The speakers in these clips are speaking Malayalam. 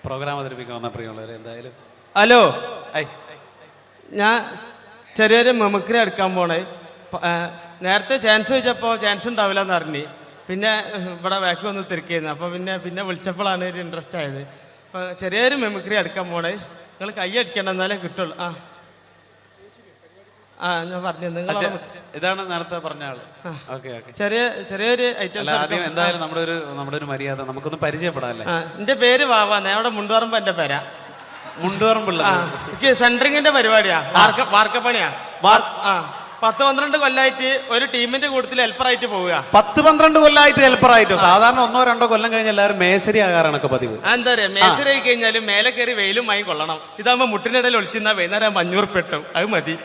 പ്രോഗ്രാം അവതരിപ്പിക്കാൻ വന്ന പ്രിയമുള്ളവർ എന്തായാലും ഹലോ ഞാൻ ചെറിയൊരു മെമിക്രി എടുക്കാൻ പോണേ. നേരത്തെ ചാൻസ് ചോദിച്ചപ്പോൾ ചാൻസ് ഉണ്ടാവില്ല എന്ന് അറിഞ്ഞ് പിന്നെ ഇവിടെ ബാക്ക് വന്ന് തിരക്കിയിരുന്നു. അപ്പോൾ പിന്നെ വിളിച്ചപ്പോഴാണ് ഒരു ഇൻട്രസ്റ്റ് ആയത്. അപ്പോൾ ചെറിയൊരു മെമിക്രി എടുക്കാൻ പോണേ. നിങ്ങൾ കൈ അടിക്കണം എന്നാലേ കിട്ടുള്ളൂ. ഞാൻ പറഞ്ഞു നിങ്ങൾ ഇതാണ് നേരത്തെ പറഞ്ഞ ആള്. ചെറിയൊരു ഐറ്റം. ആദ്യം എന്തായാലും നമ്മുടെ ഒരു മര്യാദ നമുക്കൊന്ന് പരിചയപ്പെടാല്ലേ. എൻ്റെ പേര് വാവാന്ന്. അവിടെ മുണ്ടുപറമ്പ് എൻ്റെ പേരാ. മുണ്ടുപറമ്പുള്ള എനിക്ക് സെൻട്രിങ്ങിന്റെ പരിപാടിയാ. വാർക്കപ്പണിയാ. 10-12 കൊല്ലായിട്ട് ഒരു ടീമിന്റെ കൂട്ടത്തിൽ ഹെൽപ്പറായിട്ട് പോവുക. 10-12 കൊല്ലായിട്ട് ഹെൽപ്പറായിട്ടോ? സാധാരണ 1-2 കൊല്ലം കഴിഞ്ഞ് എല്ലാവരും മേശരി ആകാറാണൊക്കെ പതിവ്. എന്താ പറയാ, മേശരി ആയി കഴിഞ്ഞാലും മേലെ കയറി വെയിലും മായി കൊള്ളണം. ഇതാകുമ്പോ മുട്ടിനിടയിൽ ഒളിച്ചിരുന്ന വൈകുന്നേരം 500 പെട്ടും. അത് മതി.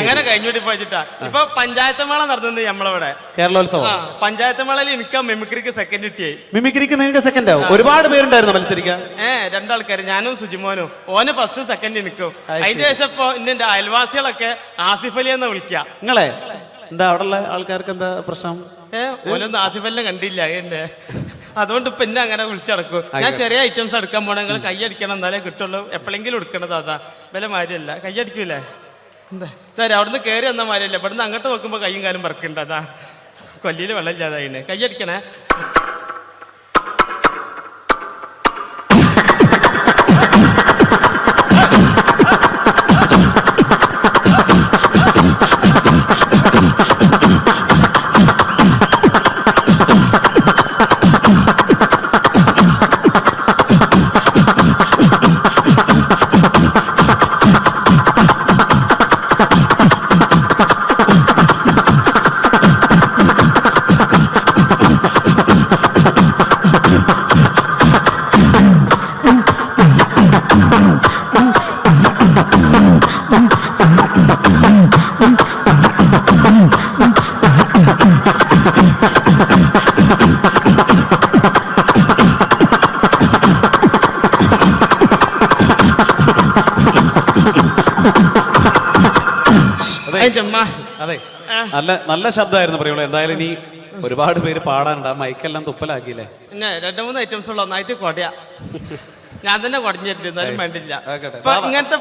അങ്ങനെ കഴിഞ്ഞോട്ടി പോയിട്ടാ ഇപ്പൊ പഞ്ചായത്ത് മേള നടന്നത് നമ്മളവിടെ കേരളോത്സവം. പഞ്ചായത്ത് മേളയിൽ എനിക്ക് മിമിക്രിക്ക് സെക്കൻഡ് കിട്ടിയായി. മിമിക്രിക്ക് നിങ്ങൾക്ക് സെക്കൻഡ് ആവും? ഒരുപാട് പേരുണ്ടായിരുന്നു മത്സരിക്കാൻ. 2 ആൾക്കാർ, ഞാനും സുജിമോനും. ഓന് ഫസ്റ്റും സെക്കൻഡ് നിൽക്കും. അതിന്റെ ശേഷം ഇപ്പൊ എന്റെ അയൽവാസികളൊക്കെ ആസിഫ് അലി എന്ന് വിളിക്കുക. നിങ്ങളെ എന്താ അവിടെയുള്ള ആൾക്കാർക്ക് എന്താ പ്രശ്നം? ഓനൊന്നും ആസിഫ് അലിനെ കണ്ടില്ല എന്നെ. അതുകൊണ്ട് ഇപ്പൊ എന്നെ അങ്ങനെ വിളിച്ചടക്കും. ഞാൻ ചെറിയ ഐറ്റംസ് എടുക്കാൻ പോണേ. നിങ്ങൾ കൈ അടിക്കണം എന്നാലേ കിട്ടുള്ളൂ. എപ്പോഴെങ്കിലും എടുക്കണത് അതാ. വില മാരിയല്ല. കൈ അടിക്കൂലേ? എന്താ അവിടുന്ന് കയറി വന്ന മാരിയല്ല. ഇവിടുന്ന് അങ്ങോട്ട് നോക്കുമ്പോ കൈയും കാലും പറക്കുണ്ട്. അതാ കൊല്ലിയിൽ വെള്ളം ഇല്ലാതായിന്. കൈ അടിക്കണേ. അതെ, നല്ല ശബ്ദമായിരുന്നു പ്രിയമുള്ള. എന്തായാലും ഇനി ഒരുപാട് പേര് പാടാനുണ്ട്. ആ മൈക്കെല്ലാം തുപ്പലാക്കിയില്ലേ? പിന്നെ 2-3 ഐറ്റംസ് ഉള്ള ഒന്നായിട്ട് കൊടയാ. ഞാൻ തന്നെ കുടഞ്ഞിട്ടുണ്ട്. എന്നാലും വേണ്ടില്ല. ഇങ്ങനത്തെ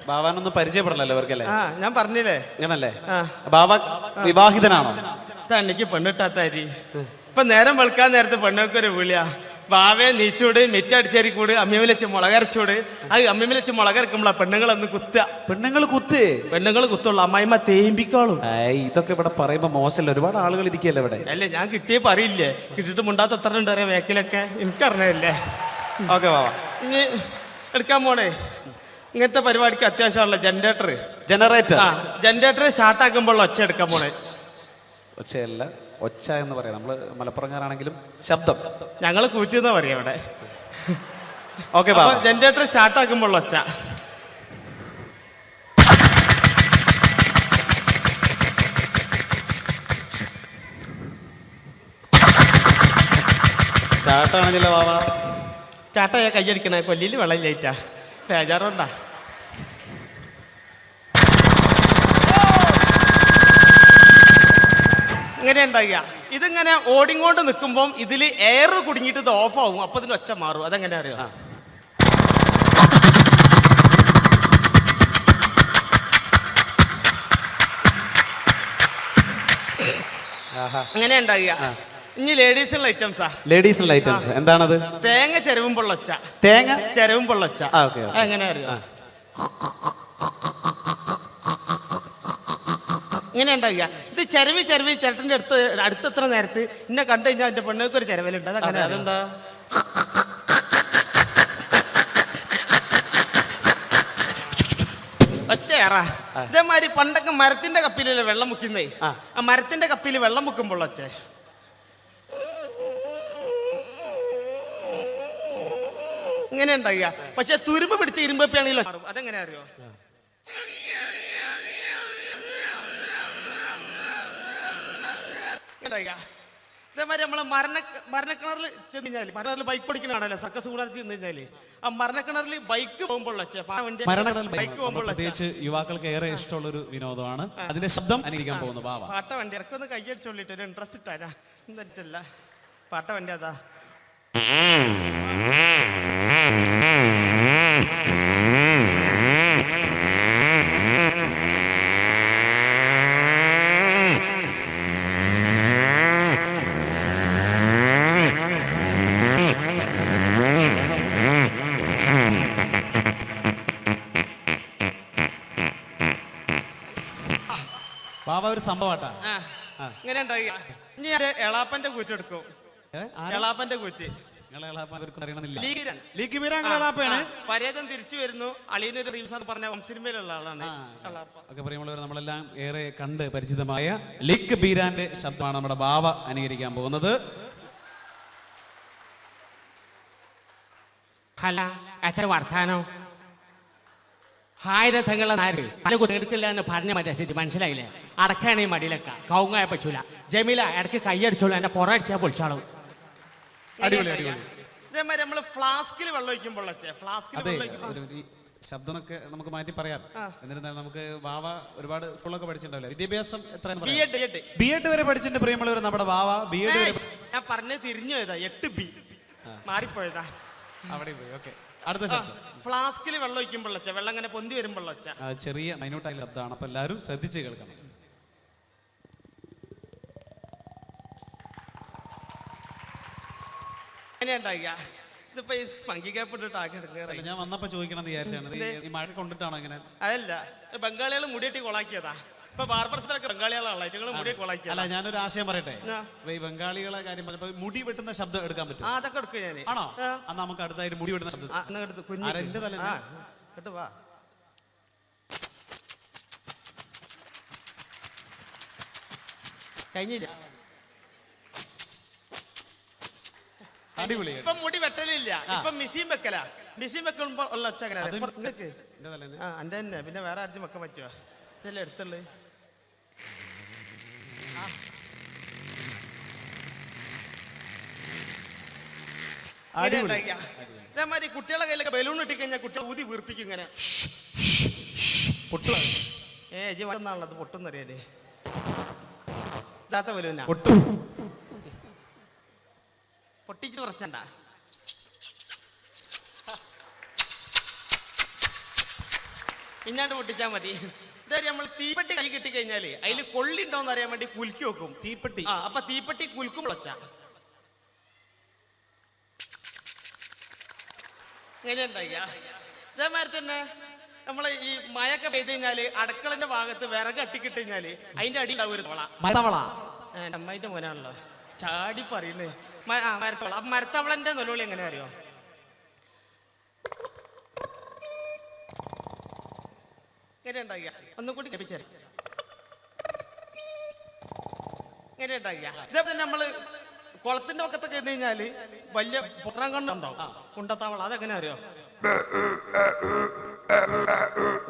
ബാവാനൊന്നും പരിചയപ്പെടണല്ലോ ഇവർക്കല്ലേ? ഞാൻ പറഞ്ഞില്ലേ അങ്ങനല്ലേ? ബാവ വിവാഹിതനാണോ? എനിക്ക് പെണ്ണിട്ടാത്താരി. ഇപ്പൊ നേരം വെളുക്കാൻ നേരത്തെ പെണ്ണൊക്കെ വിളിയാ. ബാവേ നീച്ചൂട്, മിറ്റടിച്ചേരിക്കൂട്, അമ്മിമേൽ വെച്ച് മുളകരച്ചൂട്. അത് അമ്മിമേൽ വെച്ച് മുളകരക്കുമ്പോളാ പെണ്ണുങ്ങളൊന്ന് കുത്തുക. പെണ്ണുങ്ങൾ കുത്തുള്ളൂ. അമ്മായിമ്മ തേമ്പിക്കോളും. ഇതൊക്കെ ഇവിടെ പറയുമ്പോ മോശമല്ല. ഒരുപാട് ആളുകൾ ഇരിക്കല്ലേ ഇവിടെ. അല്ലേ, ഞാൻ കിട്ടിയേ പറയില്ലേ. കിട്ടിട്ട് മുണ്ടാത്ത എത്ര ഉണ്ട് അറിയാം വേക്കിലൊക്കെ. എനിക്കറിഞ്ഞല്ലേ. ഓക്കെ ബാവ, ഇനി എടുക്കാൻ പോണേ. ഇങ്ങനത്തെ പരിപാടിക്ക് അത്യാവശ്യമുള്ള ജനറേറ്റർ സ്റ്റാർട്ടാക്കുമ്പോൾ ഒച്ച എടുക്കാൻ പോണേ. ഒച്ചയല്ല, ഒച്ച എന്ന് പറയാം. നമ്മള് മലപ്പുറംകാരാണെങ്കിലും ശബ്ദം ഞങ്ങൾ കൂറ്റുന്ന പറയാം ഇവിടെ. ഓക്കെ, ജനറേറ്റർ സ്റ്റാർട്ടാക്കുമ്പോൾ ഒച്ച. ചാട്ടാണെങ്കിലോ ബാവ? ചാട്ടയാ കയ്യടിക്കണേ. കൊല്ലിയിൽ വെള്ളം ലേറ്റാ. ബേജാറുണ്ടാ? ഇങ്ങനെ ഉണ്ടാകുക. ഇതിങ്ങനെ ഓടിങ്ങോണ്ട് നിൽക്കുമ്പം ഇതിൽ എയർ കുടുങ്ങിയിട്ട് ഇത് ഓഫ് ആവും. അപ്പൊ ഇതിന് ഒച്ച മാറും. അതെങ്ങനെ അറിയാം? അങ്ങനെ ഉണ്ടാകുക. ഇനി ലേഡീസുള്ള ഐറ്റംസ്. എന്താണത്? തേങ്ങ ചെരവുമ്പോൾ ഒച്ച. എങ്ങനെ അറിയാം? ഇങ്ങനെ ഉണ്ടാകുക. ഇത് ചെരവി ചേട്ടൻ്റെ അടുത്തെത്ര നേരത്ത് ഇന്നെ കണ്ടു കഴിഞ്ഞാൽ എൻ്റെ പെണ്ണുങ്ങൾക്ക് ഒരു ചെരവലുണ്ട്. അതെന്താ? ഒച്ചയേറാ. ഇതേമാതിരി പണ്ടൊക്കെ മരത്തിന്റെ കപ്പിലല്ലേ വെള്ളം മുക്കുന്നേ. ആ മരത്തിന്റെ കപ്പിൽ വെള്ളം മുക്കുമ്പോൾ ഒച്ച. ഇങ്ങനെ ഉണ്ടാകുക. പക്ഷെ തുരുമ്പ് പിടിച്ച ഇരുമ്പപ്പിയാണെങ്കിലോ. അതെങ്ങനെ അറിയോ? ഇതേമാതിരി നമ്മളെ മരണക്കിണറിൽ ചെന്ന് കഴിഞ്ഞാൽ, മരണക്കിണറിൽ ബൈക്ക് ഓടിക്കണാണല്ലോ സർക്കസ് കൂടാൻ ചെന്ന് കഴിഞ്ഞാല്, ആ മരണക്കിണറിൽ ബൈക്ക് പോകുമ്പോൾ പ്രത്യേകിച്ച് യുവാക്കൾക്ക് ഏറെ ഇഷ്ടമുള്ള ഒരു വിനോദമാണ്. അതിന്റെ ശബ്ദം അനുകരിക്കാൻ പോകുന്നു. പാട്ട വണ്ടി ഇറക്കൊന്ന് കൈയടിച്ചോളിട്ട് ഒരു ഇൻട്രസ്റ്റ് ഇട്ടാ. എന്നിട്ടല്ല പാട്ട വണ്ടി അതാ. ബാബ ഒരു സംഭവട്ടാ. ഇങ്ങനെ ഉണ്ടായി. ഇനി ഞാൻ എളാപ്പന്റെ കൂറ്റെടുക്കും. എളാപ്പന്റെ കൂറ്റ് പരേതം തിരിച്ചു വരുന്നു. അളിയനൊരു റീൽസ് എന്ന് പറഞ്ഞ സിനിമയിലുള്ള ആളാണ്. നമ്മളെല്ലാം ഏറെ കണ്ട് പരിചിതമായ ലിക്ക് ബീരാന്റെ ശബ്ദമാണ് നമ്മുടെ ബാവ അനുകരിക്കാൻ പോകുന്നത്. അല്ല എത്ര വർത്താനോ ആയിരത്തങ്ങളെ നാര് എടുക്കില്ല എന്ന് പറഞ്ഞ മറ്റേ സ്ഥിതി മനസ്സിലായില്ലേ? അടക്കാണ് ഈ മടിയിലൊക്കെ കൗങ്ങായ പറ്റൂല. ജമീല ഇടയ്ക്ക് കൈയടിച്ചോളൂ, എന്റെ പുറ അടിച്ചാൽ പൊളിച്ചാളും. അടിപൊളി അടിപൊളി. ഇതേമാതിരി നമ്മള് ഫ്ലാസ്കിൽ വെള്ളം ഒഴിക്കുമ്പോൾ ശബ്ദമൊക്കെ നമുക്ക് മാറ്റി പറയാം. എന്നിരുന്നാലും നമുക്ക് വാവ ഒരുപാട് സ്കൂളൊക്കെ പഠിച്ചിട്ടുണ്ടല്ലോ. വിദ്യാഭ്യാസം എത്ര? ബി.എഡ് വരെ പഠിച്ചിട്ടുണ്ട് പ്രിയമുള്ളവർ. നമ്മുടെ വാവ ബി.എഡ് വരെ. ഞാൻ പറഞ്ഞത് തിരിഞ്ഞു പോയതാ, 8B മാറിപ്പോയതാ. അവിടെ പോയി. ഓക്കെ, അടുത്ത ശബ്ദം. ഫ്ലാസ്കിൽ വെള്ളം ഒഴിക്കുമ്പോൾ വെള്ളം ഇങ്ങനെ പൊന്തി വരുമ്പോൾ ചെറിയ മൈന്യൂട്ടായ ശബ്ദമാണ്. അപ്പൊ എല്ലാവരും ശ്രദ്ധിച്ച് കേൾക്കണം. ഇതിപ്പോ ഈ പങ്കിക്കപ്പെട്ടിട്ട് ആക്കി എടുക്കുക. ഞാൻ വന്നപ്പോ ചോദിക്കണം എന്ന് വിചാരിച്ചാണ്. ഈ മഴ കൊണ്ടിട്ടാണോ ഇങ്ങനെ? അതല്ല, ബംഗാളികൾ മുടിയിട്ട് കൊളാക്കിയതാ. ഇപ്പൊ ബാർബർസിനൊക്കെ ബംഗാളികളാണ് മുടി കൊളാക്കിയ. അല്ല, ഞാനൊരു ആശയം പറയട്ടെ. ഈ ബംഗാളികളെ കാര്യം പറഞ്ഞപ്പോ മുടി വെട്ടുന്ന ശബ്ദം എടുക്കാൻ പറ്റും? അതൊക്കെ എടുക്കും ഞാൻ. ആണോ? അന്ന് നമുക്ക് അടുത്തായിട്ട് മുടി വെട്ടുന്ന ശബ്ദം എന്റെ തല കേട്ടോ. വാ, കഴിഞ്ഞില്ല. അടിപൊളി. ഇപ്പൊ മുടി വെട്ടലില്ല, ഇപ്പൊ മിഷീൻ വെക്കല. മിഷീൻ വെക്കുമ്പോ ഉള്ള ഒച്ച എന്റെ തന്നെ. പിന്നെ വേറെ ആദ്യം വെക്കാൻ പറ്റുമോ? ഇതല്ലേ എടുത്തുള്ളു. ഇതേമാതിരി കുട്ടികളെ കയ്യിലൊക്കെ ബലൂൺ ഇട്ടിക്കഴിഞ്ഞാൽ കുട്ടികൾ ഊതി വീർപ്പിക്കും ഇങ്ങനെ. പൊട്ടു. ജീവനാണുള്ളത് പൊട്ടുന്നറിയാലേ. ഇതാത്ത ബലൂനാ. പൊട്ടിച്ച് കുറച്ചണ്ട. പിന്നാണ്ട് പൊട്ടിച്ചാ മതി. ഇതായാലും നമ്മൾ തീപ്പെട്ടി കൈ കിട്ടി കഴിഞ്ഞാല് അതിൽ കൊള്ളി ഉണ്ടോന്ന് അറിയാൻ വേണ്ടി കുലുക്കി വെക്കും. തീപ്പെട്ടി. അപ്പൊ തീപ്പെട്ടി കുലുക്കും പൊളച്ച എങ്ങനെയുണ്ടായില്ല. ഇതേമാതിരി തന്നെ നമ്മള് ഈ മഴയൊക്കെ പെയ്ത് കഴിഞ്ഞാല് അടുക്കളന്റെ ഭാഗത്ത് വിറക് അട്ടിക്കിട്ട് കഴിഞ്ഞാല് അതിന്റെ അടി ഉണ്ടാവും ഒരു തവള. അമ്മായിന്റെ മോനാണല്ലോ ചാടി പറയുന്നേ. മരത്തവള. മരത്തവളന്റെ നൊലോളി എങ്ങനെ അറിയോ? ഇങ്ങനെ ഉണ്ടാകിയ ഒന്നും കൂടി ലഭിച്ചേ. ഇങ്ങനെ ഉണ്ടാകിയ. ഇതേപോലെ നമ്മള് കുളത്തിന്റെ പക്കത്തൊക്കെ ചെന്ന് കഴിഞ്ഞാല് വലിയ പൊട്ടാൻ കണ്ണുണ്ടാവും, കുണ്ടത്തവള. അതെങ്ങനെ അറിയോ?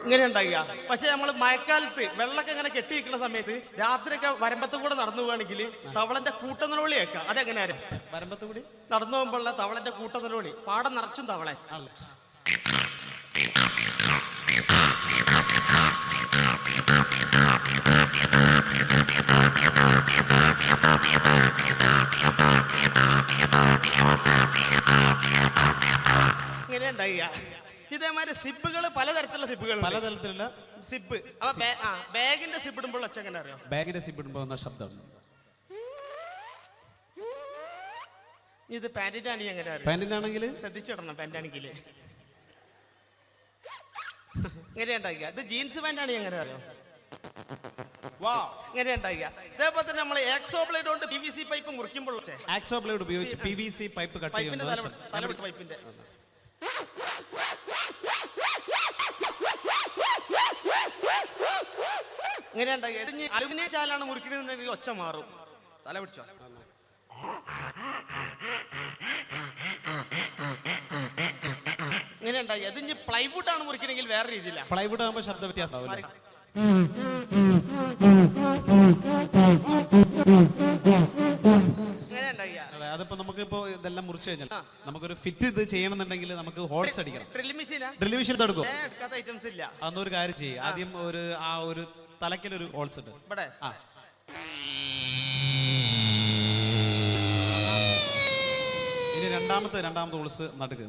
ഇങ്ങനെ ഉണ്ടാകുക. പക്ഷെ നമ്മൾ മഴക്കാലത്ത് വെള്ളമൊക്കെ ഇങ്ങനെ കെട്ടിയിരിക്കുന്ന സമയത്ത് രാത്രിയൊക്കെ വരമ്പത്ത് കൂടെ നടന്നു പോവുകയാണെങ്കിൽ തവളന്റെ കൂട്ടനിലോളി കേൾക്കാം. അതെങ്ങനെ അറിയാം? വരമ്പത്ത് കൂടി നടന്നു പോകുമ്പോഴുള്ള തവളന്റെ കൂട്ടനിലോളി. പാടം നിറച്ചും തവള. ഇങ്ങനെ ഉണ്ടാകുക. ഇതേമാതിരി സിപ്പുകൾ പലതരത്തിലുള്ള സിപ്പുകൾ. പലതരത്തിലുള്ള സിപ്പ്. ബാഗിന്റെ സിപ്പ് ഇടുമ്പോൾ ഒച്ച എങ്ങനെ അറിയാം? ബാഗിന്റെ സിപ്പ് ഇടുമ്പോൾ എന്ന ശബ്ദം. ഇത് പാന്റിന്റെ ആണെങ്കിൽ എങ്ങനെ അറിയാം? പാന്റിന്റെ ആണെങ്കിൽ ശ്രദ്ധിച്ചിടണം. പാന്റ് ആണെങ്കിൽ ഇങ്ങനെ ഉണ്ടാക്കുക. ഇത് ജീൻസ് പാന്റ് ആണെങ്കിൽ എങ്ങനെ അറിയാം? ഇങ്ങനെ ഉണ്ടാക്കുക. ഇതേപോലെ തന്നെ നമ്മൾ ആക്സോ ബ്ലേഡ് കൊണ്ട് PVC പൈപ്പ് മുറിക്കുമ്പോൾ ആക്സോ ബ്ലേഡ് ഉപയോഗിച്ച് PVC പൈപ്പ് കട്ട് ചെയ്യുന്ന പൈപ്പിന്റെ ഇങ്ങനെ ഉണ്ടാക്കുക. അലുമിനിയം ചാലാണ് മുറിക്കണമെന്നുണ്ടെങ്കിൽ ഒച്ച മാറും. തല പിടിച്ചോ. ഇങ്ങനെ ഉണ്ടാക്കുക. ഇത് പ്ലൈവുഡ് ആണ് മുറിക്കണമെങ്കിൽ വേറെ രീതിയില്ല. പ്ലൈവുഡ് ആകുമ്പോൾ ശബ്ദ വ്യത്യാസം. അതിപ്പോ നമുക്കിപ്പോ ഇതെല്ലാം മുറിച്ചു കഴിഞ്ഞാൽ നമുക്കൊരു ഫിറ്റ് ഇത് ചെയ്യണമെന്നുണ്ടെങ്കിൽ നമുക്ക് ഹോൾസ് അടിക്കണം. ഡ്രിൽ മെഷീൻ എടുക്കും. ഐറ്റംസ് ഇല്ല. അന്നൊരു കാര്യം ചെയ്യും. ആദ്യം ഒരു തലക്കിലൊരു ഹോൾസ് ഉണ്ട്. ഇനി രണ്ടാമത്തെ ഹോൾസ് നടുക്ക്.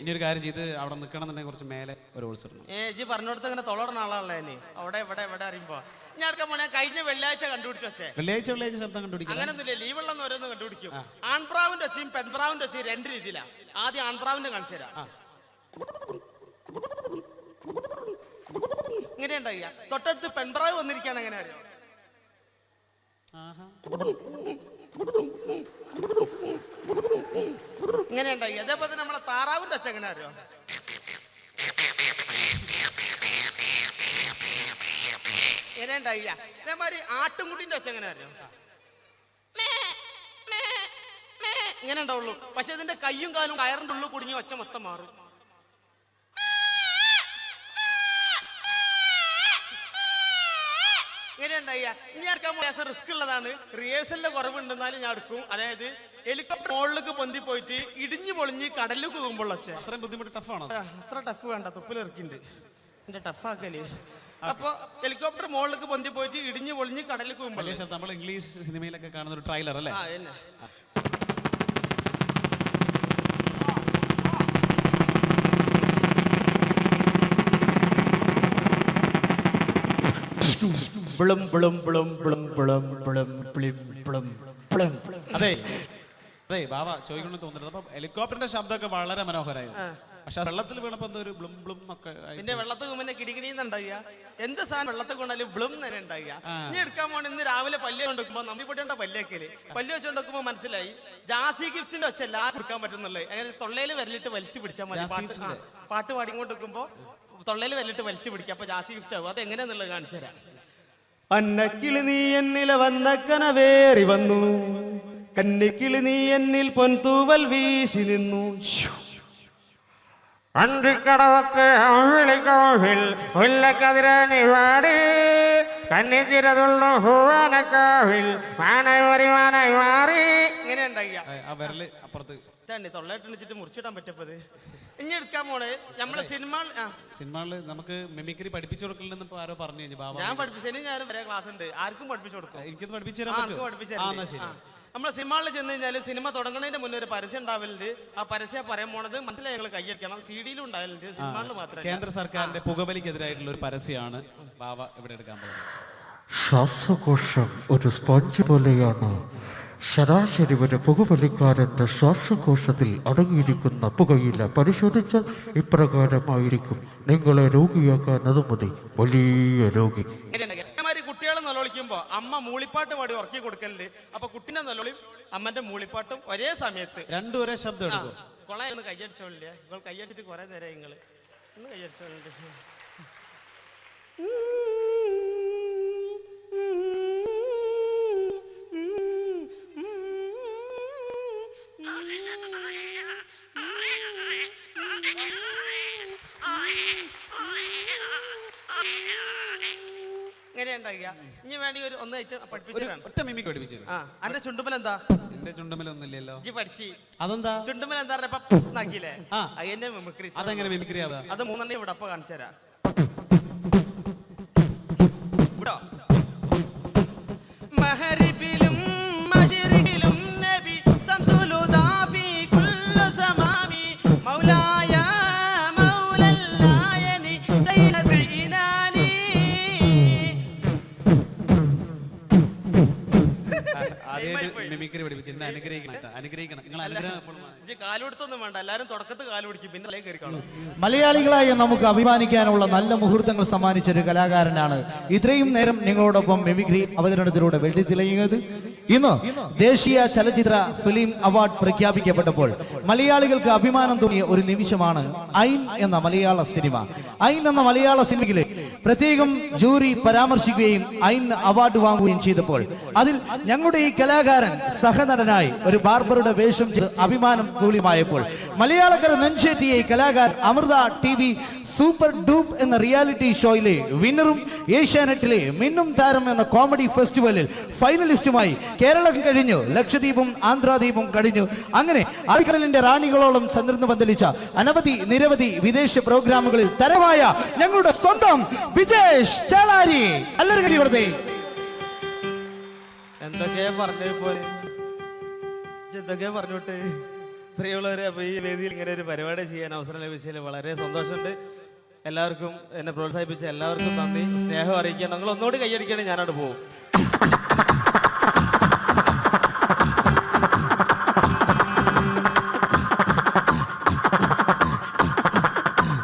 ഇനി ഒരു കാര്യം ചെയ്ത് അവിടെ നിൽക്കണമെന്നുണ്ടെങ്കിൽ കുറച്ച് മേലെ ഒരു ഹോൾസ് ഇടണം. ജി പറഞ്ഞോടത്ത് ഇങ്ങനെ തൊളർന്ന ആളാണല്ലേ. അവിടെ ഇവിടെ അറിയുമ്പോ ഞാൻ കഴിഞ്ഞ വെള്ളിയാഴ്ച കണ്ടുപിടിച്ചു വെച്ചേ. വെള്ളിയാഴ്ച ശബ്ദം കണ്ടുപിടിക്കും. അങ്ങനൊന്നുമില്ല. ലീവുള്ള ഓരോന്ന് കണ്ടുപിടിക്കും. ആൺപ്രാവിന്റെ ഒച്ചയും പെൺപ്രാവിന്റെ ഒച്ചയും രണ്ട് രീതിയിലാണ്. ആദ്യം ആൺപ്രാവിന്റെ കാണിച്ചു തരാം. എങ്ങനെയുണ്ടായി? തൊട്ടടുത്ത് പെൺപ്രാവ് വന്നിരിക്കുകയാണ്, എങ്ങനെ അറിയോ? ഇങ്ങനെയുണ്ടായി. അതേപോലെ തന്നെ നമ്മളെ താറാവിന്റെ ഒച്ച എങ്ങനെ അറിയോ? എങ്ങനെയുണ്ടായി? അതേമാതിരി ആട്ടുംകുട്ടിന്റെ ഒച്ച എങ്ങനെ അറിയോ? ഇങ്ങനെ ഉണ്ടാവുള്ളൂ. പക്ഷെ ഇതിന്റെ കയ്യും കാലും കയറിന്റെ ഉള്ളിൽ കുടുങ്ങി ഒച്ച മൊത്തം മാറും. ഇങ്ങനെയുണ്ടായി. ഇനി എടുക്കാൻ റിസ്ക് ഉള്ളതാണ്. റിഹേഴ്സലിന്റെ കുറവുണ്ടെന്നാലും ഞാൻ എടുക്കും. അതായത് ഹെലികോപ്റ്റർ മുകളിലേക്ക് പൊന്തി പോയിട്ട് ഇടിഞ്ഞു പൊളിഞ്ഞ് കടലിൽ പോകുമ്പോൾ ഒച്ച. അത്രയും ബുദ്ധിമുട്ട് ടഫാണോ? അത്ര ടഫ് വേണ്ട, തൊപ്പിലിറക്കിണ്ട് എന്റെ ടഫാക്കല്. അപ്പൊ ഹെലികോപ്റ്റർ മുകളിലേക്ക് പൊന്തി പോയിട്ട് ഇടിഞ്ഞു പൊളിഞ്ഞ് കടലിൽ പോകുമ്പോൾ നമ്മൾ ഇംഗ്ലീഷ് സിനിമയിലൊക്കെ കാണുന്ന ഒരു ട്രെയിലർ അല്ലേ? അതെ അതെ ബാബ ചോദിക്കണം തോന്നുന്നത്. അപ്പൊ ഹെലികോപ്റ്ററിന്റെ ശബ്ദമൊക്കെ വളരെ മനോഹരമായി. പക്ഷെ വെള്ളത്തിൽ വീണപ്പോ എന്തോ ഒരു ബ്ലും ബ്ലും എന്നൊക്കെ. പിന്നെ വെള്ളത്തിൽ മുന്നേ കിടികിടിന്നുണ്ടാവുക. എന്ത് സാധനം വെള്ളത്തിൽ കൊണ്ടാലും ബ്ലും തന്നെ ഉണ്ടാവുക. ഇനി എടുക്കാൻ പോകണം. ഇന്ന് രാവിലെ പല്ല് കൊണ്ടുവെക്കുമ്പോ നമ്മി പൊട്ടിയുണ്ട പല്ലേക്കല് പല്ല് വെച്ചുകൊണ്ടുവെക്കുമ്പോ മനസ്സിലായി ജാസി ഗിഫ്റ്റിന്റെ ഒച്ച എല്ലാം കൊടുക്കാൻ പറ്റുന്നുള്ളത്. അങ്ങനെ തൊള്ളയിൽ വരലിട്ട് വലിച്ചു പിടിച്ചാൽ മതി. പാട്ട് പാടിക്കൊണ്ട് വെക്കുമ്പോ തൊള്ളയിൽ വരലിട്ട് വലിച്ചു പിടിക്കുക. അപ്പൊ ജാസി ഗിഫ്റ്റ് ആവും. അത് എങ്ങനെയാന്നുള്ളത് കാണിച്ചു തരാം. അന്നക്കിളി നീ എന്നിലെ വന്നക്കനവേറി വന്നു, കന്നിക്കിളി നീ എന്നിൽ പൊൻതൂവൽ വീശി നിന്നു. അന്തിക്കടവത്ത് അമ്പിളിക്കോവിൽ മുല്ലക്കതിരണി പാടി കന്നിത്തിരതുള്ളു ഹൂവാനക്കാവിൽ മാനായി മാറി. ഇങ്ങനെ ഉണ്ടായില്ല. ആ വിരല് അപ്പുറത്ത് തൊള്ളായിട്ട് മുറിച്ചിടാൻ പറ്റപ്പത്. ഇനി എടുക്കാൻ പോണേ നമ്മളെ സിനിമകളിൽ നമുക്ക് മിമിക്രി പഠിപ്പിച്ചു കൊടുക്കലെന്ന് ആരോ പറഞ്ഞു കഴിഞ്ഞു. ഞാൻ പഠിപ്പിച്ചതിന് ഞാൻ വരെ ക്ലാസ് ഉണ്ട്. ആർക്കും പഠിപ്പിച്ചു കൊടുക്കും. എനിക്കൊന്ന് പഠിപ്പിച്ചു തരാൻ നമ്മളെ സിനിമകളിൽ ചെന്ന് കഴിഞ്ഞാൽ സിനിമ തുടങ്ങുന്നതിന്റെ മുന്നേ ഒരു പരസ്യം ഉണ്ടാവലുണ്ട്. ആ പരസ്യം പറയാൻ പോണത് മനസ്സിലായി ഞങ്ങൾ കൈയടിക്കണം. CD-യിലും ഉണ്ടാവലുണ്ട്, സിനിമകളിൽ മാത്രമേ. കേന്ദ്ര സർക്കാരിന്റെ പുകവലിക്കെതിരായിട്ടുള്ള ഒരു പരസ്യമാണ് ബാബ ഇവിടെ എടുക്കാൻ പോകുന്നത്. ശ്വാസകോശം ഒരു സ്പോഞ്ച് പോലെയാണ്. ശരാശരി ഒരു പുകവലിക്കാരന്റെ ശ്വാസകോശത്തിൽ അടങ്ങിയിരിക്കുന്ന പുകയില പരിശോധിച്ചാൽ ഇപ്രകാരമായിരിക്കും. നിങ്ങളെ രോഗിയാക്കാൻ അനുമതി, വലിയ രോഗി. കുട്ടികളെ നിലവിളിക്കുമ്പോ അമ്മ മൂളിപ്പാട്ട് പാടി ഉറക്കി കൊടുക്കലുണ്ട്. അപ്പൊ കുട്ടിന്റെ നിലവിളിയും അമ്മന്റെ മൂളിപ്പാട്ടും ഒരേ സമയത്ത് രണ്ടും ഒരേ ശബ്ദം എടുക്കും. കൊളായി ഒന്ന് കയ്യടിച്ചോളില്ലേ? നിങ്ങൾ കയ്യടിച്ചിട്ട് കുറെ നേരം നിങ്ങൾ ഒന്ന് കയ്യടിച്ചോളുണ്ട്. ഇനി വേണ്ടി ഒരു ഒന്ന് ഒറ്റ മിമിക്ക് പഠിപ്പിച്ചു. അന്റെ ചുണ്ടുമൽ എന്താ? എന്റെ ചുണ്ടുമലൊന്നുമില്ലല്ലോ. പഠിച്ചു. അതെന്താ ചുണ്ടുമൽ എന്താ? നാക്കില്ലേ? എന്നെ മിമിക്രി. അതെങ്ങനെ മിമിക്രി ആവാ? അത് മൂന്നെണ്ണം ഇവിടെ അപ്പൊ കാണിച്ചു തരാം. മഹരിബിലും മശരിബിലും നബി സംസുലുദാ ഫീ കുല്ലി സമാമി മൗലായ മൗലല്ലായനി സയ്യിദ് ഇനാനി. മിമിക്രി പഠിപ്പിച്ചു. അനുഗ്രഹിക്കണം. നിങ്ങൾ അനുഗ്രഹം കാലുകൊടുത്തൊന്നും വേണ്ട. എല്ലാരും തുടക്കത്ത് കാല് പിടിക്കും, പിന്നെ തലേ കയറി കാണും. മലയാളികളായ നമുക്ക് അഭിമാനിക്കാനുള്ള നല്ല മുഹൂർത്തങ്ങൾ സമ്മാനിച്ച ഒരു കലാകാരനാണ് ഇത്രയും നേരം നിങ്ങളോടൊപ്പം മിമിക്രി അവതരണത്തിലൂടെ വെള്ളിത്തിളങ്ങിയത്. ഇന്ന് ദേശീയ ചലച്ചിത്ര ഫിലിം അവാർഡ് പ്രഖ്യാപിക്കപ്പെട്ടപ്പോൾ മലയാളികൾക്ക് അഭിമാനം തോന്നിയ ഒരു നിമിഷമാണ് ഐൻ എന്ന മലയാള സിനിമ. ഐൻ എന്ന മലയാള സിനിമയിലെ പ്രത്യേകം ജൂറി പരാമർശിക്കുകയും ഐൻ അവാർഡ് വാങ്ങുകയും ചെയ്തപ്പോൾ അതിൽ ഞങ്ങളുടെ ഈ കലാകാരൻ സഹനടനായി ഒരു ബാർബറുടെ വേഷം ചെയ്ത് അഭിമാനം തൂളിയമായപ്പോൾ മലയാളക്കര നെഞ്ചേറ്റിയ ഈ കലാകാരൻ അമൃത TV സൂപ്പർ ഡൂപ്പ് എന്ന റിയാലിറ്റി ഷോയിലെ വിന്നറും ഏഷ്യാനെറ്റിലെ മിന്നും താരം എന്ന കോമഡി ഫെസ്റ്റിവലിൽ ഫൈനലിസ്റ്റുമായി കേരളം കഴിഞ്ഞു, ലക്ഷദ്വീപും ആന്ധ്രാദ്വീപും കഴിഞ്ഞു. അങ്ങനെ ആഴ്ക്കടലിന്റെ റാണികളോളം ചന്ദ്രന് പന്തലിച്ച അനവധി നിരവധി വിദേശ പ്രോഗ്രാമുകളിൽ തരമായ ഞങ്ങളുടെ സ്വന്തം വിജേഷ് ചേളാരി. എല്ലാവരും വെറുതെ എന്തൊക്കെയാ പറഞ്ഞോട്ടെ പ്രിയമുള്ളവരെ. അപ്പൊ ഈ വേദിയിൽ ഇങ്ങനെ ഒരു പരിപാടി ചെയ്യാൻ അവസരം ലഭിച്ചതിൽ വളരെ സന്തോഷമുണ്ട്. എല്ലാവർക്കും എന്നെ പ്രോത്സാഹിപ്പിച്ച എല്ലാവർക്കും നന്ദി, സ്നേഹം അറിയിക്കാൻ. നിങ്ങൾ ഒന്നുകൂടി കൈയടിക്കുകയാണെങ്കിൽ ഞാനവിടെ പോകും.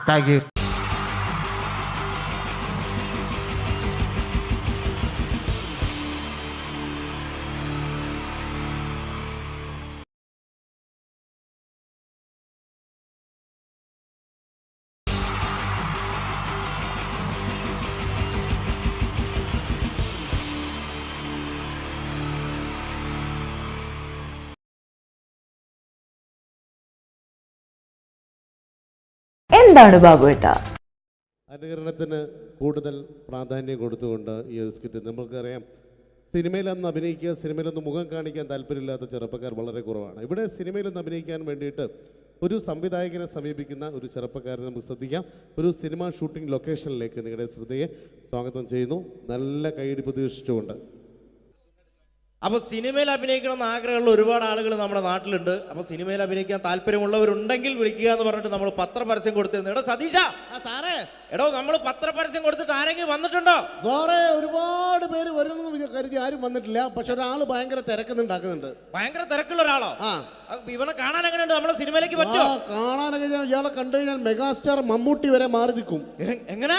Thank you. എന്താണ് ബാബുവേട്ട? അനുകരണത്തിന് കൂടുതൽ പ്രാധാന്യം കൊടുത്തുകൊണ്ട് ഈ ഒരു സ്കിറ്റ് നമുക്കറിയാം. സിനിമയിലൊന്ന് അഭിനയിക്കുക, സിനിമയിലൊന്ന് മുഖം കാണിക്കാൻ താല്പര്യമില്ലാത്ത ചെറുപ്പക്കാർ വളരെ കുറവാണ്. ഇവിടെ സിനിമയിലൊന്ന് അഭിനയിക്കാൻ വേണ്ടിയിട്ട് ഒരു സംവിധായകനെ സമീപിക്കുന്ന ഒരു ചെറുപ്പക്കാരനെ നമുക്ക് ശ്രദ്ധിക്കാം. ഒരു സിനിമ ഷൂട്ടിംഗ് ലൊക്കേഷനിലേക്ക് നിങ്ങളുടെ ശ്രദ്ധയെ സ്വാഗതം ചെയ്യുന്നു, നല്ല കൈയടി പ്രതീക്ഷിച്ചുകൊണ്ട്. അപ്പോൾ സിനിമയിൽ അഭിനയിക്കണമെന്ന് ആഗ്രഹമുള്ള ഒരുപാട് ആളുകൾ നമ്മുടെ നാട്ടിലുണ്ട്. അപ്പോൾ സിനിമയിൽ അഭിനയിക്കാൻ താല്പര്യമുള്ളവരുണ്ടെങ്കിൽ വിളിക്കുക എന്ന് പറഞ്ഞിട്ട് നമ്മൾ പത്രപരസ്യം കൊടുത്തിരുന്നു. എടോ സതീശ, സാറേ, എടോ നമ്മൾ പത്രപരസ്യം കൊടുത്തിട്ട് ആരെങ്കിലും വന്നിട്ടുണ്ടോ? സാറേ, ഒരുപാട് പേര് വരുമെന്ന് കരുതി ആരും വന്നിട്ടില്ല. പക്ഷെ ഒരാൾ ഭയങ്കര തിരക്കുന്നുണ്ടാക്കുന്നുണ്ട്. ഭയങ്കര തിരക്കുള്ള ഒരാളോ? ഇവനെ കാണാൻ എങ്ങനെയുണ്ട്? നമ്മുടെ സിനിമയിലേക്ക് പറ്റുമോ? കാണാനൊക്കെ ഇയാളെ കണ്ടു കഴിഞ്ഞാൽ മെഗാസ്റ്റാർ മമ്മൂട്ടി വരെ മാറി നിൽക്കും. എങ്ങനെ?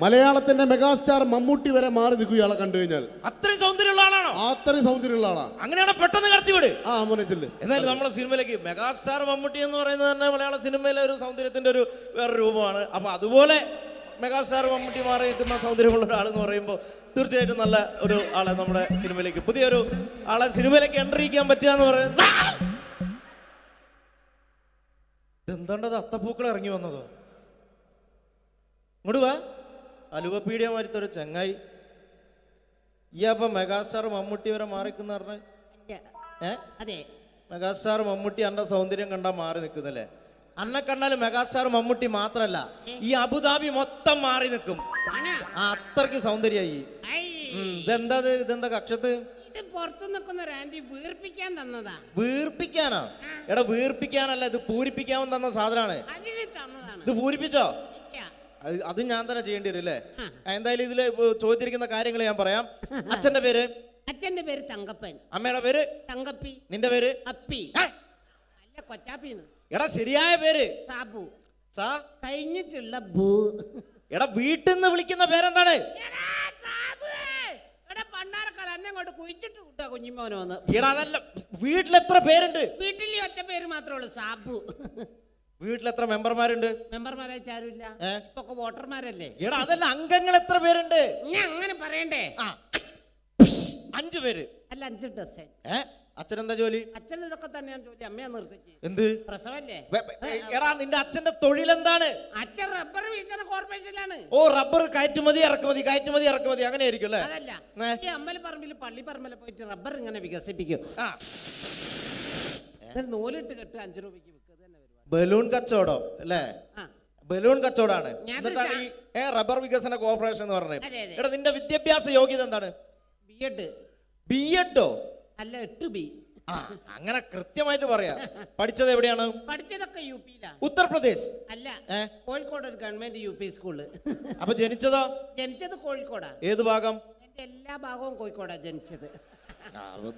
മലയാളത്തിന്റെ മെഗാസ്റ്റാർ മമ്മൂട്ടി വരെ മാറി നിൽക്കും ഇയാളെ കണ്ടു കഴിഞ്ഞാൽ. അത്രയും സൗന്ദര്യമുള്ള ആളാണോ? അത്രയും സൗന്ദര്യമുള്ള ആളാണ്. അങ്ങനെയാണ് പെട്ടെന്ന് കടത്തിവിട്. മോനത്തില് എന്നാലും നമ്മുടെ സിനിമയിലേക്ക് മെഗാസ്റ്റാർ മമ്മൂട്ടി എന്ന് പറയുന്നത് തന്നെ മലയാള സിനിമയിലെ ഒരു സൗന്ദര്യത്തിന്റെ ഒരു വേറെ രൂപമാണ്. അപ്പൊ അതുപോലെ മെഗാസ്റ്റാർ മമ്മൂട്ടി മാറി നിൽക്കുന്ന സൗന്ദര്യമുള്ള ഒരാൾ എന്ന് പറയുമ്പോൾ തീർച്ചയായിട്ടും നല്ല ഒരു ആളെ നമ്മുടെ സിനിമയിലേക്ക്, പുതിയൊരു ആളെ സിനിമയിലേക്ക് എൻട്രി ചെയ്യാൻ പറ്റുക എന്ന് പറയുന്നത്. എന്താണ്ടത് അത്തപ്പൂക്കൾ ഇറങ്ങി വന്നതോ? ഇങ്ങോട്ട് വാ. അലുവപ്പീഡിയ മാറ്റൊരു ചങ്ങായി. ഈ അപ്പൊ മെഗാസ്റ്റാർ മമ്മൂട്ടി വരെ മാറിക്കുന്ന പറഞ്ഞ മെഗാസ്റ്റാർ മമ്മൂട്ടി അന്റെ സൗന്ദര്യം കണ്ടാൽ മാറി നിൽക്കുന്നല്ലേ? അന്നെ കണ്ടാൽ മെഗാസ്റ്റാർ മമ്മൂട്ടി മാത്രല്ല, ഈ അബുദാബി മൊത്തം മാറി നിൽക്കും. അത്രയ്ക്ക് സൗന്ദര്യായി. ഇതെന്താ കക്ഷത്ത്? പുറത്തു നിൽക്കുന്ന ഒരു ആന്റി വീർപ്പിക്കാൻ തന്നതാ. വീർപ്പിക്കാനാ? എടാ വീർപ്പിക്കാനല്ല, ഇത് പൂരിപ്പിക്കാൻ തന്ന സാധനമാണ്. ഇത് പൂരിപ്പിച്ചോ? അത് ഞാൻ തന്നെ ചെയ്യേണ്ടി വരും അല്ലേ? എന്തായാലും ഇതില് ചോദിച്ചിരിക്കുന്ന കാര്യങ്ങൾ ഞാൻ പറയാം. അച്ഛന്റെ പേര്? അച്ഛന്റെ പേര് തങ്കപ്പൻ. അമ്മയുടെ പേര്? തങ്കപ്പി. നിന്റെ പേര്? അപ്പി. അല്ല, കൊച്ചാപ്പിന്ന്. എടാ ശരിയായ പേര്? സാബു. സാ കഴിഞ്ഞിട്ടുള്ള ഭൂ. എടാ വീട്ടിൽ നിന്ന് വിളിക്കുന്ന പേരെന്താണ്? പണ്ടാരക്കാലം എന്നെ കൊണ്ട് കുഴിച്ചിട്ട് കൂട്ടാ കുഞ്ഞിമോനോന്ന്. എടാ അതല്ല, വീട്ടിലെത്ര പേരുണ്ട്? വീട്ടിൽ ഒറ്റ പേര് മാത്രമേ ഉള്ളൂ, സാബു. വീട്ടിലെത്ര മെമ്പർമാരുണ്ട്? മെമ്പർമാരായിട്ട് ആരുമില്ല, ഇപ്പൊ വോട്ടർമാരല്ലേ. എടാ അതല്ല, അംഗങ്ങൾ എത്ര പേരുണ്ട്? ഞാൻ അങ്ങനെ പറയണ്ടേ? 5 പേര്. അല്ല, 5 ഡസൻ. അച്ഛനെന്താ ജോലി? അച്ഛൻ ഇതൊക്കെ തന്നെയാണ് ജോലി. അമ്മയെ നിർത്തിച്ച്. എന്ത് പ്രസവല്ലേ? എടാ നിന്റെ അച്ഛന്റെ തൊഴിലെന്താണ്? അച്ഛൻ റബ്ബർ വിൽക്കുന്ന കോർപ്പറേഷനിലാണ്. ഓ, റബ്ബർ കയറ്റുമതി ഇറക്കുമതി, കയറ്റുമതി ഇറക്കുമതി, അങ്ങനെ ആയിരിക്കും അല്ലേ? അതല്ല, ഈ അമ്പലപ്പറമ്പിൽ പള്ളിപ്പറമ്പിൽ പോയിട്ട് റബ്ബർ ഇങ്ങനെ വികസിപ്പിക്കും. നൂലിട്ട് കെട്ട് 5 രൂപയ്ക്ക് വിൽക്കുക. ബലൂൺ കച്ചവടം അല്ലേ? ബലൂൺ കച്ചവടാണ്. എന്നിട്ടാണ് ഈ റബ്ബർ വികസന കോർപ്പറേഷൻ എന്ന് പറഞ്ഞത്. എടാ നിന്റെ വിദ്യാഭ്യാസ യോഗ്യത എന്താണ്? ബിഎഡ്. ബിഎഡോ? അല്ല, 8B. അങ്ങനെ കൃത്യമായിട്ട് പറയാ. പഠിച്ചത് എവിടെയാണ്? പഠിച്ചതൊക്കെ യുപിയിലാ. ഉത്തർപ്രദേശ്? അല്ല, കോഴിക്കോട് ഒരു ഗവൺമെന്റ് UP സ്കൂള്. അപ്പൊ ജനിച്ചതോ? ജനിച്ചത് കോഴിക്കോടാ. ഏത് ഭാഗം? എന്റെ എല്ലാ ഭാഗവും കോഴിക്കോടാ ജനിച്ചത്.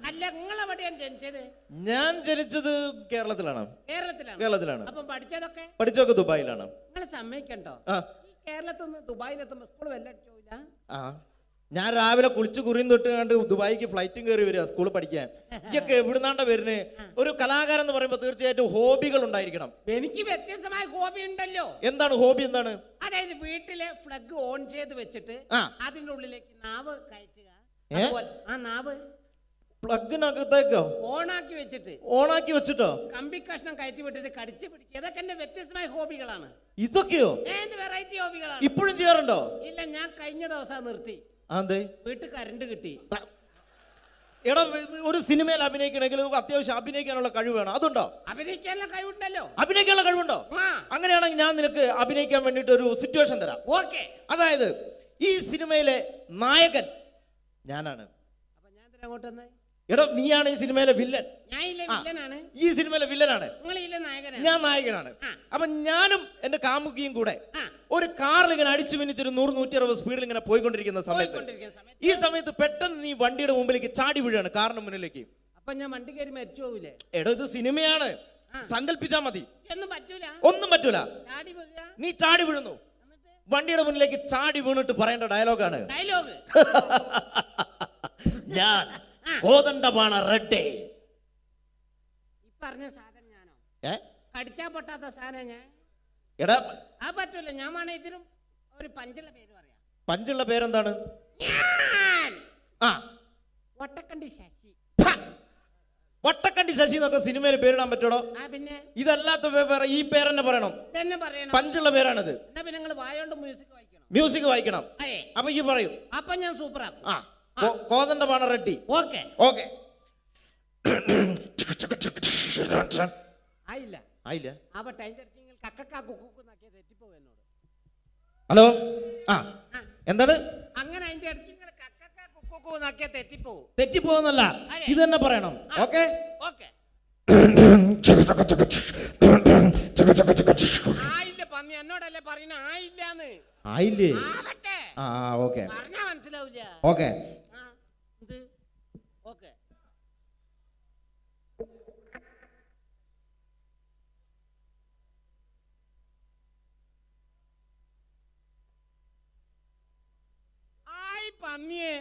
അല്ല, നിങ്ങളെവിടെയാണ് ജനിച്ചത്? ഞാൻ ജനിച്ചത് കേരളത്തിലാണ്. കേരളത്തിലാണ്. അപ്പം പഠിച്ചതൊക്കെ? പഠിച്ചതൊക്കെ ദുബായിലാണ്. നിങ്ങൾ സമ്മതിക്കണ്ടോ? കേരളത്തിൽ നിന്ന് ദുബായിലെത്തുമ്പോ സ്കൂൾ വെല്ലടിച്ചോയില്ല. ഞാൻ രാവിലെ കുളിച്ച് കുറിയും തൊട്ട് കണ്ട് ദുബായിക്ക് ഫ്ലൈറ്റും കയറി വരിക സ്കൂളിൽ പഠിക്കാൻ. ഇതൊക്കെ എവിടുന്നാണ്ട വരുന്നത്? ഒരു കലാകാരൻ എന്ന് പറയുമ്പോൾ തീർച്ചയായിട്ടും ഹോബികൾ ഉണ്ടായിരിക്കണം. എനിക്ക് വ്യത്യസ്തമായ ഹോബി ഉണ്ടല്ലോ. എന്താണ് ഹോബി? എന്താണ്? അതായത് വീട്ടിലെ ഫ്ലഗ് ഓൺ ചെയ്ത് വെച്ചിട്ട് അതിന്റെ ഉള്ളിലേക്ക് നാവ് കയറ്റുക. ആ നാവ് പ്ലഗിനകത്തേക്കോ ഓണാക്കി വെച്ചിട്ട്? ഓണാക്കി വെച്ചിട്ടോ? കമ്പി കഷ്ണം കയറ്റി വിട്ടിട്ട് കടിച്ചു പിടിക്കുക. ഇതൊക്കെ എന്റെ വ്യത്യസ്തമായ ഹോബികളാണ്. ഇതൊക്കെയോ? എന്റെ വെറൈറ്റി ഹോബികളാണ്. ഇപ്പോഴും ചെയ്യാറുണ്ടോ? ഇല്ല, ഞാൻ കഴിഞ്ഞ ദിവസം നിർത്തി. വീട്ടിൽ കറണ്ട് കിട്ടി. എടാ, ഒരു സിനിമയിൽ അഭിനയിക്കണമെങ്കിൽ അത്യാവശ്യം അഭിനയിക്കാനുള്ള കഴിവ് വേണം. അതുണ്ടോ? അഭിനയിക്കാനുള്ള കഴിവുണ്ടല്ലോ. അഭിനയിക്കാനുള്ള കഴിവുണ്ടോ? അങ്ങനെയാണെങ്കിൽ ഞാൻ നിനക്ക് അഭിനയിക്കാൻ വേണ്ടിട്ട് ഒരു സിറ്റുവേഷൻ തരാം. ഓക്കെ. അതായത് ഈ സിനിമയിലെ നായകൻ ഞാനാണ്. അപ്പൊ ഞാൻ അങ്ങോട്ട് വന്നേ. എടാ, നീയാണ് ഈ സിനിമയിലെ വില്ലൻ. ഈ സിനിമയിലെ വില്ലനാണ്. ഞാൻ നായകനാണ്. അപ്പൊ ഞാനും എന്റെ കാമുകിയും കൂടെ ഒരു കാറിൽ ഇങ്ങനെ അടിച്ചു മിന്നിച്ചൊരു 100-160 സ്പീഡിൽ ഇങ്ങനെ പോയിക്കൊണ്ടിരിക്കുന്ന സമയത്ത് ഈ സമയത്ത് പെട്ടെന്ന് നീ വണ്ടിയുടെ മുമ്പിലേക്ക് ചാടി വീഴാണ്, കാറിന് മുന്നിലേക്ക്. അപ്പൊ ഞാൻ വണ്ടി കയറി മരിച്ചു പോവില്ലേ? എടോ, ഇത് സിനിമയാണ്, സങ്കല്പിച്ചാ മതി. ഒന്നും പറ്റൂല. നീ ചാടി വീഴുന്നു, വണ്ടിയുടെ മുന്നിലേക്ക് ചാടി വീണിട്ട് പറയേണ്ട ഡയലോഗാണ്. ഞാൻ കോതണ്ടമാണ് റെഡ്ഡേ. പറഞ്ഞ സാധനം ഞാനോ? കടിച്ചാ പൊട്ടാത്ത സാധനം ഞാൻ. എടാ, ആ പറ്റൂല. ഞാൻ വേണേ ഇതിനും ഒരു പഞ്ചുള്ള പേര് പറയാം. പഞ്ചുള്ള പേരെന്താണ്? ഒട്ടക്കണ്ടി ശശി. വട്ടക്കണ്ടി ശശി എന്നൊക്കെ സിനിമയിൽ പേരിടാൻ പറ്റൂടോ? ആ പിന്നെ ഇതല്ലാത്ത വേറെ ഈ പേരെന്നെ പറയണം. തന്നെ പറയണം. പഞ്ചുള്ള പേരാണിത്. എന്നാ പിന്നെ നിങ്ങൾ വായോണ്ട് മ്യൂസിക് വായിക്കണം. മ്യൂസിക് വായിക്കണം. അതെ. അപ്പൊ ഈ പറയൂ. അപ്പൊ ഞാൻ സൂപ്പർ ആക്കും. ആ കോതണ്ട പാണ റെഡ്ഡി. ഓക്കെ. ഓക്കെ. ആയില്ല. ആയില്ല. അപ്പൊ ടൈലർ നിങ്ങൾ കക്കക്കാ കുക്കുന്നാക്കിയ തെറ്റിപ്പോകും എന്നോട്. ഹലോ. എന്താണ്? അങ്ങനെ അതിന്റെ ഇടയ്ക്ക് നിങ്ങൾ കക്കക്കാ കുക്കുന്നാക്കിയ തെറ്റിപ്പോകും. തെറ്റിപ്പോകുന്നല്ല, ഇത് തന്നെ പറയണം. Okay okay. ആയില്ല പന്നി എന്നോടല്ലേ പറയുന്ന ആയില്ലാന്ന്. ആയില്ലേ? ആവട്ടെ. ഓക്കെ. പറഞ്ഞാ മനസ്സിലാവില്ല. ഓക്കെ. ഇത് ഓക്കെ. ആയി പന്നിയെ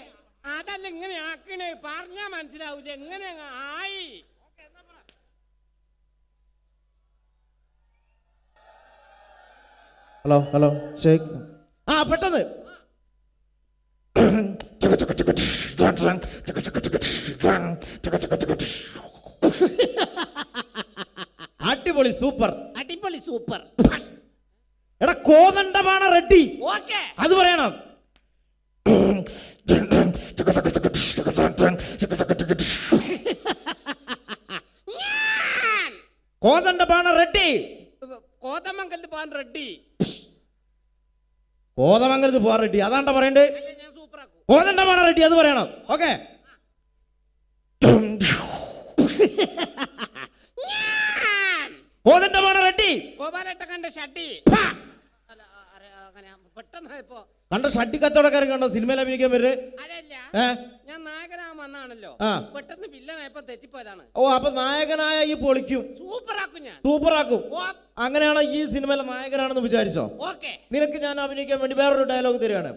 അതല്ല ഇങ്ങനെ ആക്കണേ, പറഞ്ഞാ മനസ്സിലാവൂല. എങ്ങനെ ആയി? Hello hello check. പെട്ടെന്ന്. അടിപൊളി സൂപ്പർ. അടിപൊളി സൂപ്പർ. എടാ കോതണ്ടമാണ് റെഡ്ഡി. ഓക്കെ. അത് പറയണം. കോതണ്ടമാണ് റെഡ്ഡി. കോതമംഗലത്ത് പോകാൻ റെഡ്ഡി. കോതമംഗലത്ത് പോവാൻ റെഡ്ഡി അതാണ്ട പറയണ്ടേ. ഞാൻ സൂപ്പർ ആക്കും. കോതണ്ടമാണ് റെഡ്ഡി അത് പറയണം. ഓക്കെ. കോതണ്ടമാണ് റെഡ്ഡി. ഗോപാലേട്ട കണ്ട ഷട്ടി. പെട്ടെന്ന് ഇപ്പോ കണ്ട ഷട്ടി കച്ചവടക്കാരൻ കണ്ടോ സിനിമയിൽ അഭിനയിക്കാൻ വരുന്നത്? അതല്ല, ഞാൻ നായകനാകാൻ വന്നാണല്ലോ. പെട്ടെന്ന് വില്ലനായപ്പോ തെറ്റിപ്പോയതാണ്. അപ്പൊ നായകനായ ഈ പൊളിക്കും. സൂപ്പർ ആക്കും ഞാൻ. സൂപ്പർ ആക്കും. അങ്ങനെയാണോ ഈ സിനിമയിലെ നായകനാണെന്ന് വിചാരിച്ചോ? ഓക്കെ. നിനക്ക് ഞാൻ അഭിനയിക്കാൻ വേണ്ടി വേറൊരു ഡയലോഗ് തരികയാണ്.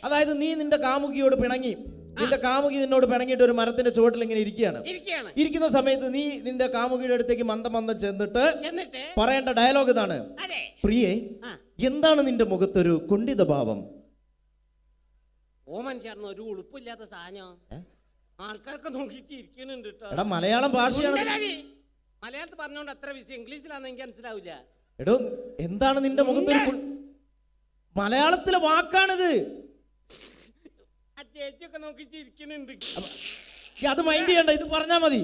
അതായത് നീ നിന്റെ കാമുകിയോട് പിണങ്ങി, നിന്റെ കാമുകി നിന്നോട് പിണങ്ങിയിട്ട് ഒരു മരത്തിന്റെ ചുവട്ടിൽ ഇങ്ങനെ ഇരിക്കുന്ന സമയത്ത് നീ നിന്റെ കാമുകിയുടെ അടുത്തേക്ക് മന്ദം ചെന്നിട്ട് പറയേണ്ട ഡയലോഗ് ഇതാണ്. പ്രിയേ, എന്താണ് നിന്റെ മുഖത്തൊരു കുണ്ഠിത ഭാവം? ഓ മനുഷ്യർന്ന് ഒരു ഉളുപ്പില്ലാത്ത സാധനം ആൾക്കാർക്ക് നോക്കിയിട്ട് ഇരിക്കുന്നുണ്ട്. എടാ മലയാളം ഭാഷയാണ്. മലയാളത്തിൽ പറഞ്ഞോണ്ട് അത്ര വിഷയം, ഇംഗ്ലീഷിലാന്ന് എനിക്ക് മനസ്സിലാവില്ല. എടോ എന്താണ് നിന്റെ മുഖത്തൊരു മലയാളത്തിലെ വാക്കാണിത്. ചേച്ചിയൊക്കെ നോക്കിട്ട് ഇരിക്കുന്നുണ്ട്. അത് മൈൻഡ് ചെയ്യണ്ട, ഇത് പറഞ്ഞാ മതി.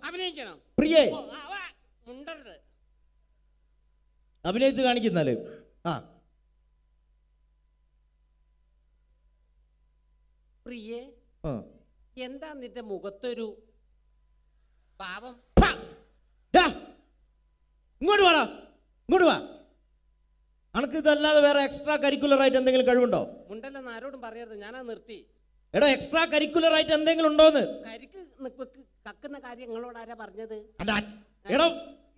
അഭിനയിക്കണം. പ്രിയേ മുണ്ടരുത്. അഭിനയിച്ച് കാണിക്കുന്നാല്. പ്രിയേ, എന്താ നിന്റെ മുഖത്തൊരു പാവം? ഇങ്ങോട്ട് വാടാ, ഇങ്ങോട്ട് വാ. അനക്ക് ഇതല്ലാതെ വേറെ എക്സ്ട്രാ കരിക്കുലർ ആയിട്ട് എന്തെങ്കിലും കഴിവുണ്ടോ? ഉണ്ടല്ലെന്ന് ആരോടും പറയരുത്, ഞാനത് നിർത്തി. എടോ എക്സ്ട്രാ കരിക്കുലർ ആയിട്ട് എന്തെങ്കിലും ഉണ്ടോന്ന്? കരിക്ക് കക്കുന്ന കാര്യം നിങ്ങളോട് ആരാ പറഞ്ഞത്? എടോ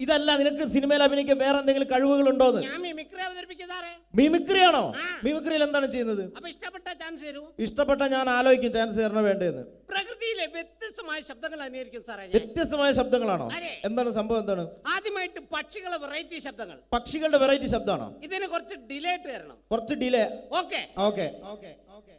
ഇതല്ല, നിനക്ക് സിനിമയിൽ അഭിനയിക്കാൻ വേറെ എന്തെങ്കിലും കഴിവുകൾ ഉണ്ടോന്ന്? ഞാൻ മിമിക്രി അവതരിപ്പിക്കുന്നതാറേ. മിമിക്രി ആണോ? മിമിക്രിയിൽ എന്താണ് ചെയ്യുന്നത്? അപ്പൊ ഇഷ്ടപ്പെട്ട ചാൻസ് തരൂ. ഇഷ്ടപ്പെട്ട ഞാൻ ആലോചിക്കും ചാൻസ് തരണ വേണ്ടതെന്ന്. പ്രകൃതിയിലെ വ്യത്യസ്തമായ ശബ്ദങ്ങൾ അനുകരിക്കും സാറേ. വ്യത്യസ്തമായ ശബ്ദങ്ങളാണോ? എന്താണ് സംഭവം? എന്താണ്? ആദ്യമായിട്ട് പക്ഷികളെ വെറൈറ്റി ശബ്ദങ്ങൾ. പക്ഷികളുടെ വെറൈറ്റി ശബ്ദമാണോ? ഇതിന് കുറച്ച് ഡിലേ ഇട്ട് തരണം. കുറച്ച് delay. Okay okay okay okay.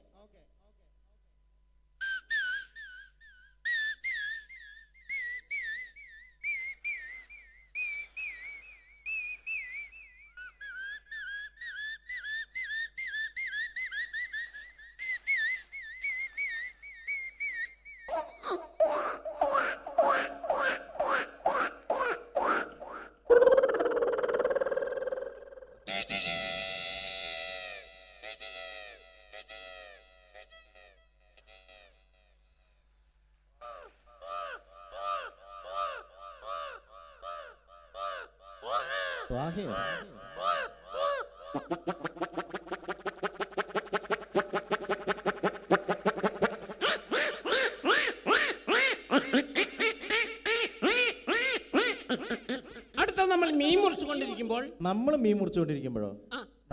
അടുത്ത നമ്മൾ മീൻ മുറിച്ചുകൊണ്ടിരിക്കുമ്പോൾ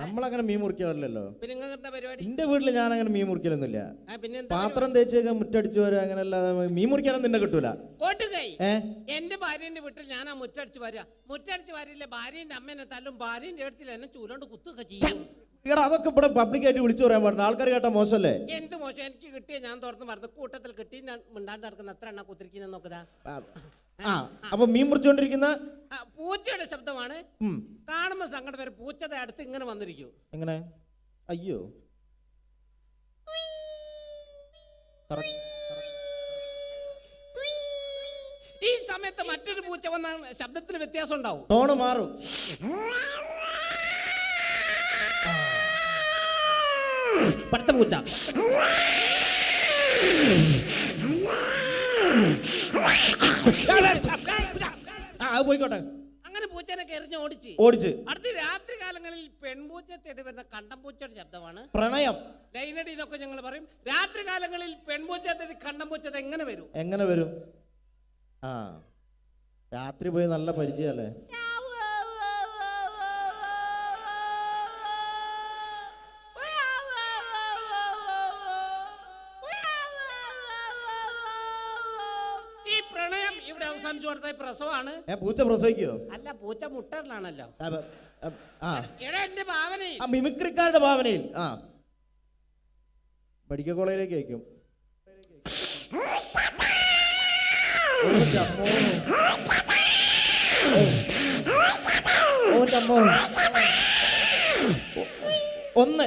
നമ്മളങ്ങനെ മീൻ മുറിക്കാറില്ലല്ലോ. പിന്നെ നിങ്ങൾക്ക് എന്താ പരിപാടി? എന്റെ വീട്ടിൽ ഞാൻ അങ്ങനെ മീൻ മുറിക്കലൊന്നുമില്ല. പാത്രം തേച്ചൊക്കെ മുറ്റടിച്ചു വരാ, അങ്ങനെയല്ലാതെ മീൻ മുറിക്കാനൊന്നും നിന്നെ കിട്ടൂല. എന്റെ ഭാര്യന്റെ വീട്ടിൽ ഞാൻ മുറ്റടിച്ചു വരിക. മുറ്റടിച്ചു വരില്ല, ഭാര്യന്റെ അമ്മേനെ തല്ലും, ഭാര്യന്റെ അടുത്തിൽ എന്നെ ചൂലോണ്ട് കുത്തുക ചെയ്യും. എടാ അതൊക്കെ ഇവിടെ പബ്ലിക്കായിട്ട് വിളിച്ചു പറയാൻ പാടില്ല, ആൾക്കാർ കേട്ടാ മോശമല്ലേ? എന്ത് മോശം, എനിക്ക് കിട്ടിയ ഞാൻ തുറന്ന് പറഞ്ഞു, കൂട്ടത്തിൽ കിട്ടി ഞാൻ മിണ്ടാണ്ട് നടക്കുന്ന എത്ര എണ്ണ കുത്തിരിക്കുന്ന നോക്കുതാ. ആ അപ്പൊ മീൻ മുറിച്ചുകൊണ്ടിരിക്കുന്ന പൂച്ചയുടെ ശബ്ദമാണ്. കാണുമ്പോ സങ്കടം വരെ, പൂച്ചയുടെ അടുത്ത് ഇങ്ങനെ വന്നിരിക്കൂ. എങ്ങനെ? അയ്യോ, ഈ സമയത്ത് മറ്റൊരു പൂച്ച വന്ന ശബ്ദത്തിന് വ്യത്യാസം ഉണ്ടാവും, ടോണ് മാറും. അടുത്ത പൂച്ച അത് പോയിക്കോട്ടെ. അങ്ങനെ പൂച്ചനൊക്കെ എറിഞ്ഞ് ഓടിച്ച് അടുത്ത രാത്രി കാലങ്ങളിൽ പെൺപൂച്ച തേടി വരുന്ന കണ്ടംപൂച്ചയുടെ ശബ്ദമാണ് പ്രണയം. ലൈനടി ഇതൊക്കെ ഞങ്ങൾ പറയും. രാത്രി കാലങ്ങളിൽ പെൺപൂച്ച തേടി കണ്ടംപൂച്ച എങ്ങനെ വരും? എങ്ങനെ വരും? ആ രാത്രി പോയി നല്ല പരിചയല്ലേ? ഈ പ്രണയം ഇവിടെ അവസാനിച്ചു കൊടുത്ത പ്രസവമാണ്. പൂച്ച പ്രസവിക്കോ? അല്ല, പൂച്ച മുട്ടറിലാണല്ലോ. ആ എന്റെ ഭാവനയിൽ, മിമിക്രിക്കാരുടെ ഭാവനയിൽ മെഡിക്കൽ കോളേജിലേക്ക് അയക്കും. ഒന്ന്,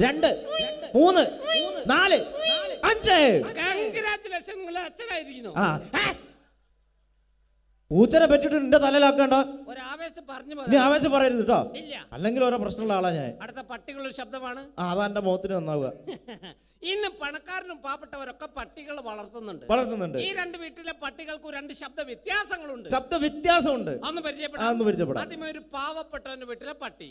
രണ്ട്, മൂന്ന്, നാല്, അഞ്ച്. കൺഗ്രാറ്റുലേഷൻ, നിങ്ങൾ അച്ഛനായിരിക്കുന്നു. പൂച്ചനെ പറ്റിട്ട് നിന്റെ തലയിലാക്കണ്ട. ഒരു ആവേശം പറഞ്ഞു നീ ആവേശം പറയരുത് കേട്ടോ, ഇല്ല. അല്ലെങ്കിൽ ഓരോ പ്രശ്നമുള്ള ആളാ ഞാൻ. അടുത്ത പട്ടികളുടെ ശബ്ദമാണ്. അതാ എന്റെ മുഖത്തിന് നന്നാവുക. ഇന്ന് പണക്കാരനും പാവപ്പെട്ടവരൊക്കെ പട്ടികൾ വളർത്തുന്നുണ്ട്. ഈ രണ്ട് വീട്ടിലെ പട്ടികൾക്ക് രണ്ട് ശബ്ദ വ്യത്യാസങ്ങളുണ്ട്. ശബ്ദ വ്യത്യാസമുണ്ട്. ഒന്ന് പരിചയപ്പെടാം. ആദ്യമേ ഒരു പാവപ്പെട്ടവന്റെ വീട്ടിലെ പട്ടി.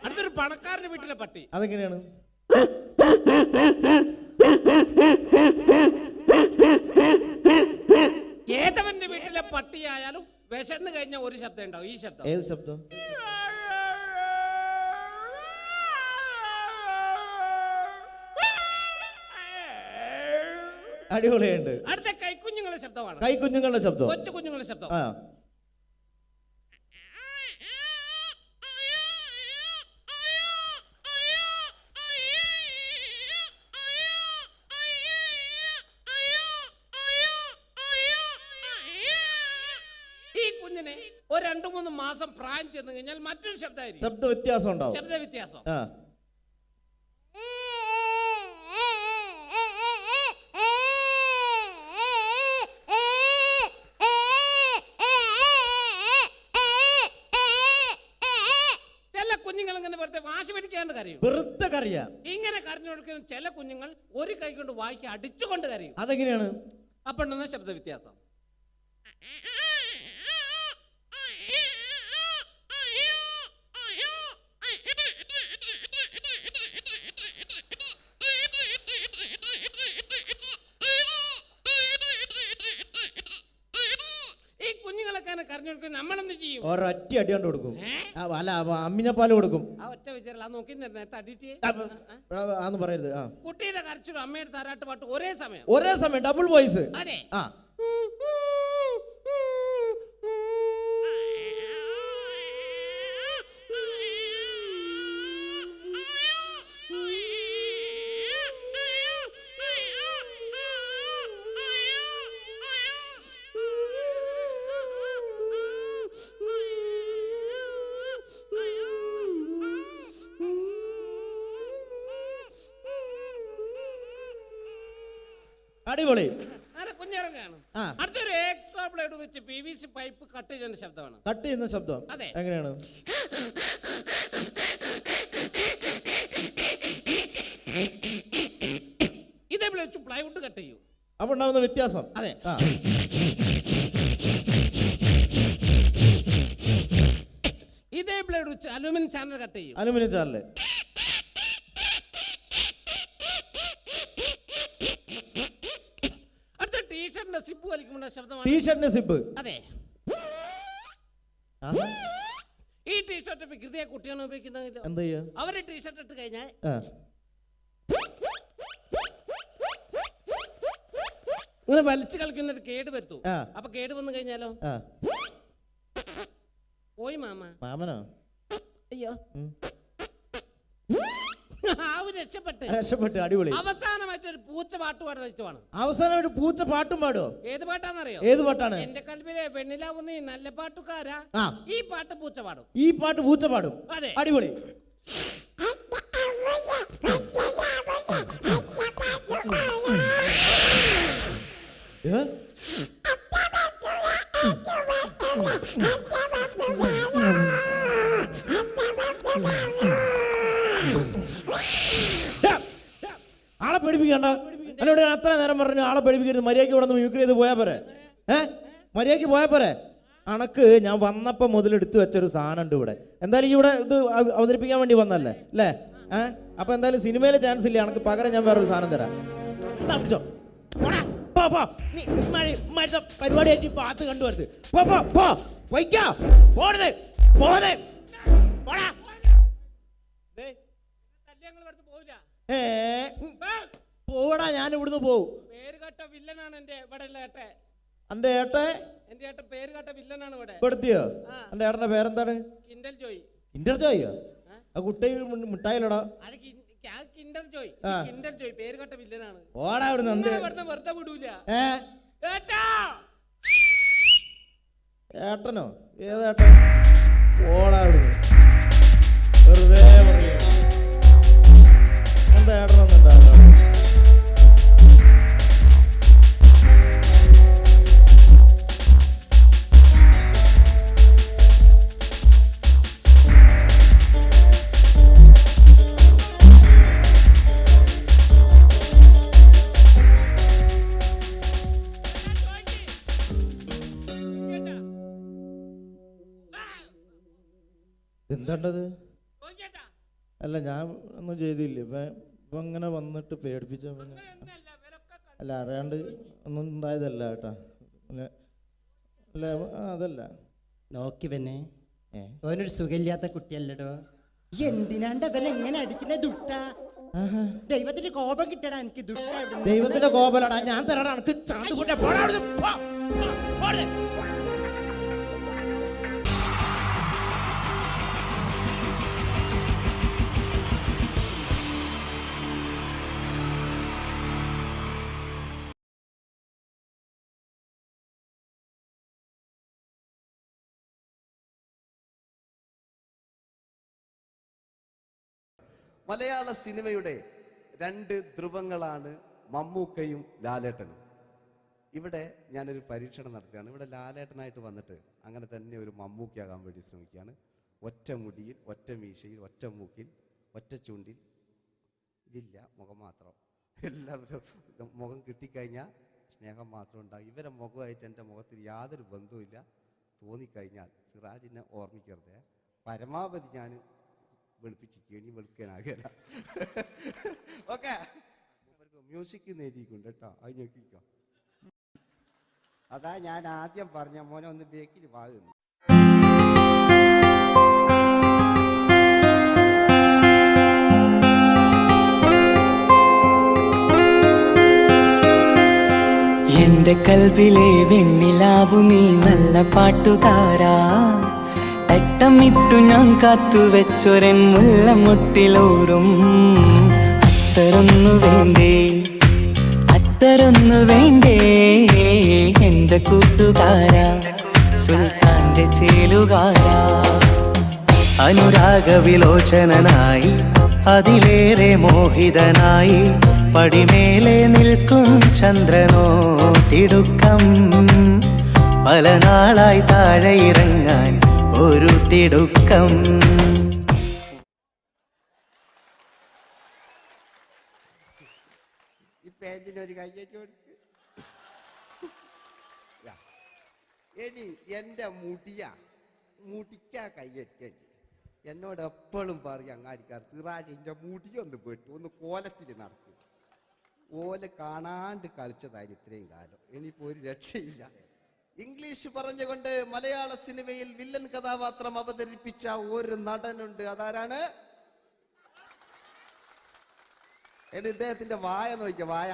അടുത്തൊരു പണക്കാരന്റെ വീട്ടിലെ പട്ടി. അതെങ്ങനെയാണ്? ഏതവന്റെ വീട്ടിലെ പട്ടിയായാലും വിശന്ന് കഴിഞ്ഞ ഒരു ശബ്ദം ഉണ്ടാവും. ഈ ശബ്ദം. ഏത് ശബ്ദം? അടിപൊളിയുണ്ട്. അടുത്ത കൈക്കുഞ്ഞുങ്ങളുടെ ശബ്ദമാണ്. കൈക്കുഞ്ഞുങ്ങളുടെ ശബ്ദം, കൊച്ചു കുഞ്ഞുങ്ങളുടെ ശബ്ദം. ഈ കുഞ്ഞിനെ ഒരു 2-3 മാസം പ്രായം ചെന്ന് കഴിഞ്ഞാൽ മറ്റൊരു ശബ്ദമായിരിക്കും. ശബ്ദ വ്യത്യാസം ഉണ്ടാവും. ശബ്ദ വ്യത്യാസം. ചില കുഞ്ഞുങ്ങൾ ഇങ്ങനെ വെറുതെ വാശി പിടിക്കാണ്ട് കരയും. വെറുതെ കരയാ. ഇങ്ങനെ കരഞ്ഞു കൊടുക്കുന്ന ചില കുഞ്ഞുങ്ങൾ ഒരു കൈ കൊണ്ട് വായിക്ക് അടിച്ചുകൊണ്ട് കരയും. അതെങ്ങനെയാണ്? അപ്പോഴാണ് ശബ്ദ വ്യത്യാസം. നമ്മളെന്ത് ചെയ്യും? ഒരൊറ്റ അടി കൊണ്ട് കൊടുക്കും. അല്ല, അമ്മിഞ്ഞപ്പാല് കൊടുക്കും. ആ ഒറ്റ വിചാരം നോക്കി അടിയിട്ട് ആന്ന് പറയരുത്. കുട്ടിയുടെ കരച്ചിലും അമ്മയുടെ താരാട്ട് പാട്ട് ഒരേ സമയം ഡബിൾ വോയിസ്. അതെ. അടിപൊളി. കുഞ്ഞിറങ്ങാണ്. അടുത്തൊരു എക്സ്ട്രാ ബ്ലേഡ് വെച്ച് PVC പൈപ്പ് കട്ട് ചെയ്യുന്ന ശബ്ദമാണ്. കട്ട് ചെയ്യുന്ന ശബ്ദം. അതെ. എങ്ങനെയാണ്? ഇതേപോലെ വെച്ച് പ്ലൈവുഡ് കട്ട് ചെയ്യും. അപ്പൊ ഉണ്ടാവുന്ന വ്യത്യാസം. അതെ. ഇതേ ബ്ലേഡ് വെച്ച് അലുമിനിയം ചാനൽ കട്ട് ചെയ്യും. Aluminium channel. സിബ് വലിക്കുമ്പോൾ ശബ്ദമാണ്. ടീഷർട്ടിന്റെ സിബ്. അതെ. ഈ ടീഷർട്ട് വികൃതിയെ കുട്ടിയാണ് ഉപയോഗിക്കുന്നത്. എന്താ ചെയ്യാ? അവര് ടീഷർട്ട് ഇട്ട് കഴിഞ്ഞാൽ ഇങ്ങനെ വലിച്ചു കളിക്കുന്നൊരു കേട് വരുത്തു. അപ്പൊ കേട് വന്നു കഴിഞ്ഞാലോ പോയി മാമ. മാമനോ? അയ്യോ രക്ഷപ്പെട്ട് രക്ഷപ്പെട്ട്, അടിപൊളി. അവസാനമായിട്ടൊരു പൂച്ച പാട്ട് പാടുന്ന ഇഷ്ടമാണ്. അവസാനമായിട്ട് പൂച്ച പാട്ടും പാടോ? ഏത് പാട്ടാന്നറിയോ? ഏത് പാട്ടാണ്? എന്റെ കൽവിലെ വെണ്ണിലാവുന്ന നല്ല പാട്ടുകാരാ. ഈ പാട്ട് പൂച്ച പാടും. ഈ പാട്ട് പൂച്ച പാടും. അതെ, അടിപൊളി. ആളെ പേടിപ്പിക്കണ്ട. എന്നോട് ഞാൻ അത്ര നേരം പറഞ്ഞു ആളെ പേടിപ്പിക്കരുത്, മര്യാദയ്ക്ക് ഇവിടെ നിന്ന് മ്യൂക്രി ചെയ്ത് പോയാ പോരെ. മര്യാദയ്ക്ക് പോയാ പോരെ. അണക്ക് ഞാൻ വന്നപ്പോ മുതൽ എടുത്തു വെച്ചൊരു സാധനം ഉണ്ട് ഇവിടെ. എന്തായാലും ഇവിടെ ഇത് അവതരിപ്പിക്കാൻ വേണ്ടി വന്നല്ലേ അല്ലേ? അപ്പൊ എന്തായാലും സിനിമയിലെ ചാൻസ് ഇല്ല. അണക്ക് പകരം ഞാൻ വേറൊരു സാധനം തരാം. പരിപാടിയായിട്ട് പാത്ത് കണ്ടുവരുത്. പോടാ, ഞാൻ ഇവിടുന്ന് പോവും. പേരുകെട്ട വില്ലനാണ് എന്റെ ഇവിടെ ഏട്ടെ. എന്റെ ഏട്ടെ? എന്റെ ഏട്ടൻ പേരുകെട്ട വില്ലനാണ് ഇവിടെ. പെടുത്തിയോ? എന്റെ ഏട്ടന്റെ പേരെന്താണ്? കിൻഡൽ ജോയ്. Kinder Joyo? ആ കുട്ടി മിഠായിലടാ. അത് കിൻഡർ ജോയ്. കിൻഡൽ ജോയ് പേരുകെട്ട വില്ലനാണ്. ഓടാ ഇവിടുന്ന്. വെറുതെ വിടൂല. ഏട്ടനോ? ഏതേട്ടൻ? ഓടാ ഇവിടുന്ന്. വെറുതെ പറയാ. എന്താ ഏട്ടനൊന്നും ഉണ്ടാവില്ല. എന്താണ്ടത്? അല്ല, ഞാൻ ഒന്നും ചെയ്തില്ല. ഇപ്പൊ അങ്ങനെ വന്നിട്ട് പേടിപ്പിച്ച. അല്ല, അറിയാണ്ട് ഒന്നും ഉണ്ടായതല്ല കേട്ടാ. അല്ല, അതല്ല. നോക്കി പിന്നെ ഓനൊരു സുഖമില്ലാത്ത കുട്ടിയല്ലടോ. എന്തിനാണ്ട വില എങ്ങനെ അടിക്കുന്ന ദുട്ട? ദൈവത്തിന്റെ കോപം കിട്ടടാ എനിക്ക്. ദുട്ട ദൈവത്തിന്റെ കോപലാടാ. ഞാൻ തരാടാ എനിക്ക്. ചാന്ത് പൊട്ടെ പോടാ. മലയാള സിനിമയുടെ രണ്ട് ധ്രുവങ്ങളാണ് മമ്മൂക്കയും ലാലേട്ടനും. ഇവിടെ ഞാനൊരു പരീക്ഷണം നടത്തുകയാണ്. ഇവിടെ ലാലേട്ടനായിട്ട് വന്നിട്ട് അങ്ങനെ തന്നെ ഒരു മമ്മൂക്കയാകാൻ വേണ്ടി ശ്രമിക്കുകയാണ്. ഒറ്റ മുടിയിൽ, ഒറ്റ മീശയിൽ, ഒറ്റ മൂക്കിൽ, ഒറ്റ ചൂണ്ടിൽ. ഇതില്ല, മുഖം മാത്രം. എല്ലാവരും മുഖം കിട്ടിക്കഴിഞ്ഞാൽ സ്നേഹം മാത്രം ഉണ്ടാകും. ഇവരെ മുഖമായിട്ട് എൻ്റെ മുഖത്തിൽ യാതൊരു ബന്ധവുമില്ല. തോന്നിക്കഴിഞ്ഞാൽ സിറാജിനെ ഓർമ്മിക്കരുത്. പരമാവധി ഞാൻ വെളുപ്പിച്ചിരിക്കും. ഇനി വെളുക്കാനാകില്ല. ഓക്കെ, മ്യൂസിക് നേടിയിട്ടുണ്ട് കേട്ടോ. അത് നോക്കിക്കോ. അതാ ഞാൻ ആദ്യം പറഞ്ഞ മോനെ ഒന്ന് ബേക്കിൽ വാങ്ങുന്നു. എന്റെ കൽവിലെ വെണ്ണിലാവു നീ നല്ല പാട്ടുകാരാ. തട്ടമിട്ടു ഞാൻ കാത്തുവെച്ചൊരൻ മുല്ലമുട്ടിലോറും. അത്തരൊന്നു വേണ്ടേ, അത്തരൊന്നു വേണ്ടേ എന്റെ കൂട്ടുകാരാ, സുൽത്താന്റെ ചേലുകാരാ. അനുരാഗവിലോചനായി അതിലേറെ മോഹിതനായി പടിമേലെ നിൽക്കും ചന്ദ്രനോ തിടുക്കം. പല നാളായി താഴെ ഇറങ്ങാൻ ഒരു തിടുക്കം. ഈ പേജിനൊരു കയ്യേറ്റ് കൊടുക്ക്. എടി എൻ്റെ മുടിക്കാ കയ്യേറ്റേണ്ടി. എന്നോട് എപ്പോഴും പറയും അങ്ങാടിക്കാർ, സിറാജിൻ്റെ മുടിയൊന്ന് പെട്ടു, ഒന്ന് കോലത്തിൽ നടക്കും. ഓല കാണാണ്ട് കളിച്ചതായിരുന്നു ഇത്രയും കാലം. ഇനിയിപ്പോൾ ഒരു രക്ഷയില്ല. ഇംഗ്ലീഷ് പറഞ്ഞുകൊണ്ട് മലയാള സിനിമയിൽ വില്ലൻ കഥാപാത്രം അവതരിപ്പിച്ച ഒരു നടനുണ്ട്. അതാരാണ്? ഇദ്ദേഹത്തിന്റെ വായ നോക്കിയ വായ.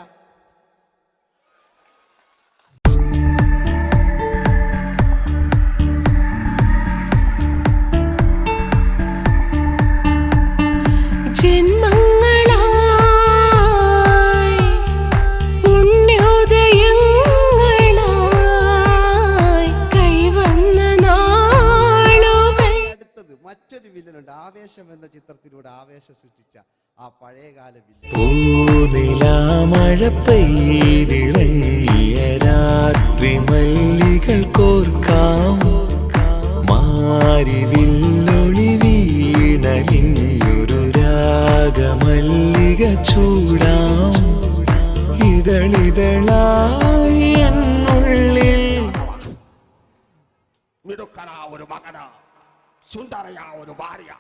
മറ്റൊരു വില്ലനുണ്ട്. ആവേശം എന്ന ചിത്രത്തിലൂടെ ആവേശം സൃഷ്ടിച്ച ആ പഴയകാല വില്ലൻ. പൂനിലാമഴ പെയ്തിറങ്ങിയ രാത്രി മല്ലികൾ കോർക്കാം, മാരിവില്ലൊളി വീണലിഞ്ഞൊരു രാഗമല്ലിക ചൂടാം, ഇതളിതളായി എന്നുള്ളിൽ. മിടുക്കനാ ഒരു മകന, സുന്ദരയാ ഒരു ഭാര്യ,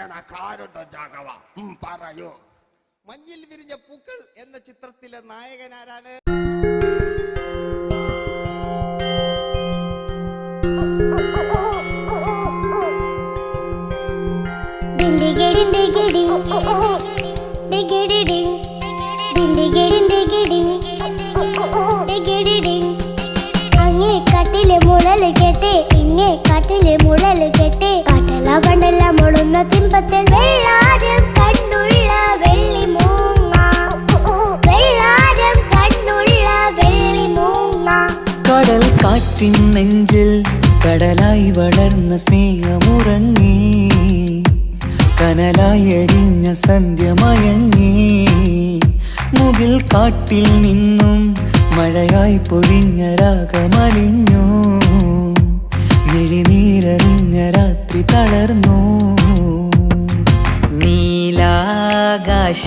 എനക്കാരുണ്ടോ രാഘവ? പറയൂ. മഞ്ഞിൽ വിരിഞ്ഞ പൂക്കൾ എന്ന ചിത്രത്തിലെ നായകനാരാണ്? അങ്ങേ കാട്ടിലെ മുഴല് കേട്ട് ഇങ്ങേ കാട്ടിലെ മുഴല് കേട്ട് കാട്ടല കണ്ടല്ല മുളുന്ന സിംഹത്തിൽ വെള്ളാരം കണ്ണുള്ള വെള്ളി മൂങ്ങ, വെള്ളാരം കണ്ണുള്ള വെള്ളി മൂങ്ങ. കടൽ കാറ്റിൻ നെഞ്ചിൽ കടലായി വളർന്ന സ്നേഹമുറങ്ങി, കനലായി എരിഞ്ഞ സന്ധ്യ മയങ്ങി, മുകിൽ കാട്ടിൽ നിന്നും മഴയായി പൊഴിഞ്ഞ രാഗമലിഞ്ഞു, മിഴിനീരറിഞ്ഞ രാത്രി തളർന്നു. നീലാകാശ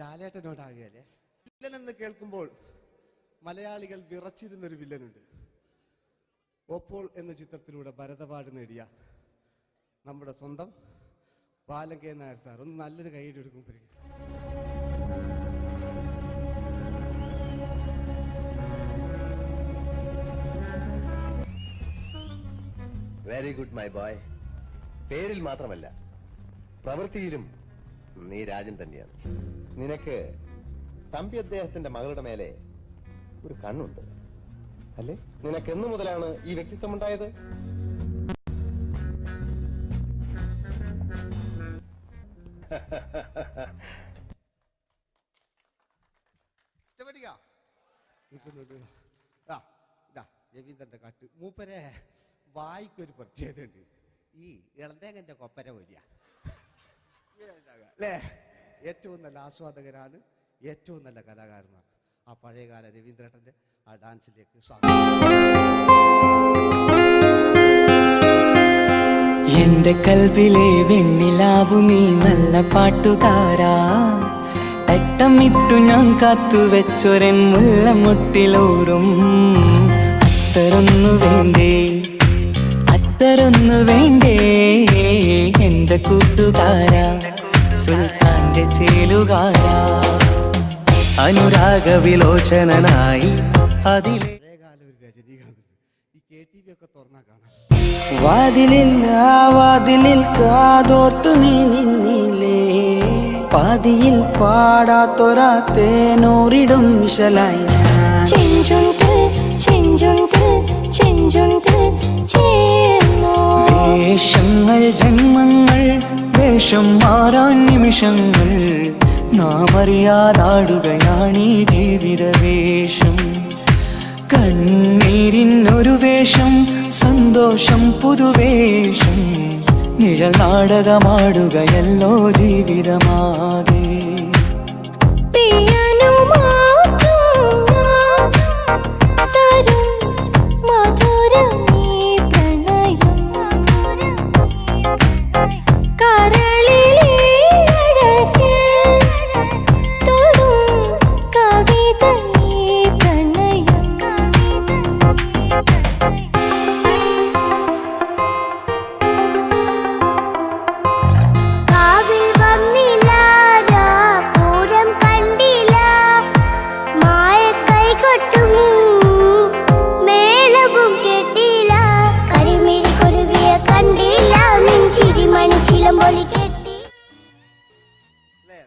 ലാലേട്ടനോടാകല്ലേ വില്ലൻ എന്ന് കേൾക്കുമ്പോൾ മലയാളികൾ വിറച്ചിരുന്നൊരു വില്ലനുണ്ട്. ഓപ്പോൾ എന്ന ചിത്രത്തിലൂടെ ഭരത് അവാർഡ് നേടിയ നമ്മുടെ സ്വന്തം ബാലകേ നായർ സാർ. ഒന്ന് നല്ലൊരു കൈയ്യടി എടുക്കും. Very good my boy. പേരിൽ മാത്രമല്ല പ്രവൃത്തിയിലും നീ രാജൻ തന്നെയാണ്. നിനക്ക് തമ്പി അദ്ദേഹത്തിന്റെ മകളുടെ മേലെ ഒരു കണ്ണുണ്ട് അല്ലേ? നിനക്ക് എന്നു മുതലാണ് ഈ വ്യക്തിത്വം ഉണ്ടായത്? രവീന്ദ്രന്റെ കാട്ട് മൂപ്പരെ വായിക്കൊരു പ്രത്യേകതയുണ്ട്. ഈ ഇളന്തേങ്ങന്റെ കൊപ്പര വലിയ അല്ലേ? ഏറ്റവും നല്ല ആസ്വാദകരാണ്, ഏറ്റവും നല്ല കലാകാരന്മാർ. ആ പഴയകാല രവീന്ദ്രേട്ടന്റെ ആ ഡാൻസിലേക്ക് സ്വാഗതം. എന്റെ കൽവിലെ വെണ്ണിലാവു നീ നല്ല പാട്ടുകാരാ, തട്ടമിട്ടു ഞാൻ കാത്തുവെച്ചൊരൻ മുല്ലമുട്ടിലോറും. അത്തരൊന്നു വേണ്ടേ, അത്തരൊന്നു വേണ്ടേ എന്റെ കൂട്ടുകാരാ, സുൽത്താന്റെ ചേലുകാരാ, അനുരാഗ വിലോചനായി അതിലെ പഴയകാല ഒരു രജനീകാന്ത്. ഈ KTV ഒക്കെ തുറന്നാ കാണാം. വാതിലിൽ ആ വാതിലിൽ കാതോർത്തു നീ നിന്നില്ലേ, പാതിയിൽ പാടാത്തൊരാ തേനൂറിടും മിശലായി വേഷങ്ങൾ ജന്മങ്ങൾ വേഷം മാറാൻ നിമിഷങ്ങൾ നാം അറിയാതാടുകയാണീ ജീവിത വേഷം. കണ്ണീരിനൊരു വേഷം, സന്തോഷം പുതുവേഷം, നിഴൽ നാടകമാടുകയല്ലോ ജീവിതമാകെ.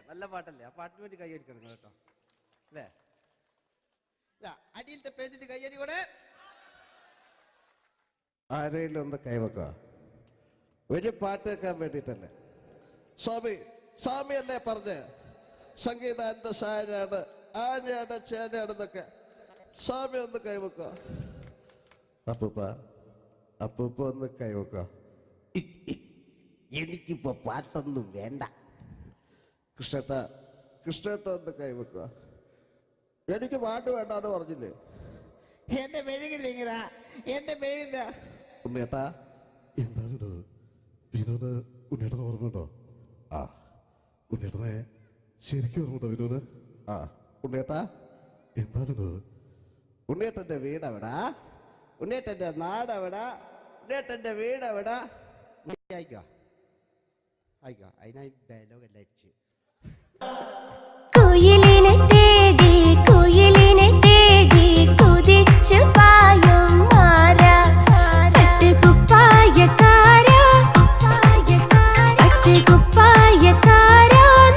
നല്ല പാട്ടല്ലേ? ആ പാട്ടിന് വേണ്ടി കൈയടിക്കണം കേട്ടോ അല്ലേ? അടിയിലത്തെ പേജിന്റെ കൈയടി കൂടെ ആരെങ്കിലും ഒന്ന് കൈവക്ക. ഒരു പാട്ട് വെക്കാൻ വേണ്ടിട്ടല്ലേ? സ്വാമിയല്ലേ പറഞ്ഞ് സംഗീതം എന്റെ സാരാണ്, ആനയാണ് ചേനയാണെന്നൊക്കെ. സ്വാമി ഒന്ന് കൈവക്ക. അപ്പൂപ്പ ഒന്ന് കൈവക്ക. എനിക്കിപ്പോ പാട്ടൊന്നും വേണ്ട. കൃഷ്ണേട്ട ഒന്ന് കൈവെക്കുക. എനിക്ക് പാട്ട് വേണ്ടാന്ന് പറഞ്ഞില്ലേ? എന്റെ മെഴുകില്ല, എന്റെ മെഴുകില്ല. ഉണ്ണേട്ടാ എന്താണ് വിനോദ്? ഉണ്ണേട്ടന് ഓർമ്മയുണ്ടോ? ആ ഉണ്ണേട്ടനെ ശരിക്കും ഓർമ്മയുണ്ടോ വിനോദ്? ആ ഉണ്ണേട്ടാ എന്താണ് ഉണ്ണേട്ടന്റെ വീട് എവിടാ? ഉണ്ണേട്ടന്റെ നാട് എവിടാ? ഉണ്ണേട്ടന്റെ വീട് എവിടാ? ആയിക്കോ ആയിക്കോ, അതിനായി ഡയലോഗ് എല്ലാം അടിച്ച്. കുയിലിനെ തേടി കുതിച്ചു പായും മാറാ പട്ടുകുപ്പായക്കാരാ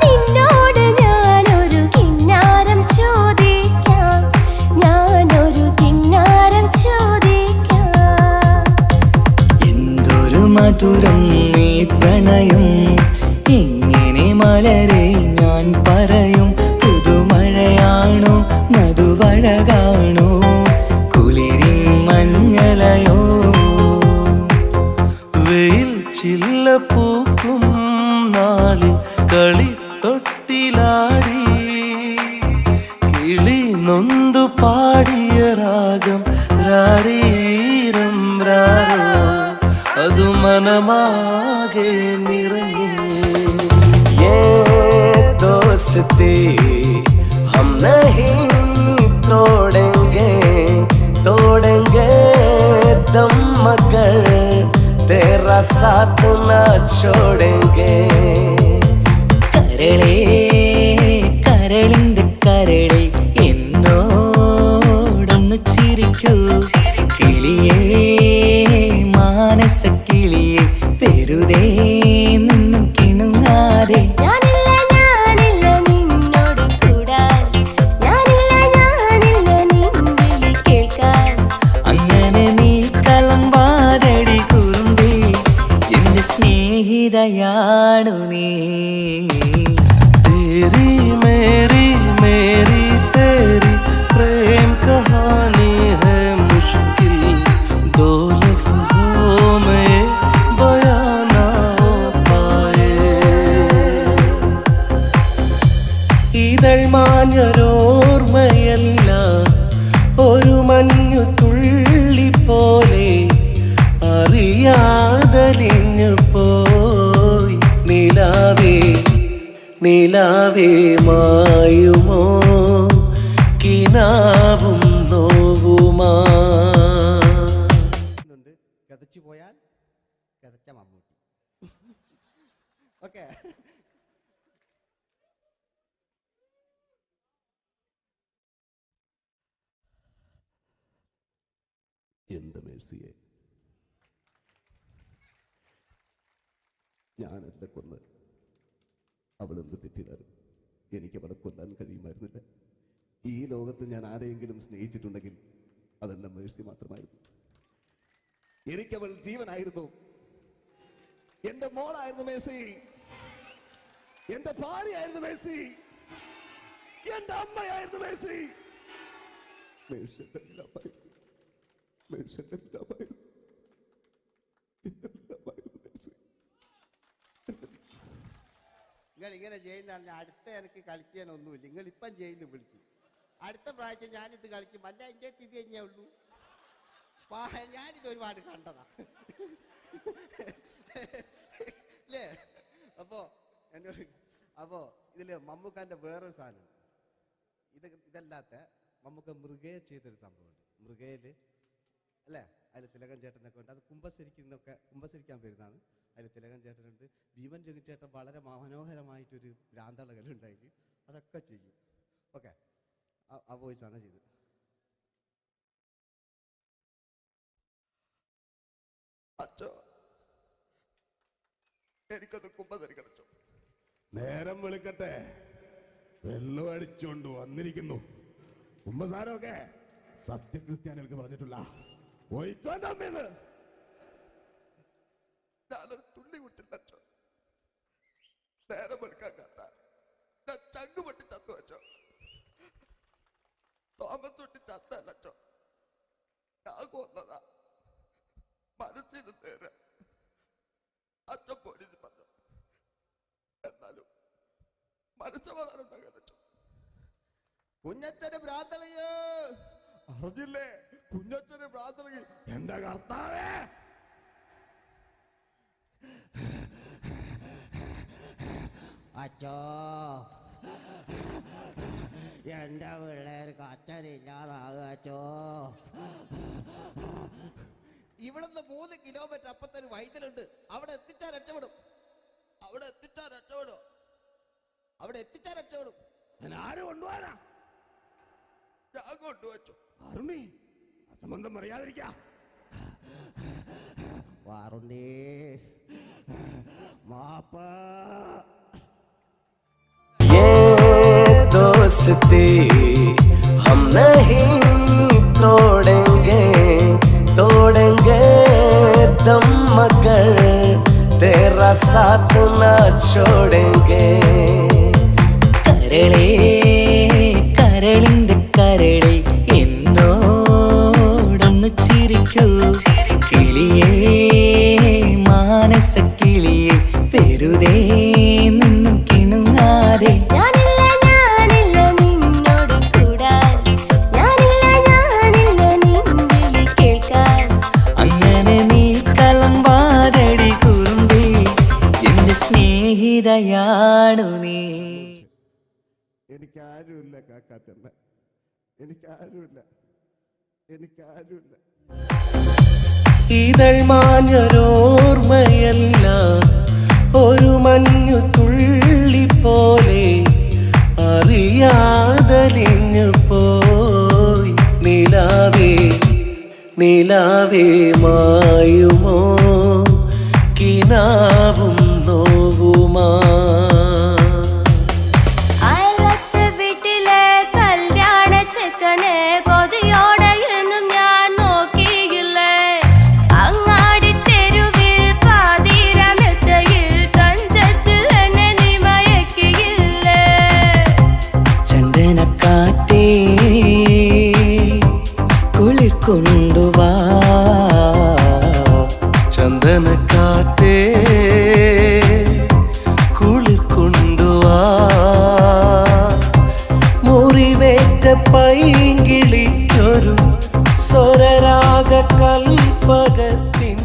നിന്നോട് ഞാനൊരു കിന്നാരം ചോദിക്കാം, ഞാനൊരു കിന്നാരം ചോദിക്കാം. എന്തൊരു മധുരം നീ പ്രണയം, എങ്ങനെ മലരെ ഞാൻ പറയും. പുതുമഴയാണോ മധുവഴകാണോ കുളിരിൻ മഞ്ഞലയോ. വെയിൽ ചില്ല പൂക്കും നാളിൽ കളിത്തൊട്ടിലാടി കിളി നൊന്തു പാടിയ രാഗം രാരീരം രാരോ അത് മനമാകെ നിറഞ്ഞേ. दोस्ती हम नहीं तोड़ेंगे दम मगर तेरा साथ न छोड़ेंगे. കരളിന്റെ കരളെ എന്നോടൊന്ന് ചിരിക്കൂ കിളിയേ, മാനസ കിളിയെ വെറുതെ നിന്നു കിണുങ്ങാതെ. സ്നേഹിതയാണു നീ. तेरी मेरी मेरी तेरी प्रेम कहानी है मुश्किल, दो लफ्जों में बयां ना हो पाए. ഇതൾ മാഞ്ഞൊരോർമ്മയല്ല ഒരു മഞ്ഞു തുള്ളി പോലെ അറിയാതലിഞ്ഞു പോയി. നിലാവേ മായുമോ കിനാവും നോവുമാ. കഥച്ചു പോയാൽ കഥച്ച മമ്മൂട്ടി. ഓക്കെ, എന്ത് മേഴ്സിയെ ഞാനെന്ത് കൊന്ന് അവളെന്ത് തെറ്റിയതാണ്? എനിക്ക് അവളെ കൊല്ലാൻ കഴിയുമായിരുന്നില്ല. ഈ ലോകത്ത് ഞാൻ ആരെയെങ്കിലും സ്നേഹിച്ചിട്ടുണ്ടെങ്കിൽ അതെന്റെ മേഴ്സി മാത്രമായിരുന്നു. എനിക്കവൾ ജീവനായിരുന്നു, എന്റെ മോളായിരുന്നു മേഴ്സി, എന്റെ ഭാര്യയായിരുന്നു മേഴ്സി, എന്റെ അമ്മയായിരുന്നു മേഴ്സി. മേഴ്സിന്റെ എല്ലാമായിരുന്നു, മേഴ്സിന്റെ എല്ലാമായിരുന്നു. നിങ്ങൾ ഇങ്ങനെ ചെയ്യുന്ന അടുത്ത എനിക്ക് കളിക്കാനൊന്നുമില്ല. നിങ്ങൾ ഇപ്പം ചെയ്യുന്നു വിളിക്കും, അടുത്ത പ്രാവശ്യം ഞാനിത് കളിക്കും. അല്ല എൻ്റെ ഇത് കഴിഞ്ഞേ ഉള്ളൂ. ഞാനിത് ഒരുപാട് കണ്ടതാ അല്ലേ? അപ്പോ ഇതില് മമ്മൂക്കാന്റെ വേറൊരു സാധനം, ഇതല്ലാത്ത മമ്മൂക്ക മൃഗയെ ചെയ്തൊരു സംഭവമുണ്ട്. മൃഗയില് അല്ലേ, അതിൽ തിലകൻ ചേട്ടനൊക്കെ ഉണ്ട്. അത് കുമ്പസരിക്കാൻ വരുന്നതാണ്. അതിൽ തിലകൻ ചേട്ടനുണ്ട്, ഭീമൻ ജഗൻ ചേട്ടൻ വളരെ മനോഹരമായിട്ടൊരു ഭ്രാന്തളകലുണ്ടായി. അതൊക്കെ ചെയ്യും. ഓക്കെ, ആ വോയിസാണ് ചെയ്തത്. അച്ചോ എനിക്കത് കുമ്പസരിക്കണച്ചോ. നേരം വെളുക്കട്ടെ, വെള്ളം അടിച്ചോണ്ട് വന്നിരിക്കുന്നു. കുമ്പസാരമൊക്കെ സത്യക്രിസ്ത്യാനികൾക്ക് പറഞ്ഞിട്ടില്ല. ഒയ്ക്കോണ്ടമ്മേന്ന് ഞാനൊരു തുള്ളി കുടിച്ചിട്ടോ. നേരം വെളുക്കാൻ കാത്ത ഞാൻ ചങ്ക് പൊട്ടി ചത്തു വെച്ചോ. തോമസ് തൊട്ടി ചത്തല്ലോ, ഞാൻ കൊന്നതാ. മനസ്സിൽ നേരെ അച്ഛൻ പോലീസ് മനസ്സമാധാനം ഉണ്ടാകാൻ അച്ഛോ. കുഞ്ഞച്ഛന് പ്രാർത്ഥനയോ അറിഞ്ഞില്ലേ? കുഞ്ഞച്ഛന് പ്രാർത്ഥന. എന്റെ കർത്താവേ, അച്ഛോ എന്റെ പിള്ളേർക്ക് അച്ഛനില്ലാതാകുക അച്ഛോ. ഇവിടുന്ന് 3 കിലോമീറ്റർ അപ്പുറത്തെ ഒരു വൈദ്യുണ്ട്. അവിടെ എത്തിച്ചാൽ രക്ഷപ്പെടും. അവിടെ എത്തിച്ചാൽ രക്ഷപ്പെടും. ഞാൻ ആരും കൊണ്ടുപോകാനാ? ഞാൻ കൊണ്ടുവച്ചു. അരുണി അസംബന്ധം പറയാതിരിക്കാ. വാറുണ്ടേ മാപ്പ. दोस्ती हम नहीं तोड़ेंगे दम मगर तेरा साथ ना छोड़ेंगे. കരളേ കരളിന്റെ കരളെ എന്നോടൊന്ന് ചിരിക്കൂ. കിളിയേ മാനസ കിളിയെ വെറുതെ നിന്നു കിണുങ്ങാതെ. സ്നേഹിതയാണു നീ. എനിക്കാരുമില്ല കാക്കാത്തമ്മ, എനിക്കാരുമില്ല. ഇതൾ മാഞ്ഞൊരോർമ്മയല്ല, ഒരു മഞ്ഞു തുള്ളി പോലെ അറിയാതലിഞ്ഞു പോയി. നിലാവേ മായുമോ കിനാവും നോവുമാ. വീട്ടിലെ കല്യാണ ചെക്കനെ കൊതിയോടെ എന്നും ഞാൻ നോക്കിയില്ലേ. അങ്ങാടി തെരുവിൽ പാതിരമെത്തയിൽ തഞ്ചത്തിൽ എന്നെ നീ മയക്കിയില്ലേ. ചന്ദനക്കാറ്റേ കുളിർ കൊണ്ടുവാ. ചന്ദനക്കാറ്റേ കുളിർ കൊണ്ടുവാ. മുറിവേറ്റ പൈങ്കിളിക്കൊരു സ്വരരാഗ കൽപ്പകത്തിൻ.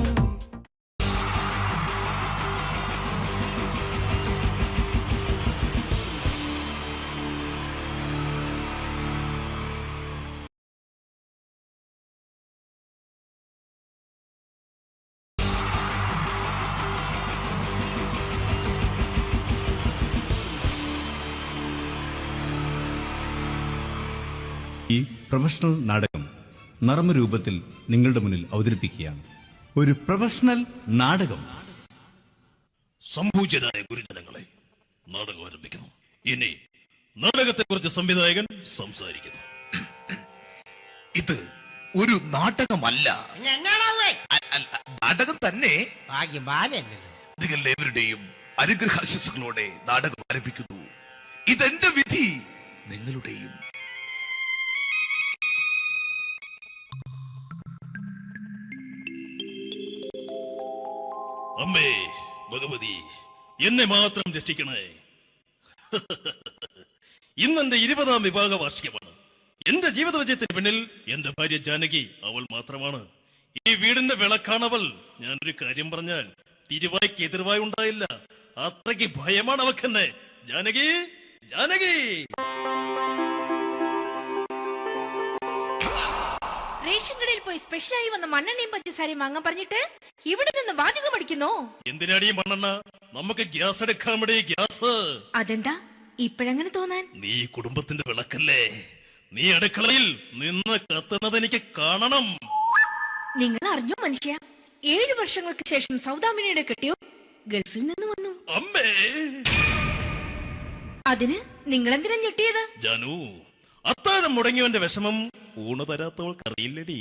ഈ പ്രൊഫഷണൽ നാടകം നർമ്മരൂപത്തിൽ നിങ്ങളുടെ മുന്നിൽ അവതരിപ്പിക്കുകയാണ്. ഒരു പ്രൊഫഷണൽ നാടകം. സംഭൂജനായ ഗുരുജനങ്ങളെ, നാടകം ആരംഭിക്കുന്നു. ഇനി നാടകത്തെക്കുറിച്ച് സംവിധായകൻ സംസാരിക്കുന്നു. ഇത് ഒരു നാടകമല്ല, നാടകം തന്നെ. നിങ്ങളെവരുടെയും അനുഗ്രഹാശിസുകളോടെ നാടകം ആരംഭിക്കുന്നു. ഇതെന്റെ വിധി, നിങ്ങളുടെയും. അമ്മേ ഭഗവതി, എന്നെ മാത്രം രക്ഷിക്കണേ. ഇന്നെന്റെ 20ാം വിവാഹ വാർഷികമാണ്. എന്റെ ജീവിത വിജയത്തിന് പിന്നിൽ എന്റെ ഭാര്യ ജാനകി അവൾ മാത്രമാണ്. ഈ വീടിന്റെ വിളക്കാണവൾ. ഞാനൊരു കാര്യം പറഞ്ഞാൽ തിരുവായ്ക്ക് എതിർവായി ഉണ്ടായില്ല. അത്രയ്ക്ക് ഭയമാണ് അവക്കെന്നെ. ജാനകി, ജാനകി. റേഷൻ കടയിൽ പോയി സ്പെഷ്യലായി വന്ന മണ്ണെണ്ണയും പഞ്ചസാരയും വാങ്ങാൻ പറഞ്ഞിട്ട് ഇവിടെ നിന്ന് വാചകം അടിക്കുന്നു. എന്തിനാടി മണ്ണെണ്ണ? നമുക്ക് ഗ്യാസ് എടുക്കാൻ വേണ്ടി ഗ്യാസ്. അതെന്താ ഇപ്പഴങ്ങനെ തോന്നാൻ? നീ കുടുംബത്തിന്റെ വിളക്കല്ലേ. നീ അടുക്കളയിൽ നിന്ന് കത്തുന്നത് എനിക്ക് കാണണം. നിങ്ങൾ അറിഞ്ഞോ മനുഷ്യ, 7 വർഷങ്ങൾക്ക് ശേഷം സൗദാമിനിയുടെ കെട്ടിയോ ഗൾഫിൽ നിന്ന് വന്നു. അമ്മേ, അതിന് നിങ്ങൾ എന്തിനാ ഞെട്ടിയത്? ജാനു, അത്താഴം മുടങ്ങിയവന്റെ വിഷമം ഊണ് തരാത്തവൾക്ക് അറിയില്ലടി.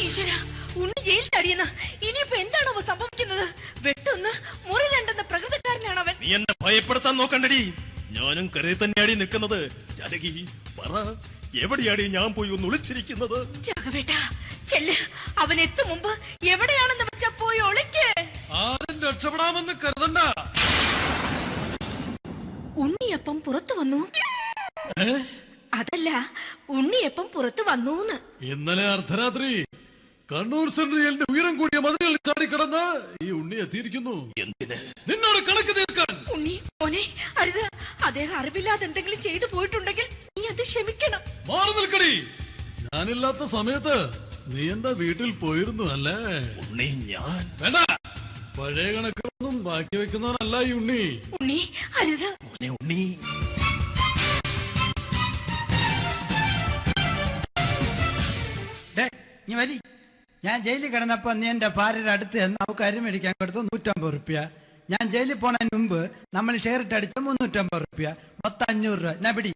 ഈശ്വരാ, ഉണ്ണി ജയിൽ ചാടിയെന്ന്. ഇനിയിപ്പോ എന്താണോ സംഭവിക്കുന്നത്? വെട്ടൊന്ന് മുറി രണ്ടെന്ന പ്രകൃതക്കാരനാണ് അവൻ. നീ എന്നെ ഭയപ്പെടുത്താൻ നോക്കണ്ടടി. ഞാനും കരയിൽ തന്നെയാടി നിൽക്കുന്നത്. ജാനകി പറ, എവിടെയാണ് ഞാൻ പോയി ഒന്ന് ഒളിച്ചിരിക്കുന്നത്? രാഘവേട്ടാ ചെല്ല്, അവൻ എത്തും മുമ്പ് എവിടെയാണെന്ന് വെച്ചാ പോയി ഒളിക്ക്. ആരും രക്ഷപ്പെടാമെന്ന് കരുതണ്ട. ഉണ്ണിയപ്പം പുറത്തു വന്നു. അതല്ല, ഉണ്ണിയപ്പം പുറത്തു വന്നൂന്ന്. ഇന്നലെ അർദ്ധരാത്രി കണ്ണൂർ സെൻട്രലിന്റെ ഉയരം കൂടിയ മതിലുകളിൽ ചാടിക്കിടന്ന് ഈ ഉണ്ണി എത്തിയിരിക്കുന്നു. എന്തിന്? നിന്നോട് കണക്ക് തീർക്കാൻ. ഉണ്ണി മോനെ, അരുത്. അദ്ദേഹം അറിവില്ലാതെ എന്തെങ്കിലും ചെയ്തു പോയിട്ടുണ്ടെങ്കിൽ നീ അത് ക്ഷമിക്കണം. മാറി നിൽക്കടി. ഞാനില്ലാത്ത സമയത്ത് നീ എന്റെ വീട്ടിൽ പോയിരുന്നു അല്ലേ? ഉണ്ണി ഞാൻ വേണ്ട. പഴയ കണക്കൊന്നും ബാക്കി വെക്കുന്നവനല്ല ഈ ഉണ്ണി. ഉണ്ണി അരുത്. ഉണ്ണി നീ വരി. ഞാൻ ജയിലിൽ കിടന്നപ്പോ നീ എന്റെ ഭാര്യയുടെ അടുത്ത് നമുക്ക് അരി മേടിക്കാൻ കൊടുത്തു 150 റുപ്യ. ഞാൻ ജയിലിൽ പോണതിന് മുമ്പ് നമ്മൾ ഷെയർ ഇട്ട് അടിച്ച 350 റുപ്യ, മൊത്തം 500 രൂപ. ഞാൻ പിടി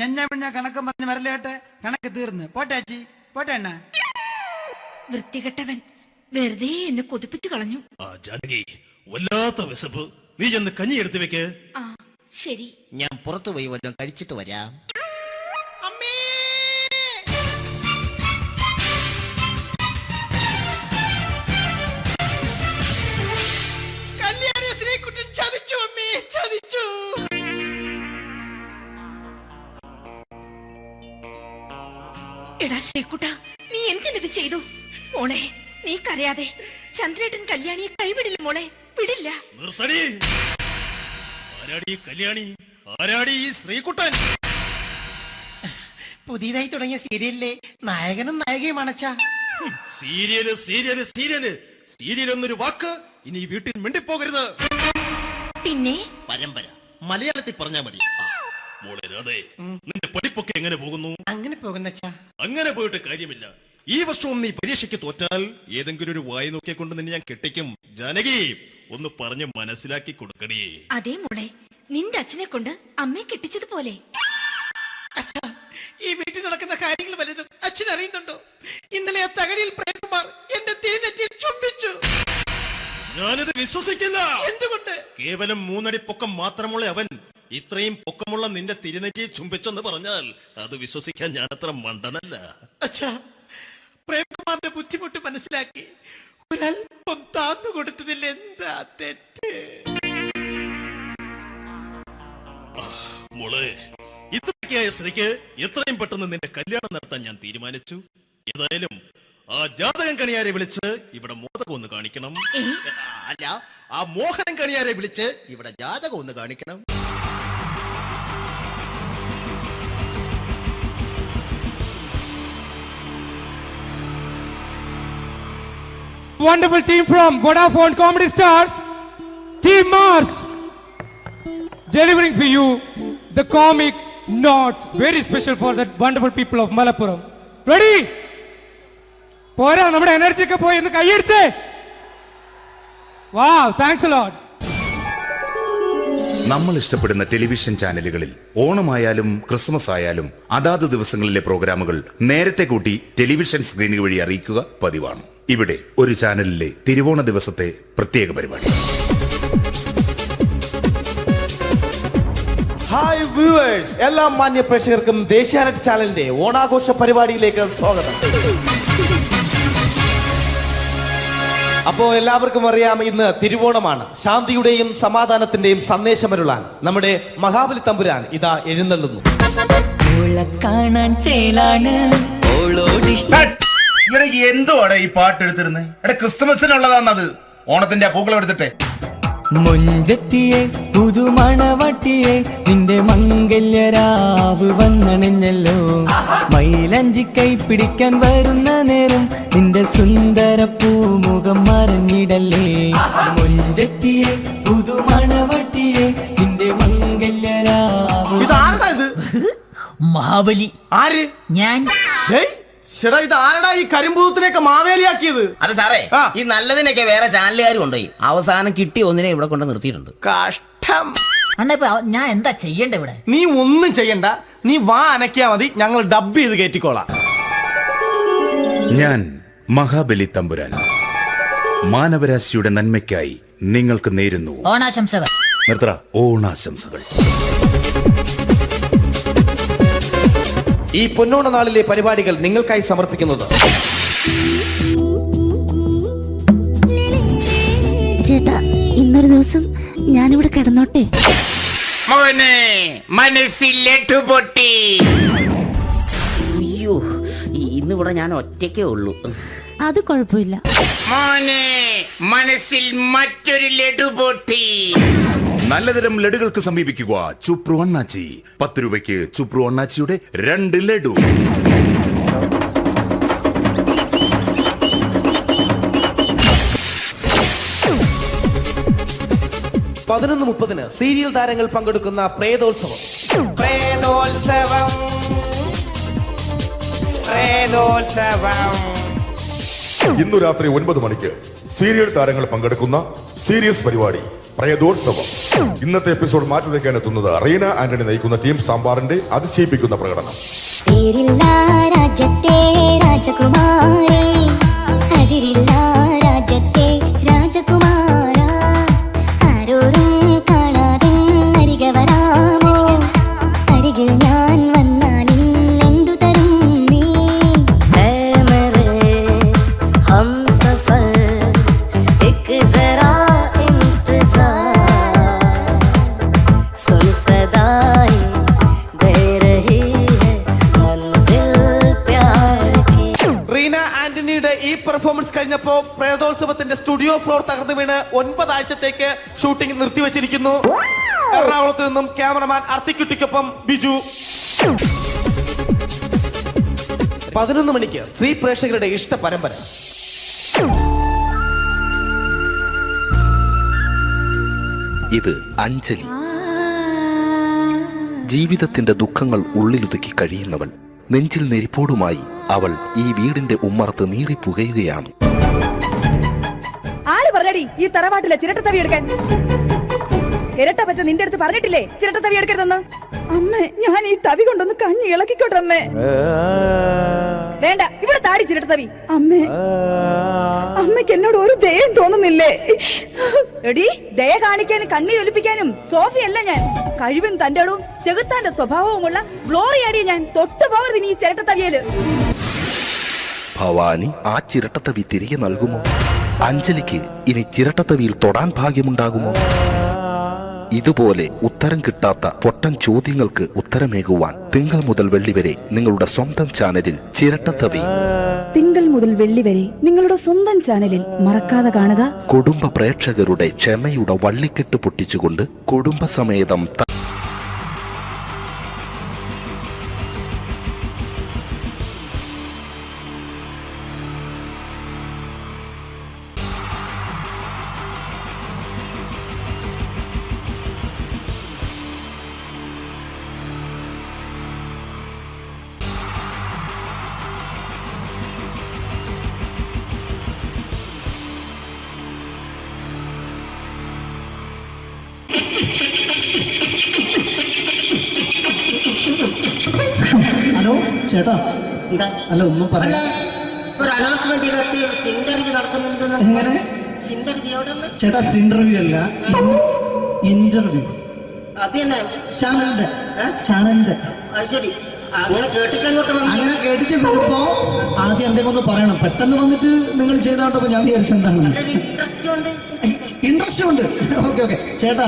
ഞാൻ കണക്ക് പറഞ്ഞ് വരലേട്ടെ. കണക്ക് തീർന്ന് പോട്ടെ അച്ചി, പോട്ടെ അണ്ണ. വൃത്തികെട്ടവൻ വെറുതെ എന്നെ കൊതിപ്പിച്ചു കളഞ്ഞു. ജാനകി, വല്ലാത്ത വിശപ്പ്. നീ ചെന്ന് കഞ്ഞി എടുത്തു വെക്ക്. ആ ശരി. ഞാൻ പുറത്തു പോയി വല്ലതും കഴിച്ചിട്ട് വരാം. എടാ ശ്രീകുട്ട, നീ എന്തിനിത് ചെയ്തു? മോളെ നീ കരയാതെ. ചന്ദ്രേട്ടൻ കല്യാണിയെ കൈവിടില്ല മോളെ, വിടില്ല. നിർത്തടി. ആരാടി കല്യാണി? ആരാടി ഈ ശ്രീകുട്ടൻ? പുതിയതായി തുടങ്ങിയ സീരിയലിലെ നായകനും നായികയും അണച്ചാ. സീരിയല് സീരിയല് സീരിയല് സീരിയൽ എന്നൊരു വാക്ക് ഇനി വീട്ടിൽ മിണ്ടിപ്പോകരുത്. പിന്നെ പരമ്പര മലയാളത്തിൽ പറഞ്ഞാ മതി. മോളെ രാധേ, നിന്റെ പഠിപ്പൊക്കെ എങ്ങനെ പോകുന്നു? അങ്ങനെ പോകുന്നച്ചാ. അങ്ങനെ പോയിട്ട് കാര്യമില്ല. ഈ വർഷവും നീ പരീക്ഷയ്ക്ക് തോറ്റാൽ ഏതെങ്കിലും ഒരു വായി നോക്കിക്കൊണ്ട് നിന്നെ ഞാൻ കെട്ടിക്കും. ജാനകി, ഒന്ന് പറഞ്ഞ് മനസ്സിലാക്കി കൊടുക്കണേ. അതേ മോളെ, നിന്റെ അച്ഛനെ കൊണ്ട് അമ്മയെ കെട്ടിച്ചതുപോലെ. ഈ വീട്ടിൽ നടക്കുന്ന കാര്യങ്ങൾ വലുതും അച്ഛൻ അറിയുന്നുണ്ടോ? ഇന്നലെ ആ തകഴിയിൽ പ്രേംകുമാർ എന്റെ തിരിനെറ്റിയിൽ ചുംബിച്ചു. ഞാനിത് വിശ്വസിക്കില്ല. എന്തുകൊണ്ട്? കേവലം 3 അടി പൊക്കം മാത്രമുള്ള അവൻ ഇത്രയും പൊക്കമുള്ള നിന്റെ തിരുനെറ്റിയെ ചുംബിച്ചെന്ന് പറഞ്ഞാൽ അത് വിശ്വസിക്കാൻ ഞാൻ അത്ര മണ്ടനല്ല. അച്ഛാ, പ്രേംകുമാറിന്റെ ബുദ്ധിമുട്ട് മനസ്സിലാക്കി ഒരല്പം താന്നു കൊടുത്തതിൽ എന്താ തെറ്റ്? മോളെ, ഇത്രയ്ക്കായ സ്ഥിതിക്ക് എത്രയും പെട്ടെന്ന് നിന്റെ കല്യാണം നടത്താൻ ഞാൻ തീരുമാനിച്ചു. ഏതായാലും ആ ജാതകം കണിയാരെ വിളിച്ച് ഇവിടെ മോദകം ഒന്ന് കാണിക്കണം. അല്ല, ആ മോഹനം കണിയാരെ വിളിച്ച് ഇവിടെ ജാതകം ഒന്ന് കാണിക്കണം. Wonderful team from Vodafone Comedy Stars, Team Mars, delivering for you the comic notes, very special for the wonderful people of Malappuram. Ready? പോരാ, നമ്മുടെ എനർജി ഒക്കെ പോയി ഒന്ന് കൈയടിച്ചേ. Wow, thanks a lot. നമ്മൾ ഇഷ്ടപ്പെടുന്ന ടെലിവിഷൻ ചാനലുകളിൽ ഓണമായാലും ക്രിസ്മസ് ആയാലും അതാത് ദിവസങ്ങളിലെ പ്രോഗ്രാമുകൾ നേരത്തെ കൂട്ടി ടെലിവിഷൻ സ്ക്രീനുകൾ വഴി അറിയിക്കുക പതിവാണ്. ഇവിടെ ഒരു ചാനലിലെ തിരുവോണ ദിവസത്തെ പ്രത്യേക പരിപാടി. ഹായ് വ്യൂവേഴ്സ്, എല്ലാ മാന്യ പ്രേക്ഷകർക്കും ദേശീയാനെറ്റ് ചാനലിന്റെ ഓണാഘോഷ പരിപാടിയിലേക്ക് സ്വാഗതം. അപ്പോ എല്ലാവർക്കും അറിയാം, ഇന്ന് തിരുവോണമാണ്. ശാന്തിയുടെയും സമാധാനത്തിന്റെയും സന്ദേശമരുളാൻ നമ്മുടെ മഹാബലി തമ്പുരാൻ ഇതാ എഴുന്നള്ളുന്നു. ഇവിടെ എന്തുവാടെ ഈ പാട്ട് എടുത്തിരുന്നത്? എടാ, ക്രിസ്തുമസിനുള്ളതാണത്. ഓണത്തിന്റെ പൂക്കളം എടുത്തിട്ടെ. മുഞ്ചത്തിയെ പുതുമണവട്ടിയെ നിന്റെ മംഗല്യരാവ് വന്നണിഞ്ഞല്ലോ. മൈലഞ്ചി കൈ പിടിക്കാൻ വരുന്ന നേരം നിന്റെ സുന്ദര പൂമുഖം മറഞ്ഞിടല്ലേ. മുഞ്ചത്തിയെ പുതുമണവട്ടിയെ നിന്റെ മംഗല്യരാവ്. ഇതാരടാ ഇത്? മഹാബലി. ആര്? ഞാൻ. ചേട്ടാ, ഇത് ആരടാ ഈ കരിമ്പൂത്തിനെയൊക്കെ മാവേലിയാക്കിയത്? അതെ സാറേ, ഈ നല്ലതിനൊക്കെ വേറെ ചാനലുകാർ കൊണ്ടുപോയി അവസാനം കിട്ടിയ ഒന്നിനെ ഇവിടെ കൊണ്ട് നിർത്തിയിട്ടുണ്ട്. കഷ്ടം. അണ്ണ ഞാൻ എന്താ ചെയ്യണ്ട ഇവിടെ? നീ ഒന്നും ചെയ്യണ്ട, നീ വാ അനക്കിയാ മതി, ഞങ്ങൾ ഡബ് ചെയ്ത് കയറ്റിക്കോളാം. ഞാൻ മഹാബലി തമ്പുരാൻ മാനവരാശിയുടെ നന്മയ്ക്കായി നിങ്ങൾക്ക് നേരുന്നു ഓണാശംസകൾ. നിർത്തറ ഓണാശംസകൾ. ഈ പൊന്നോണ നാളിലെ പരിപാടികൾ നിങ്ങൾക്കായി സമർപ്പിക്കുന്നത്. ചേട്ടാ, ഇന്നൊരു ദിവസം ഞാനിവിടെ കിടന്നോട്ടെ? മോനെ മനസ്സിലെട്ടു പൊട്ടി. അയ്യോ, ഇന്നിവിടെ ഞാൻ ഒറ്റയ്ക്കേ ഉള്ളൂ. അത് കുഴപ്പമില്ല. മോനെ മനസ്സിൽ മറ്റൊരു ലഡു പൊട്ടി. നല്ലതരം ലഡുകൾക്ക് സമീപിക്കുക ചുപ്രു അണ്ണാച്ചി. 10 രൂപയ്ക്ക് ചുപ്രു അണ്ണാച്ചിയുടെ 2 ലഡു. പതിനൊന്ന് 30 സീരിയൽ താരങ്ങൾ പങ്കെടുക്കുന്ന പ്രേതോത്സവം. ഇന്നു രാത്രി 9 മണിക്ക് സീരിയൽ താരങ്ങൾ പങ്കെടുക്കുന്ന സീരിയസ് പരിപാടി പ്രേതോത്സവം. ഇന്നത്തെ എപ്പിസോഡ് മാറ്റി വയ്ക്കാൻ എത്തുന്നത് റീന ആന്റണി നയിക്കുന്ന ടീം സാമ്പാറിന്റെ അതിശയിപ്പിക്കുന്ന പ്രകടനം. രാജ്യത്തെ രാജകുമാരി, അതിരില്ല രാജ്യത്തെ രാജകുമാര, ആരോരും കാണാതെ അരികെ വരാമോ? അരികിൽ ഞാൻ വന്നാൽ ഇന്നെന്തു തരും നീ? ഹം സഫർ एक जरा इंतजार, सुन सदाएं दे रही है मंजिल प्यार की. റീന ആന്റണിയുടെ ഈ പെർഫോമൻസ് കഴിഞ്ഞപ്പോ പ്രേതോത്സവത്തിന്റെ സ്റ്റുഡിയോ ഫ്ലോർ തകർന്നു വീണ് 9 ആഴ്ചത്തേക്ക് ഷൂട്ടിംഗ് നിർത്തിവെച്ചിരിക്കുന്നു. എറണാകുളത്ത് നിന്നും ക്യാമറമാൻ അർത്തിക്കുട്ടിക്കൊപ്പം ബിജു. 11 മണിക്ക് സ്ത്രീ പ്രേക്ഷകരുടെ ഇഷ്ട പരമ്പര. ഇത് അഞ്ജലി. ജീവിതത്തിന്റെ ദുഃഖങ്ങൾ ഉള്ളിലൊതുക്കി കഴിയുന്നവൾ. നെഞ്ചിൽ നെരിപ്പോടുമായി അവൾ ഈ വീടിന്റെ ഉമ്മറത്ത് നീറി പുകയുകയാണ്. ആര് പറഞ്ഞടി ഈ തറവാട്ടിലെ ചിരട്ടത്തവി എടുക്കാൻ? ഇരട്ട പറ്റ നിന്റെ അടുത്ത് പറഞ്ഞിട്ടില്ലേ ചിരട്ടത്തവി എടുക്കരുതെന്ന്? അമ്മേ, ഞാൻ ഈ തവി കൊണ്ടൊന്ന് കഞ്ഞി ഇളക്കിക്കോട്ടെ അമ്മേ. വേണ്ട, ഇവിടെ താടി ചിരട്ടത്തവി. അമ്മേ, അമ്മയ്ക്ക് എന്നോട് ഒരു ദയം തോന്നുന്നില്ലേ? എടി, ദയ കാണിക്കാനും കണ്ണീരൊലിപ്പിക്കാനും സോഫിയല്ല ഞാൻ. കഴിവും തന്റെടും ചെകുത്താന്റെ സ്വഭാവവുമുള്ള ഗ്ലോറിയാടിയ ഞാൻ. തൊട്ടു പോകരുത് നീ ചിരട്ടത്തവിയല്. ഭവാനി ആ ചിരട്ടത്തവി തിരികെ നൽകുമോ? അഞ്ജലിക്ക് ഇനി ചിരട്ടത്തവിയിൽ തൊടാൻ ഭാഗ്യമുണ്ടാകുമോ? ഇതുപോലെ ഉത്തരം കിട്ടാത്ത പൊട്ടൻ ചോദ്യങ്ങൾക്ക് ഉത്തരമേകുവാൻ തിങ്കൾ മുതൽ വെള്ളി വരെ നിങ്ങളുടെ സ്വന്തം ചാനലിൽ ചിരട്ടത്തവി. തിങ്കൾ മുതൽ വെള്ളി വരെ നിങ്ങളുടെ സ്വന്തം ചാനലിൽ മറക്കാതെ കാണുക. കുടുംബ പ്രേക്ഷകരുടെ ക്ഷമയുടെ വള്ളിക്കെട്ട് പൊട്ടിച്ചുകൊണ്ട് കുടുംബസമേതം ഹലോ ചേട്ടാ, അല്ല ഒന്നും പറയാ. ഒരു അനൗൺസ്മെന്റ് ഇന്റർവ്യൂ നടക്കുന്നുണ്ടെന്ന്. എങ്ങനെ ചേട്ടാ? ഇന്റർവ്യൂ അല്ല, ഇന്റർവ്യൂ. അത് തന്നെ ചാനലിന്റെ. ശരി, അങ്ങനെ കേട്ടിട്ട് അങ്ങനെ കേട്ടിട്ട് വരുമ്പോ ആദ്യം എന്തെങ്കിലും ഒന്ന് പറയണം. പെട്ടെന്ന് വന്നിട്ട് നിങ്ങൾ ചെയ്താട്ടപ്പോ ഞാൻ വിചാരിച്ചെന്താണ് ഇൻട്രസ്റ്റ് ഉണ്ട്. ഓക്കെ ഓക്കെ ചേട്ടാ,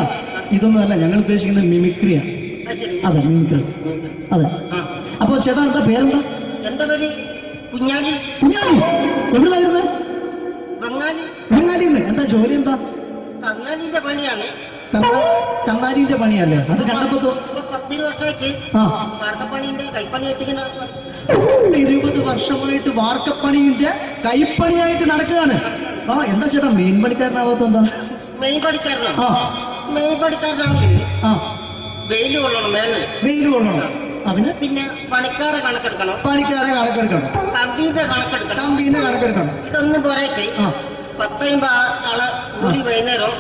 ഇതൊന്നും അല്ല ഞങ്ങൾ ഉദ്ദേശിക്കുന്നത് മിമിക്രിയാണ്. അതെ, മിമിക്രി. അതെ. അപ്പൊ ചേട്ടാ എന്താ പേരെന്താ? എന്റെ പേര് കുഞ്ഞാലി. കുഞ്ഞാലി എവിടെയായിരുന്നു? ബംഗാളി. ബംഗാളിന്ന്. എന്താ ജോലി? എന്താ? കങ്ങാലിന്റെ പണിയാണ്. കന്നാലിന്റെ പണിയല്ലേ? അത് കണ്ടപ്പോ 10 വർഷമായിട്ട് വാർക്കപ്പണിന്റെ കൈപ്പണി എത്തിക്കുന്ന 20 വർഷമായിട്ട് വാർക്കപ്പണിന്റെ കൈപ്പണിയായിട്ട് നടക്കുകയാണ്. ആ എന്താ ചേട്ടാ മെയിൻ പണിക്കാരനാവാത്ത? എന്താ മെയിൻ പണിക്കാരനാ? മെയിൻ പണിക്കാരനാണെങ്കിൽ വെയിൽ കൊള്ളണം, മേലെ വെയിൽ കൊള്ളണം. അതിന് പിന്നെ പണിക്കാരെ കണക്കെടുക്കണം. പണിക്കാരെ കണക്കെടുക്കണം. കമ്പീന്റെ കണക്കെടുക്കണം. കമ്പീന്റെ കണക്കെടുക്കണം. ഇതൊന്നും പോരട്ടെ, 10 ആളെ കൂടി വൈകുന്നേരം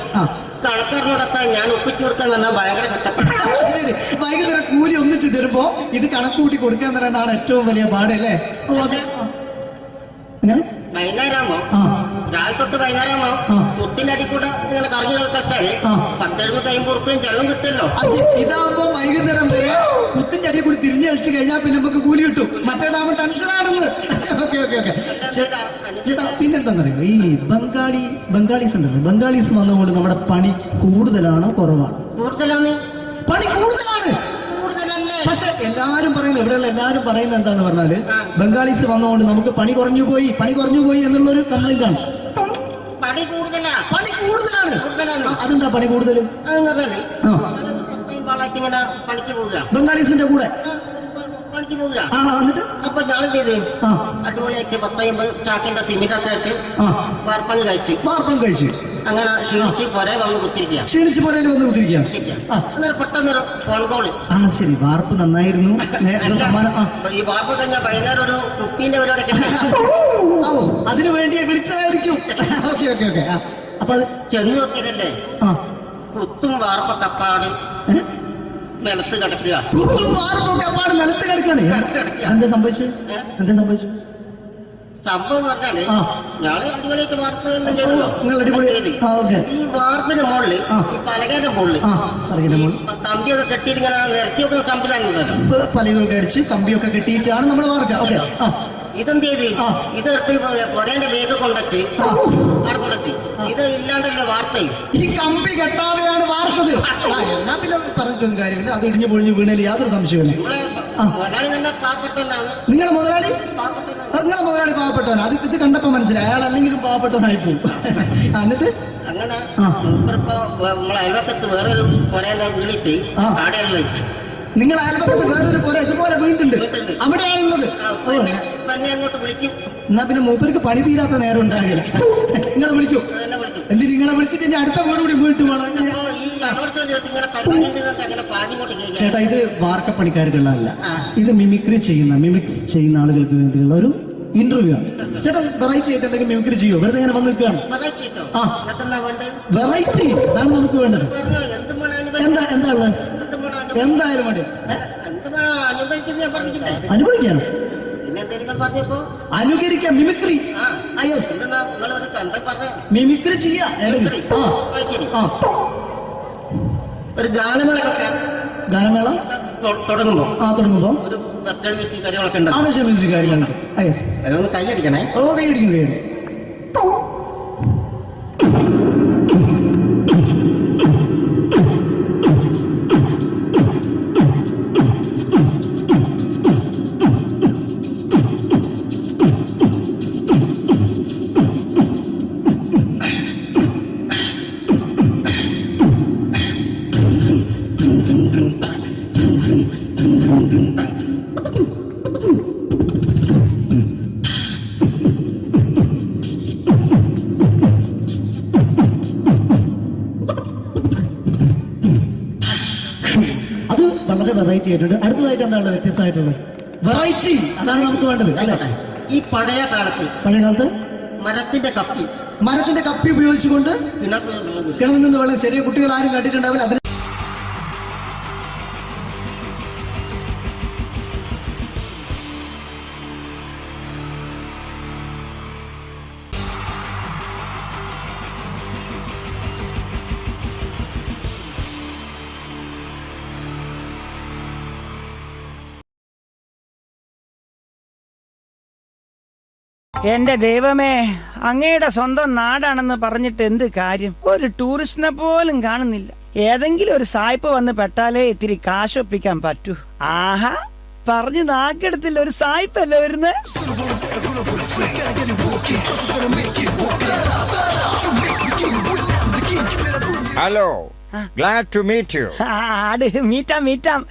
കണക്കാരനോടൊക്കെ ഞാൻ ഒപ്പിച്ചു കൊടുക്കാൻ പറഞ്ഞാൽ ഭയങ്കര കഷ്ടപ്പെട്ടു. വൈകുന്നേരം കൂലി ഒന്നിച്ച് തരുമ്പോ ഇത് കണക്ക് കൂട്ടി കൊടുക്കാൻ പറയുന്നതാണ് ഏറ്റവും വലിയ പാടല്ലേ? വൈകുന്നേരമോ രാവിലെ തൊട്ട് വൈകുന്നേരമോ മുത്തിന്റെ അടി കൂടെ ഇങ്ങനെ കറങ്ങി കളിച്ചാല് 10-750 ചെലവും കിട്ടുമല്ലോ. ഇതാവുമ്പോ വൈകുന്നേരം വരെ കുത്തിന്റെ അടിയിൽ കൂടി തിരിഞ്ഞു കളിച്ചു കഴിഞ്ഞാൽ പിന്നെ നമുക്ക് കൂലി കിട്ടും. മറ്റേതാവുമ്പോൾ ടെൻഷനാണെന്ന്. ഓക്കെ ഓക്കെ ഓക്കെ ചേട്ടാ, പിന്നെന്താണെന്നറിയോ, ഈ ബംഗാളീസ് ഉണ്ടല്ലോ, ബംഗാളീസ് വന്നുകൊണ്ട് നമ്മുടെ പണി കൂടുതലാണോ കുറവാണ്? പണി കൂടുതലാണ്. പക്ഷെ എല്ലാരും പറയുന്നത്, ഇവിടെയുള്ള എല്ലാരും പറയുന്നത് എന്താന്ന് പറഞ്ഞാല് ബംഗാളീസ് വന്നുകൊണ്ട് നമുക്ക് പണി കുറഞ്ഞു പോയി എന്നുള്ളൊരു കംപ്ലൈന്റ് ആണ്. പണി കൂടുതലാണ്. അതെന്താ പണി കൂടുതൽ? ബംഗാളീസിന്റെ കൂടെ എന്നിട്ട് അപ്പൊ ഞാൻ ചെയ്ത് അടിപൊളിയായിട്ട് 10-50 ചാക്കിന്റെ സിമെന്റൊക്കെ ഇട്ട് വാർപ്പം കഴിച്ചു അങ്ങനെ ക്ഷീണിച്ച് പുരയിൽ വന്ന് കുത്തിരിക്കുക. പെട്ടെന്നൊരു ഫോൺ കോള്. ശരി, വാർപ്പ് നന്നായിരുന്നു. ഈ വാർപ്പ് കഴിഞ്ഞാൽ വൈകുന്നേരം ഒരു കുപ്പീന്റെ പരിപാടി അതിനു വേണ്ടി വിളിച്ചതായിരിക്കും. Okay okay okay. അപ്പൊ അത് ചെന്ന് നോക്കിയതല്ലേ, കുത്തും വാർപ്പ തപ്പാട് നിലത്ത് കിടക്കുക. നിലത്ത് കിടക്കാണ്. എന്താ സംഭവിച്ചു? സംഭവം എന്ന് പറഞ്ഞാല് ഞങ്ങള് അടിപൊളിയായിട്ട് വാർപ്പ് ഈ വാർപ്പിന് മുകളില് ഈ പലകയുടെ മുകളില് കമ്പിയൊക്കെ കെട്ടിയിട്ട് ഇങ്ങനെ ഇറക്കിയൊക്കെ സംവിധാനം പലകൊക്കെ അടിച്ച് കമ്പിയൊക്കെ കെട്ടിയിട്ടാണ് നമ്മൾ വാർക്കുക. ഇതെന്ത് ചെയ്ത് ഇതെടുത്ത് പൊരേന്റെ വേഗ കൊണ്ടച്ച് അവിടെ കൊണ്ടെത്തി. ഇത് ഇല്ലാണ്ടല്ലേ വാർത്ത. ഈ കമ്പി കെട്ടാതെയാണ് വാർത്തത്. എന്നാ പിന്നെ പറഞ്ഞിട്ടൊന്നും കാര്യമില്ല. അത് ഇടിഞ്ഞു പൊളിഞ്ഞു വീണേൽ യാതൊരു സംശയമില്ല. മുതലാളി നല്ല പാവപ്പെട്ടവനാണ്. നിങ്ങളുടെ മുതലാളി പാവപ്പെട്ടവനാണ്. അത് ഇത് കണ്ടപ്പോ മനസ്സിലായി അയാൾ അല്ലെങ്കിലും പാവപ്പെട്ടവനായി പോകും. എന്നിട്ട് അങ്ങനെ നമ്മളെ അയൽവക്കത്ത് വേറൊരു പൊരേന്റെ വീണിട്ട് ആടെയാണ് വെച്ചു. നിങ്ങൾ അയൽപക്കത്ത് വേറൊരു പുര ഇതുപോലെ വീണ്ടുണ്ട്, അവിടെയാണുള്ളത്. അങ്ങോട്ട് വിളിക്കും. എന്നാ പിന്നെ മൂപ്പർക്ക് പണി തീരാത്ത നേരം ഉണ്ടാകില്ല. നിങ്ങളെ വിളിക്കും. എന്തിന് നിങ്ങളെ വിളിച്ചിട്ട് ഇനി അടുത്ത വീട് കൂടി വീട്ടു വേണം. ചേട്ടാ, ഇത് വാർക്കപ്പണിക്കാർക്കുള്ളതല്ല. ഇത് മിമിക്സ് ചെയ്യുന്ന ആളുകൾക്ക് വേണ്ടിയുള്ള ഒരു ഇന്റർവ്യൂ ആണ്. ചേട്ടാ, വെറൈറ്റി ആയിട്ട് എന്തെങ്കിലും മിമിക്രി ചെയ്യോ? വെറുതെ ഇങ്ങനെ വന്ന് നിൽക്കുകയാണ്. വെറൈറ്റി അതാണ് നമുക്ക് വേണ്ടത്. എന്താ ഉള്ളത്? എന്തായാലും മതി. അനുഭവിക്കാണ്, അനുകരിക്കാം. മിമിക്രി മിമിക്രി ചെയ്യാ. ഒരു ഗാനമേള തുടങ്ങുമ്പോ ഒരു വെസ്റ്റേൺ മ്യൂസിക് കാര്യങ്ങളൊക്കെ ഉണ്ട്. മ്യൂസിക് കാര്യങ്ങളുണ്ട്. അതൊന്ന് കൈയടിക്കണേ. കൈയടിക്കും. അത് വളരെ വെറൈറ്റി ആയിട്ടുണ്ട്. അടുത്തതായിട്ട് എന്താണ് വ്യത്യസ്തമായിട്ടുള്ളത്? വെറൈറ്റി അതാണ് നമുക്ക് വേണ്ടത്. ഈ പഴയ കാലത്ത് മരത്തിന്റെ കപ്പി ഉപയോഗിച്ചുകൊണ്ട് കിണറിൽ നിന്ന് വെള്ളം, ചെറിയ കുട്ടികൾ ആരും കണ്ടിട്ടുണ്ടാവില്ല. അതിൽ എന്റെ ദൈവമേ, അങ്ങയുടെ സ്വന്തം നാടാണെന്ന് പറഞ്ഞിട്ട് എന്ത് കാര്യം? ഒരു ടൂറിസ്റ്റിനെ പോലും കാണുന്നില്ല. ഏതെങ്കിലും ഒരു സായിപ്പ് വന്ന് പെട്ടാലേ ഇത്തിരി കാശൊപ്പിക്കാൻ പറ്റൂ. ആഹാ, പറഞ്ഞു നാക്കെടുത്തില്ല. ഒരു സായിപ്പല്ലേ വരുന്നത്? Hello, glad to meet you. മീറ്റാം.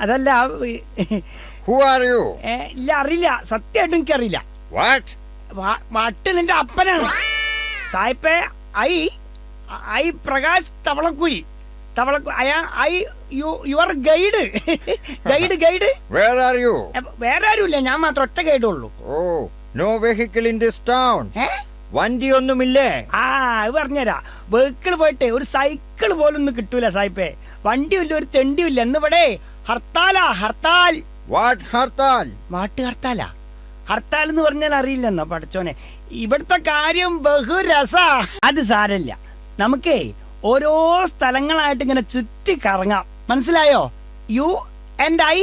അതല്ല, who are you? ഇല്ല, അറിയില്ല. സത്യമായിട്ടും എനിക്കറിയില്ല. വട്ട് നിന്റെ അപ്പനാണ് സായിപ്പേ. I Prakash Thavalakkuzhi. Your guide. Where are you? വേറെ ആരുമില്ല, ഞാൻ മാത്രം ഒറ്റ ഗൈഡേ ഉള്ളൂ. Oh, no vehicle in this town. വണ്ടി ഒന്നുമില്ലേ? അത് പറഞ്ഞുതരാ. വെഹിക്കിൾ പോയിട്ട് ഒരു സൈക്കിൾ പോലും ഒന്നും കിട്ടൂല സായിപ്പേ. വണ്ടിയില്ല, ഒരു തെണ്ടിയില്ല. എന്നിവിടെ ഹർത്താലാ. ഹർത്താൽ. വാട്ട് ഹർത്താൽ? ഹർത്താൽ എന്ന് പറഞ്ഞാൽ അറിയില്ലെന്നോ പഠിച്ചോനെ? ഇവിടുത്തെ കാര്യം ബഹുരസാ. അത് സാരല്ല, നമുക്കേ ഓരോ സ്ഥലങ്ങളായിട്ട് ഇങ്ങനെ ചുറ്റി കറങ്ങാം. മനസ്സിലായോ? You and I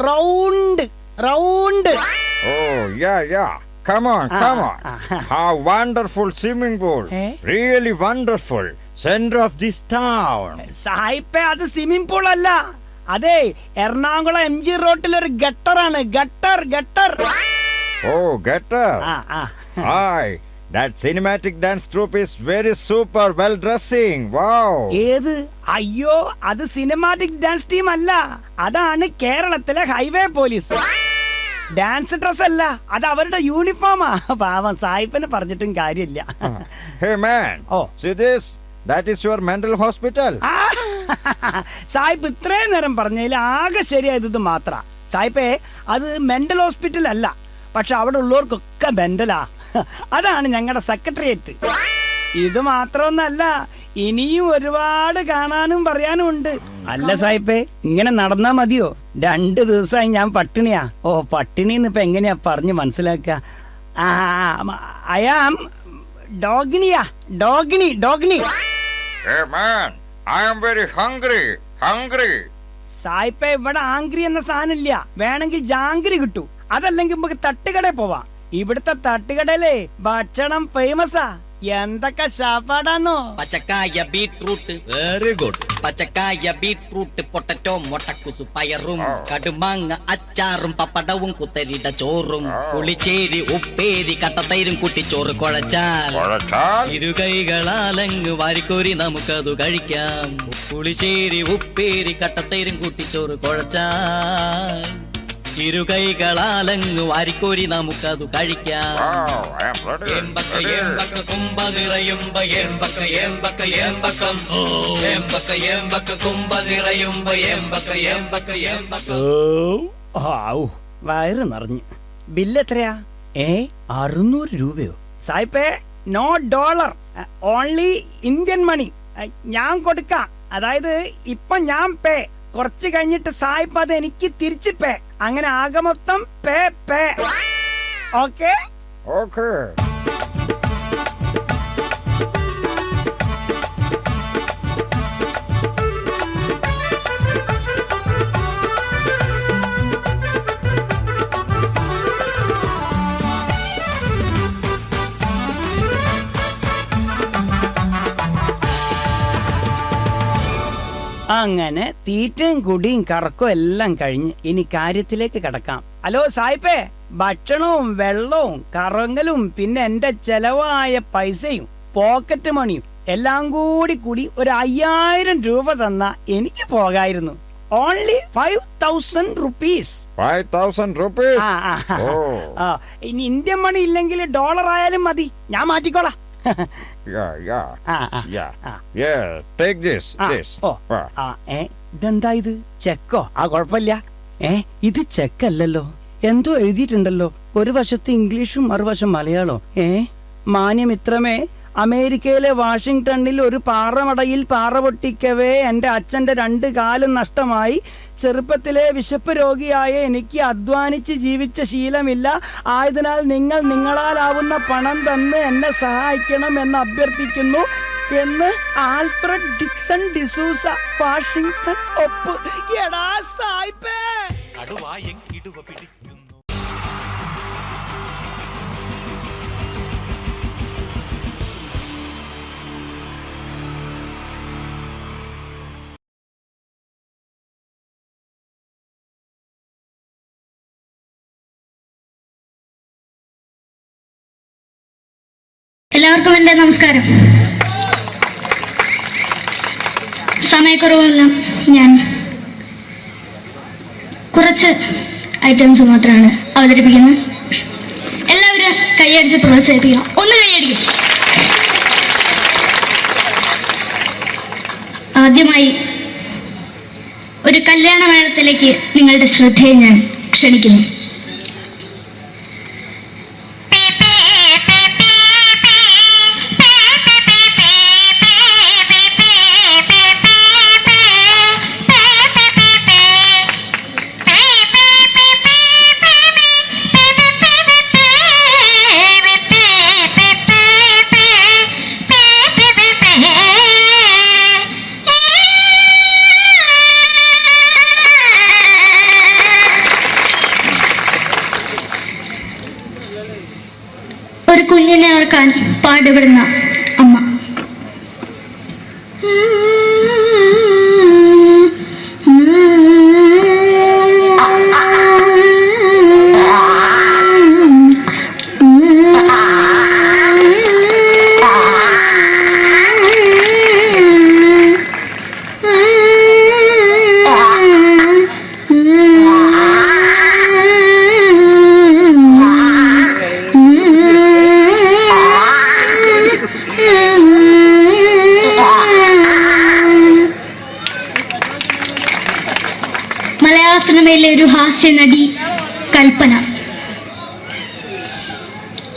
round. Oh, yeah. Come on. How wonderful swimming pool. Really wonderful. Center of this town. സായിപ്പേ, അത് സ്വിമ്മിംഗ് പൂൾ അല്ല, അതെ എറണാകുളം MG റോട്ടിൽ ഒരു ഗട്ടറാണ്. Gutter. Oh, gutter. Hi. That cinematic dance troupe is very super well dressing. Wow. ഏത്? അയ്യോ, അത് സിനിമാറ്റിക് ഡാൻസ് ടീം അല്ല, അതാണ് കേരളത്തിലെ ഹൈവേ പോലീസ്. ഡാൻസ് ഡ്രസ് അല്ല, അത് അവരുടെ യൂണിഫോമാ. പാവം സായിപ്പിനെ പറഞ്ഞിട്ടും കാര്യമില്ല. Hey man. See this? That is your mental hospital. സായിപ്പ് ഇത്രയും നേരം പറഞ്ഞതിൽ ആകെ ശരിയായത് മാത്ര. സായിപ്പേ, അത് മെന്റൽ ഹോസ്പിറ്റൽ അല്ല, പക്ഷെ അവിടെ ഉള്ളവർക്കൊക്കെ മെന്റലാ. അതാണ് ഞങ്ങളുടെ സെക്രട്ടേറിയറ്റ്. ഇത് മാത്രമൊന്നല്ല, ഇനിയും ഒരുപാട് കാണാനും പറയാനും ഉണ്ട്. അല്ല സായിപ്പേ, ഇങ്ങനെ നടന്നാ മതിയോ? 2 ദിവസമായി ഞാൻ പട്ടിണിയാ. പട്ടിണിന്ന് ഇപ്പൊ എങ്ങനെയാ പറഞ്ഞ് മനസ്സിലാക്കുക? I am ഡോഗ്നി. Hey man, I am very hungry. സായിപ്പേ, ഇവിടെ ആംഗ്രി എന്ന സാധനം ഇല്ല. വേണമെങ്കിൽ ജാംഗ്രി കിട്ടൂ. അതല്ലെങ്കിൽ നമുക്ക് തട്ടുകടയിൽ പോവാം. ഇവിടുത്തെ തട്ടുകടയിലെ ഭക്ഷണം ഫേമസാ. എന്തൊക്കെ ശാപ്പാടാന്നോ? പച്ചക്കായ ബീട്രൂട്ട്, വെരി ഗുഡ്. പച്ചക്കായ ബീട്രൂട്ട്, പൊട്ടറ്റോ, മുട്ടക്കുസു, പയറും, കടുമാങ്ങ അച്ചാറും, പപ്പടവും, കുത്തരിയുടെ ചോറും, പുളിച്ചേരി, ഉപ്പേരി, കട്ടത്തൈരും കുട്ടിച്ചോറ് കുഴച്ചാൽ ഇരുകൈകളാലങ്ങ് വാരിക്കോരി നമുക്കതു കഴിക്കാം. പുളിച്ചേരി, ഉപ്പേരി, കട്ടത്തൈരും കുട്ടിച്ചോറ് കുഴച്ചാൽ ഇരുകൈകളാലങ്ങ് വാരിക്കോരി നമുക്കതു കഴിക്കാം. ഏമ്പക്ക കുമ്പ നിറയുമ്പ ഏമ്പക്കം കുമ്പ നിറയുമ്പ ഏമ്പക്ക. വയറ് നിറഞ്ഞ്. ബില്ല് എത്രയാ? 600 രൂപയോ? സായിപ്പേ, no dollar, only Indian money. ഞാൻ കൊടുക്കാം. അതായത് ഇപ്പൊ ഞാൻ പേ, കുറച്ച് കഴിഞ്ഞിട്ട് സായിപ്പ് അത് എനിക്ക് തിരിച്ച് പേ. അങ്ങനെ ആകെ മൊത്തം പേ. ഓക്കെ. അങ്ങനെ തീറ്റയും കുടിയും കറക്കും എല്ലാം കഴിഞ്ഞ് ഇനി കാര്യത്തിലേക്ക് കടക്കാം. ഹലോ സായിപ്പേ, ഭക്ഷണവും വെള്ളവും കറങ്ങലും പിന്നെ എന്റെ ചെലവായ പൈസയും പോക്കറ്റ് മണിയും എല്ലാം കൂടി ഒരു 5000 രൂപ തന്നാ എനിക്ക് പോകായിരുന്നു. Only 5000 rupees. 5000 rupees? ഇനി ഇന്ത്യൻ മണി ഇല്ലെങ്കിൽ ഡോളർ ആയാലും മതി, ഞാൻ മാറ്റിക്കോളാം. Take this. ഇതെന്താ ഇത്? ചെക്കോ? കുഴപ്പമില്ല. ഇത് ചെക്കല്ലല്ലോ, എന്തോ എഴുതിയിട്ടുണ്ടല്ലോ. ഒരു വശത്ത് ഇംഗ്ലീഷും മറുവശം മലയാളം. മാന്യമിത്രമേ, അമേരിക്കയിലെ വാഷിംഗ്ടണിൽ ഒരു പാറമടയിൽ പാറ പൊട്ടിക്കവേ എന്റെ അച്ഛന്റെ 2 കാലും നഷ്ടമായി. ചെറുപ്പത്തിലെ വിശപ്പ് രോഗിയായ എനിക്ക് അധ്വാനിച്ച് ജീവിച്ച ശീലമില്ല. ആയതിനാൽ നിങ്ങൾ നിങ്ങളാലാവുന്ന പണം തന്ന് എന്നെ സഹായിക്കണം എന്ന് അഭ്യർത്ഥിക്കുന്നു എന്ന് ആൽഫ്രഡ് ഡിക്സൺ ഡിസൂസ, വാഷിംഗ്ടൺ. ഒപ്പ്. എടാ സായിപ്പേ. എല്ലാവർക്കും എൻ്റെ നമസ്കാരം. സമയക്കുറവെല്ലാം ഞാൻ കുറച്ച് ഐറ്റംസ് മാത്രമാണ് അവതരിപ്പിക്കുന്നത്. എല്ലാവരും കൈയടിച്ച് പ്രോത്സാഹിപ്പിക്കണം. ഒന്ന് കൈയടിക്കും. ആദ്യമായി ഒരു കല്യാണ മേളത്തിലേക്ക് നിങ്ങളുടെ ശ്രദ്ധയെ ഞാൻ ക്ഷണിക്കുന്നു. പാടുപെടുന്ന അമ്മ. മലയാള സിനിമയിലെ ഒരു ഹാസ്യ നടി കൽപ്പന.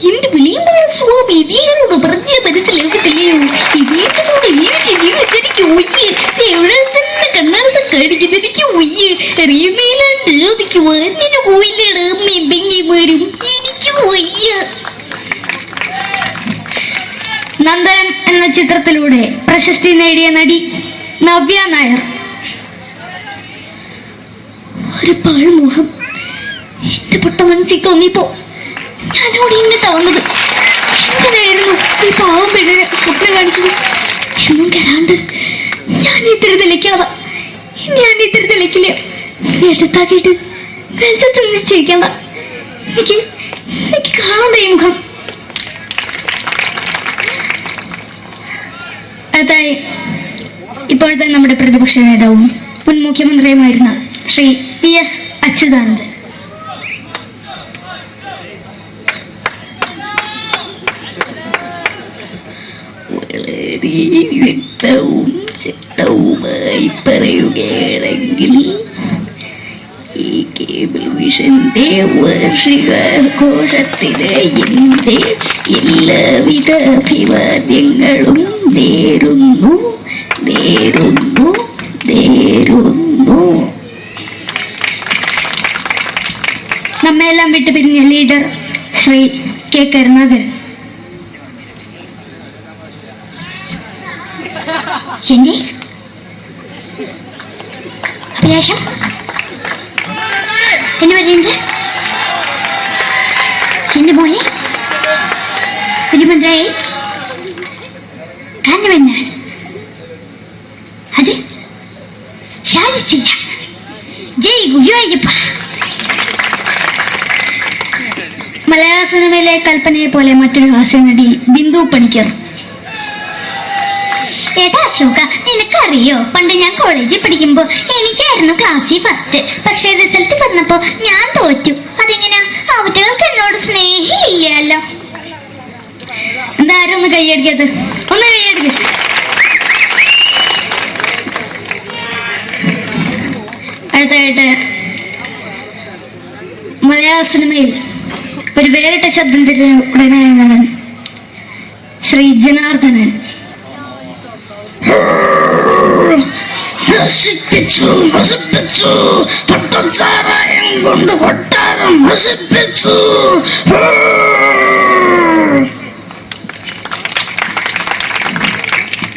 എന്റെ വിളിയുമ്പോൾ സ്വാമി ഇതിനോട് പറഞ്ഞ മനസ്സിലാക്കത്തില്ലയോ? ഇതിനോട് ജീവിച്ചെനിക്ക് ഒയ്യ്, എവിടെ തന്നെ കണ്ണാടത്ത് കടിക്കുന്നത് എനിക്ക് ഒയ്യ്, റീമയിലാണ്ട് ചോദിക്കുവാ നിന്നെ പോയില്ലേടാ അമ്മയും പെങ്ങിമാരും, എനിക്ക് ഒയ്യ. നന്ദനം എന്ന ചിത്രത്തിലൂടെ പ്രശസ്തി നേടിയ നടി നവ്യ നായർ. ഒരു പാഴ്മുഖം എന്റെ പൊട്ട മനസ്സിൽ തോന്നിയപ്പോ ഞാനോട് ഇന്നിട്ടാ വന്നത്. എങ്ങനെയായിരുന്നു ഈ പാവം പെണ്ണിനെ സ്വപ്നം കാണിച്ചത്? എന്നും കെടാണ്ട് ഞാൻ ഇത്തിരി തെളിക്കണതാ. ഞാൻ ഇത്തിരി തെളിക്കില്ല. എടുത്താക്കിയിട്ട് വെളിച്ചത്തിൽ നിശ്ചയിക്കണ്ട. എനിക്ക് കാണാൻ ഈ മുഖം. അതായി ഇപ്പോഴത്തെ നമ്മുടെ പ്രതിപക്ഷ നേതാവും മുൻ മുഖ്യമന്ത്രിയുമായിരുന്ന ശ്രീ PS അച്യുതാനന്ദൻ. വളരെ വ്യക്തവും ശക്തവുമായി പറയുകയാണെങ്കിൽ ഈ കേബിൾ വിഷന്റെ വാർഷികാഘോഷത്തിന് എന്റെ എല്ലാവിധ അഭിവാദ്യങ്ങളും നേരുന്നു. നമ്മെല്ലാം വിട്ടുപിരിഞ്ഞ ലീഡർ ശ്രീ കെ കരുണാകരൻ. എന്റെ അഭിലാഷം എന്ന് പറയുന്നത് എന്റെ മോനെ കുരുമന്ത്രായി കാരണമെന്നാണ്. അത് സാധിച്ചില്ല. ജയ് ഗുരുവായൂരപ്പ. മലയാള സിനിമയിലെ കൽപ്പനയെ പോലെ മറ്റൊരു ഹാസ്യ നടി ബിന്ദു പണിക്കർ. ഏട്ടാ അശോക, നിനക്കറിയോ പണ്ട് ഞാൻ കോളേജിൽ പഠിക്കുമ്പോ എനിക്കായിരുന്നു ക്ലാസ്സിൽ ഫസ്റ്റ്. പക്ഷെ റിസൾട്ട് വന്നപ്പോ ഞാൻ തോറ്റു. അതെങ്ങനെയാ? അവറ്റകൾക്ക് എന്നോട് സ്നേഹമില്ലല്ലോ. എന്താരും ഒന്ന് കൈയടിക്കത്? ഒന്ന് കൈയടിക്ക. അടുത്തായിട്ട് മലയാള സിനിമയിൽ ഒരു വേറിട്ട ശബ്ദത്തിന്റെ ഉടനായ ശ്രീ ജനാർദ്ദനൻ. കൊണ്ട് കൊട്ടാരം നശിപ്പിച്ചു.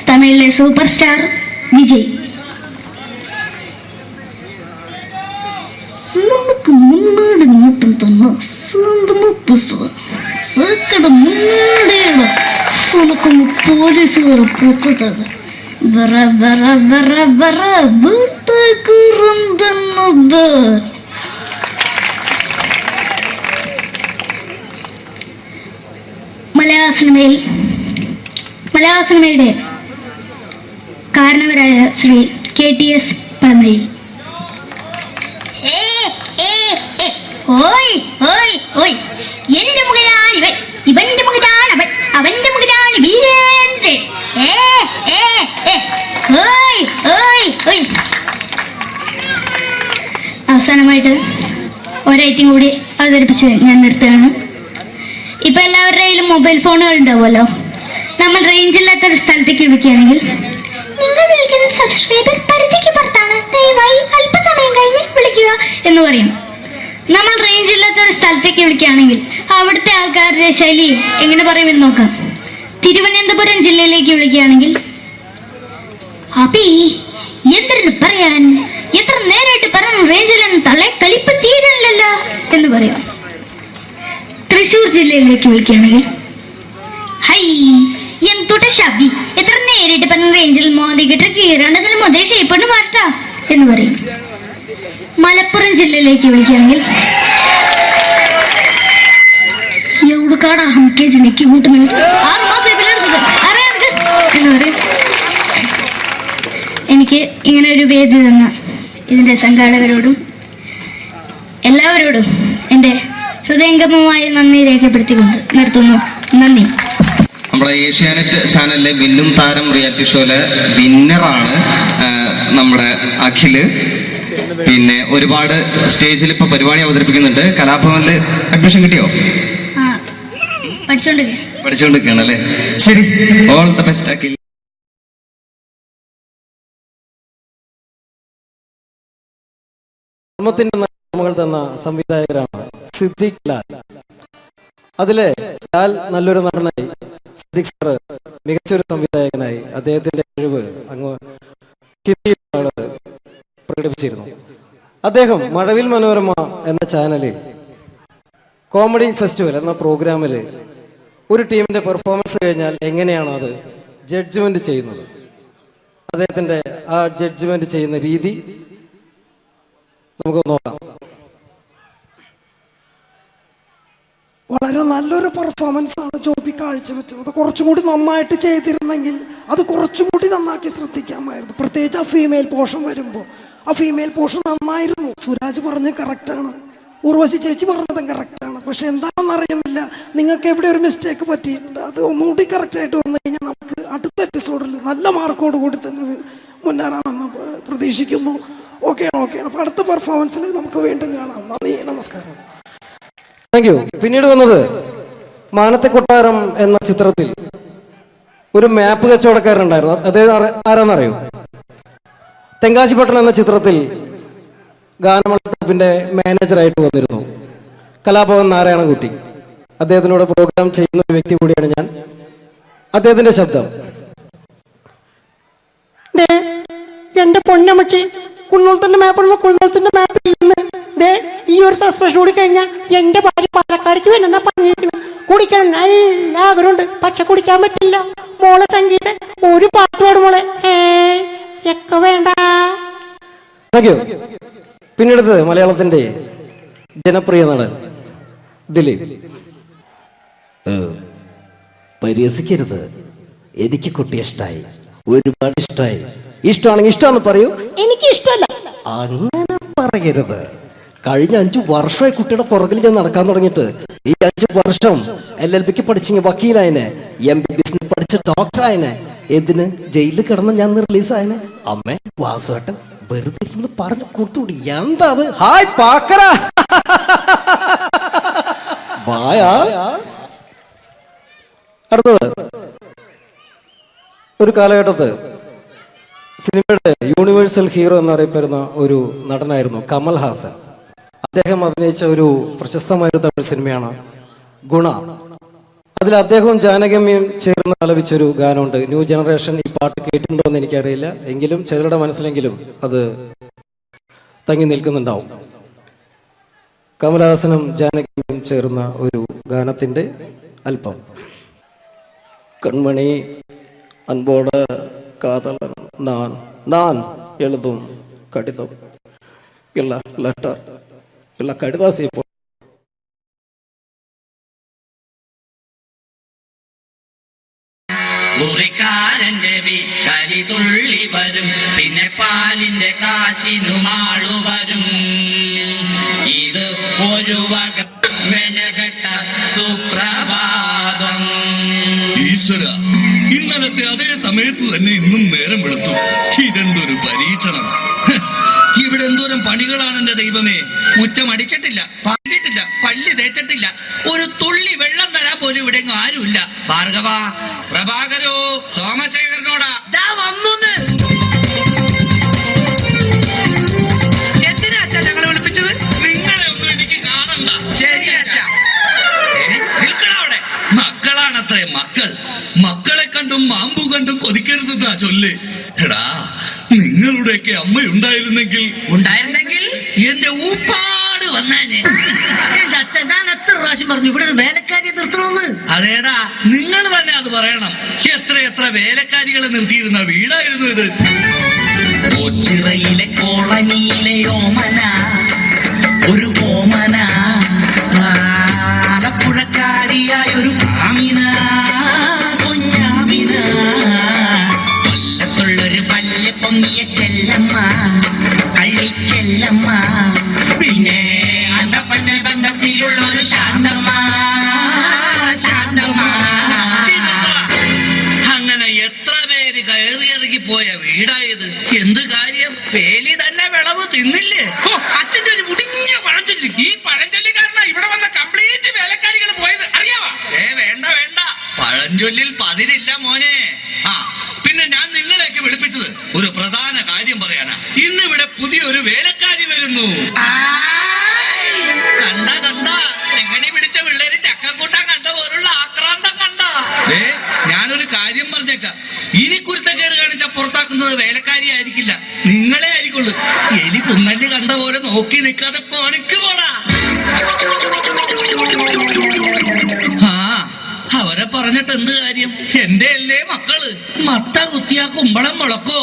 തമിഴിലെ സൂപ്പർ സ്റ്റാർ വിജയ്. നമുക്ക് മുന്നോട് നോട്ടം തന്ന സ്വന്തം സക്കട മുന്നോടിയാണ് ഉനക്കും പോലീസുകാർ പൂത്തത്. വറ വറ വറ വറ വീട്ടുകുറുന്നത്. മലയാള സിനിമയുടെ കാരണവരായ ശ്രീ KTS പളനിയിൽ. എന്റെ മകനാണ് ഇവൻ, ഇവന്റെ മകനാണ് അവൻ, അവന്റെ മകനാണ് വീരേന്ദ്രൻ. അവസാനമായിട്ട് ഒരൈറ്റം കൂടി അവതരിപ്പിച്ച് ഞാൻ നിർത്തുകയാണ്. ഇപ്പൊ എല്ലാവരുടെ കയ്യിലും മൊബൈൽ ഫോണുകൾ ഉണ്ടാവുമല്ലോ. നമ്മൾ റേഞ്ച് ഇല്ലാത്ത ഒരു സ്ഥലത്തേക്ക് വിളിക്കുകയാണെങ്കിൽ നിങ്ങൾ വിളിക്കുന്ന സബ്സ്ക്രൈബർ പരിധിക്ക് പുറത്താണ്, ദയവായി അല്പസമയം കഴിഞ്ഞ് വിളിക്കുക എന്ന് പറയും. നമ്മൾ റേഞ്ച് ഇല്ലാത്ത ഒരു സ്ഥലത്തേക്ക് വിളിക്കുകയാണെങ്കിൽ അവിടുത്തെ ആൾക്കാരുടെ ശൈലി എങ്ങനെ പറയുമെന്ന് നോക്കാം. തിരുവനന്തപുരം ജില്ലയിലേക്ക് വിളിക്കുകയാണെങ്കിൽ അപ്പി എന്തിനു പറയാൻ, എത്ര നേരായിട്ട് പറഞ്ഞു റേഞ്ചിലെന്ന് തള്ളെ കളിപ്പ് തീരല്ലോ എന്ന് പറയും. തൃശ്ശൂർ ജില്ലയിലേക്ക് വിളിക്കുകയാണെങ്കിൽ ഹൈ ഐ എന്തുട്ട ശബി എത്ര നേരിട്ട് പറഞ്ഞ റേഞ്ചിൽ മോദിക്കിട്ട് കീറാണ്ടതിന് മുതലേ ഷേപ്പണ് മാറ്റാ എന്ന് പറയും. മലപ്പുറം ജില്ലയിലേക്ക് വിളിക്കുകയാണെങ്കിൽ എവിടുക്കാടാ ഹംകെ ജില്ലക്ക് കൂട്ടുന്നത് എനിക്ക് ഇങ്ങനെ ഒരു വേദി തന്ന ഇതിന്റെ സംഘാടകരോടും എല്ലാവരോടും എൻ്റെ ഹൃദയംഗമമായ നന്ദി രേഖപ്പെടുത്തിക്കൊണ്ട് നിർത്തുന്നു. നന്ദി. നമ്മുടെ ഏഷ്യാനെറ്റ് ചാനലിലെ വില്ലും താരം റിയാലിറ്റി ഷോയിലെ വിന്നറാണ് നമ്മുടെ അഖില്. പിന്നെ ഒരുപാട് സ്റ്റേജിൽ ഇപ്പൊ പരിപാടി അവതരിപ്പിക്കുന്നുണ്ട്. കലാഭവനില് അഡ്മിഷൻ കിട്ടിയോ? പഠിച്ചോണ്ടിരിക്കുകയാണ് അല്ലേ? ശരി, ഓൾ ദ ബെസ്റ്റ് അഖിൽ. നമ്മൾ തന്ന സംവിധായകരാണ് സിദ്ദിഖ് ലാൽ. അതിലെ ലാൽ നല്ലൊരു നടനായി, സിദ്ദിഖ് സാറ് മികച്ചൊരു സംവിധായകനായി അദ്ദേഹത്തിന്റെ കഴിവ് അങ്ങ് ഹിന്ദിയിൽ പ്രകടിപ്പിച്ചിരുന്നു. അദ്ദേഹം മഴവിൽ മനോരമ എന്ന ചാനലിൽ കോമഡി ഫെസ്റ്റിവൽ എന്ന പ്രോഗ്രാമിൽ ഒരു ടീമിന്റെ പെർഫോമൻസ് കഴിഞ്ഞാൽ എങ്ങനെയാണ് അത് ജഡ്ജ്മെന്റ് ചെയ്യുന്നത്, അദ്ദേഹത്തിന്റെ ആ ജഡ്ജ്മെന്റ് ചെയ്യുന്ന രീതി നമുക്ക് നോക്കാം. വളരെ നല്ലൊരു പെർഫോമൻസ് ആണ് ജോബി കാഴ്ചവെച്ചത്. അത് കുറച്ചും കൂടി നന്നായിട്ട് ചെയ്തിരുന്നെങ്കിൽ അത് കുറച്ചും കൂടി നന്നാക്കി ശ്രദ്ധിക്കാമായിരുന്നു. പ്രത്യേകിച്ച് ആ ഫീമെയിൽ പോർഷൻ വരുമ്പോൾ ആ ഫീമെയിൽ പോർഷൻ നന്നായിരുന്നു. സുരാജ് പറഞ്ഞത് കറക്റ്റാണ്, ഉർവശി ചേച്ചി പറഞ്ഞതും കറക്റ്റാണ്. പക്ഷെ എന്താണെന്ന് അറിയുന്നില്ല, നിങ്ങൾക്ക് എവിടെ ഒരു മിസ്റ്റേക്ക് പറ്റിയിട്ടുണ്ട്. അത് ഒന്നുകൂടി കറക്റ്റായിട്ട് വന്നു കഴിഞ്ഞാൽ നമുക്ക് അടുത്ത എപ്പിസോഡിൽ നല്ല മാർക്കോട് കൂടി തന്നെ മുന്നേറാമെന്ന് പ്രതീക്ഷിക്കുന്നു. ഓക്കെയാണ്. അപ്പോൾ അടുത്ത പെർഫോമൻസിൽ നമുക്ക് വീണ്ടും കാണാം. നന്ദി, നമസ്കാരം. Thank you. പിന്നീട് വന്നത് മാനത്തെ കൊട്ടാരം എന്ന ചിത്രത്തിൽ ഒരു മാപ്പ് കച്ചവടക്കാരനുണ്ടായിരുന്നു. അദ്ദേഹം ആരാന്നറിയോ? തെങ്കാശിപട്ടണം എന്ന ചിത്രത്തിൽ ഗാനമണ്ഡലത്തിന്റെ മാനേജറായിട്ട് വന്നിരുന്നു കലാഭവൻ നാരായണൻകുട്ടി. അദ്ദേഹത്തിനോട് പ്രോഗ്രാം ചെയ്യുന്ന ഒരു വ്യക്തി കൂടിയാണ് ഞാൻ. അദ്ദേഹത്തിന്റെ ശബ്ദം. എന്റെ പൊന്നമ്മച്ചി, കുന്നോളത്തിന്റെ മാപ്പുള്ള കുന്നോളത്തിന്റെ മാപ്പ് ഈ ഒരു സസ്പെൻഷൻ കൂടി കഴിഞ്ഞാൽ എന്റെ ഭാര്യ പാലക്കാടിക്ക് വേണമെന്നാ പറഞ്ഞിരിക്കുന്നു. കുടിക്കണം നല്ല ആഗ്രഹമുണ്ട്, പക്ഷെ കുടിക്കാൻ പറ്റില്ല. മോളെ സംഗീത ഒരു പാട്ട് പാടും മോളെ. ഒക്കെ വേണ്ട. Thank you. പിന്നീട് മലയാളത്തിന്റെ ജനപ്രിയ നടൻ ദിലീപ്. പരിഹസിക്കരുത്, എനിക്ക് കുട്ടി ഇഷ്ടമായി, ഒരുപാട് ഇഷ്ടമായി. ഇഷ്ടമാണെങ്കിൽ ഇഷ്ടമാണെന്ന് പറയൂ. എനിക്ക് ഇഷ്ടമല്ല. അങ്ങനെ പറയരുത്. കഴിഞ്ഞ 5 വർഷമായി കുട്ടിയുടെ പുറകിൽ ഞാൻ നടക്കാൻ തുടങ്ങിയിട്ട്. ഈ 5 വർഷം LLBക്ക് പഠിച്ചെങ്കിൽ വക്കീലായനെ, MBBS പഠിച്ച ഡോക്ടറായനെ. എന്തിന് ജയിലിൽ കിടന്ന് ഞാൻ റിലീസായനെ. അമ്മേ വാസുവേട്ടൻ വെറുതെ പറഞ്ഞു കൊടുത്തുകൂടി. എന്താ അത്? ഹായ് പാക്കര വായാ. അടുത്തത് ഒരു കാലഘട്ടത്ത് സിനിമയുടെ യൂണിവേഴ്സൽ ഹീറോ എന്നറിയപ്പെടുന്ന ഒരു നടനായിരുന്നു കമൽ ഹാസൻ. അദ്ദേഹം അഭിനയിച്ച ഒരു പ്രശസ്തമായ തമിഴ് സിനിമയാണ് ഗുണ. അതിൽ അദ്ദേഹവും ജാനകിയമ്മയും ചേർന്ന് ആലപിച്ചൊരു ഗാനമുണ്ട്. ന്യൂ ജനറേഷൻ ഈ പാട്ട് കേട്ടിട്ടുണ്ടോ എന്ന് എനിക്കറിയില്ല, എങ്കിലും ചിലരുടെ മനസ്സിലെങ്കിലും അത് തങ്ങി നിൽക്കുന്നുണ്ടാവും. കമൽഹാസനും ജാനകിയമ്മയും ചേർന്ന ഒരു ഗാനത്തിന്റെ അല്പം. കൺമണി அன்போட காதலன் நான் நான் எழுதும் கடிதம் இல்ல லெட்டர் இல்ல கடிதாசி മുറിക്കാരന്റെ വീട്ടലി തുള്ളി വരും, പിന്നെ പാലിന്റെ കാശിനുമാളു വരും. ഇത് ഒരു വക മെനകെട്ട സുപ്രഭാതം. ഈശ്വര, ഇന്നലത്തെ അതേ സമയത്ത് തന്നെ ഇന്നും നേരം വെളുത്തു. ഇതെന്തൊരു പരീക്ഷണം! ഇവിടെ എന്തോരം പണികളാണ് എന്റെ ദൈവമേ. മുറ്റം അടിച്ചിട്ടില്ല, പറഞ്ഞിട്ടില്ല, പല്ല് തേച്ചിട്ടില്ല, ഒരു തുള്ളി വെള്ളം തരാൻ പോലും ഇവിടെ ആരുമില്ല. ഭാർഗവ, പ്രഭാകരോ, സോമശേഖരനോടാ വന്നു. എന്തിനാ അച്ഛാ ഞങ്ങളെ വിളിപ്പിച്ചത്? നിങ്ങളെ ഒന്നും എനിക്ക് കാണണ്ട. ശരി അച്ഛാ. നിൽക്കണവിടെ. മക്കളാണത്രേ മക്കൾ. മക്കളെ കണ്ടും മാമ്പു കണ്ടും കൊതിക്കരുതെന്നാ ചൊല്ല്. എടാ, നിങ്ങളുടെയൊക്കെ അമ്മയുണ്ടായിരുന്നെങ്കിൽ എന്റെ ഊപ്പാട് വന്നേനെ. എന്റെ അച്ഛൻ ഞാൻ എത്ര പ്രാവശ്യം പറഞ്ഞു ഇവിടെ ഒരു വേലക്കാരിയെ നിർത്തണമെന്ന്. അതേടാ, നിങ്ങൾ തന്നെ അത് പറയണം. എത്ര വേലക്കാരികളെ നിർത്തിയിരുന്ന വീടായിരുന്നു ഇത്. ഓച്ചിറയിലെ കോളനിയിലെ ഓമന, ഒരു ഓമന, ആലപ്പുഴക്കാരിയായ ഒരു ആമിന, കുഞ്ഞാമിന, കൊല്ലത്തുള്ളൊരു പല്ല് പൊങ്ങിയ ചെല്ലമ്മ, കള്ളിച്ചെല്ലമ്മ, പിന്നെ അന്തപ്പന്റെ ബന്ധത്തിലുള്ള ഒരു ശാന്തമ്മ. അങ്ങനെ എത്ര പേര് കയറിയിറങ്ങി പോയ വീടായത്. എന്ത് കാര്യം, വേലി തന്നെ വിളവ് തിന്നില്ലേ? അച്ഛന്റെ ഒരു മുടിഞ്ഞ പഴഞ്ചൊല്ലി. ഈ പഴഞ്ചൊല്ലി കാരണം ഇവിടെ വന്ന കംപ്ലീറ്റ് വേലക്കാരികൾ പോയത് അറിയാവാ? വേണ്ട പഴഞ്ചൊല്ലിൽ പതിരില്ല മോനെ. പിന്നെ ഞാൻ നിങ്ങളെയൊക്കെ വിളിപ്പിച്ചത് ഒരു പ്രധാന കാര്യം പറയാനാ. ഇന്നിവിടെ പുതിയൊരു വേലക്കാരി വരുന്നു. കണ്ട എങ്ങനെ പിടിച്ച പിള്ളേര് ചക്കക്കൂട്ടാൻ കണ്ട പോലുള്ള ആക്രാന്തം കണ്ട. ഞാനൊരു കാര്യം പറഞ്ഞേക്കാം, ഇനി കുരുത്തക്കേട് കാണിച്ച പുറത്താക്കുന്നത് വേലക്കാരി ആയിരിക്കില്ല, നിങ്ങളെ ആയിരിക്കുള്ളൂ. എലി പുന്നല് കണ്ട പോലെ നോക്കി നിൽക്കാതെ പണിക്ക് പോടാ. അവരെ പറഞ്ഞിട്ട് എന്ത് കാര്യം? എന്റെ അല്ലേ മക്കള്. മത്ത കുത്തിയാ കുമ്പളം മുളക്കോ?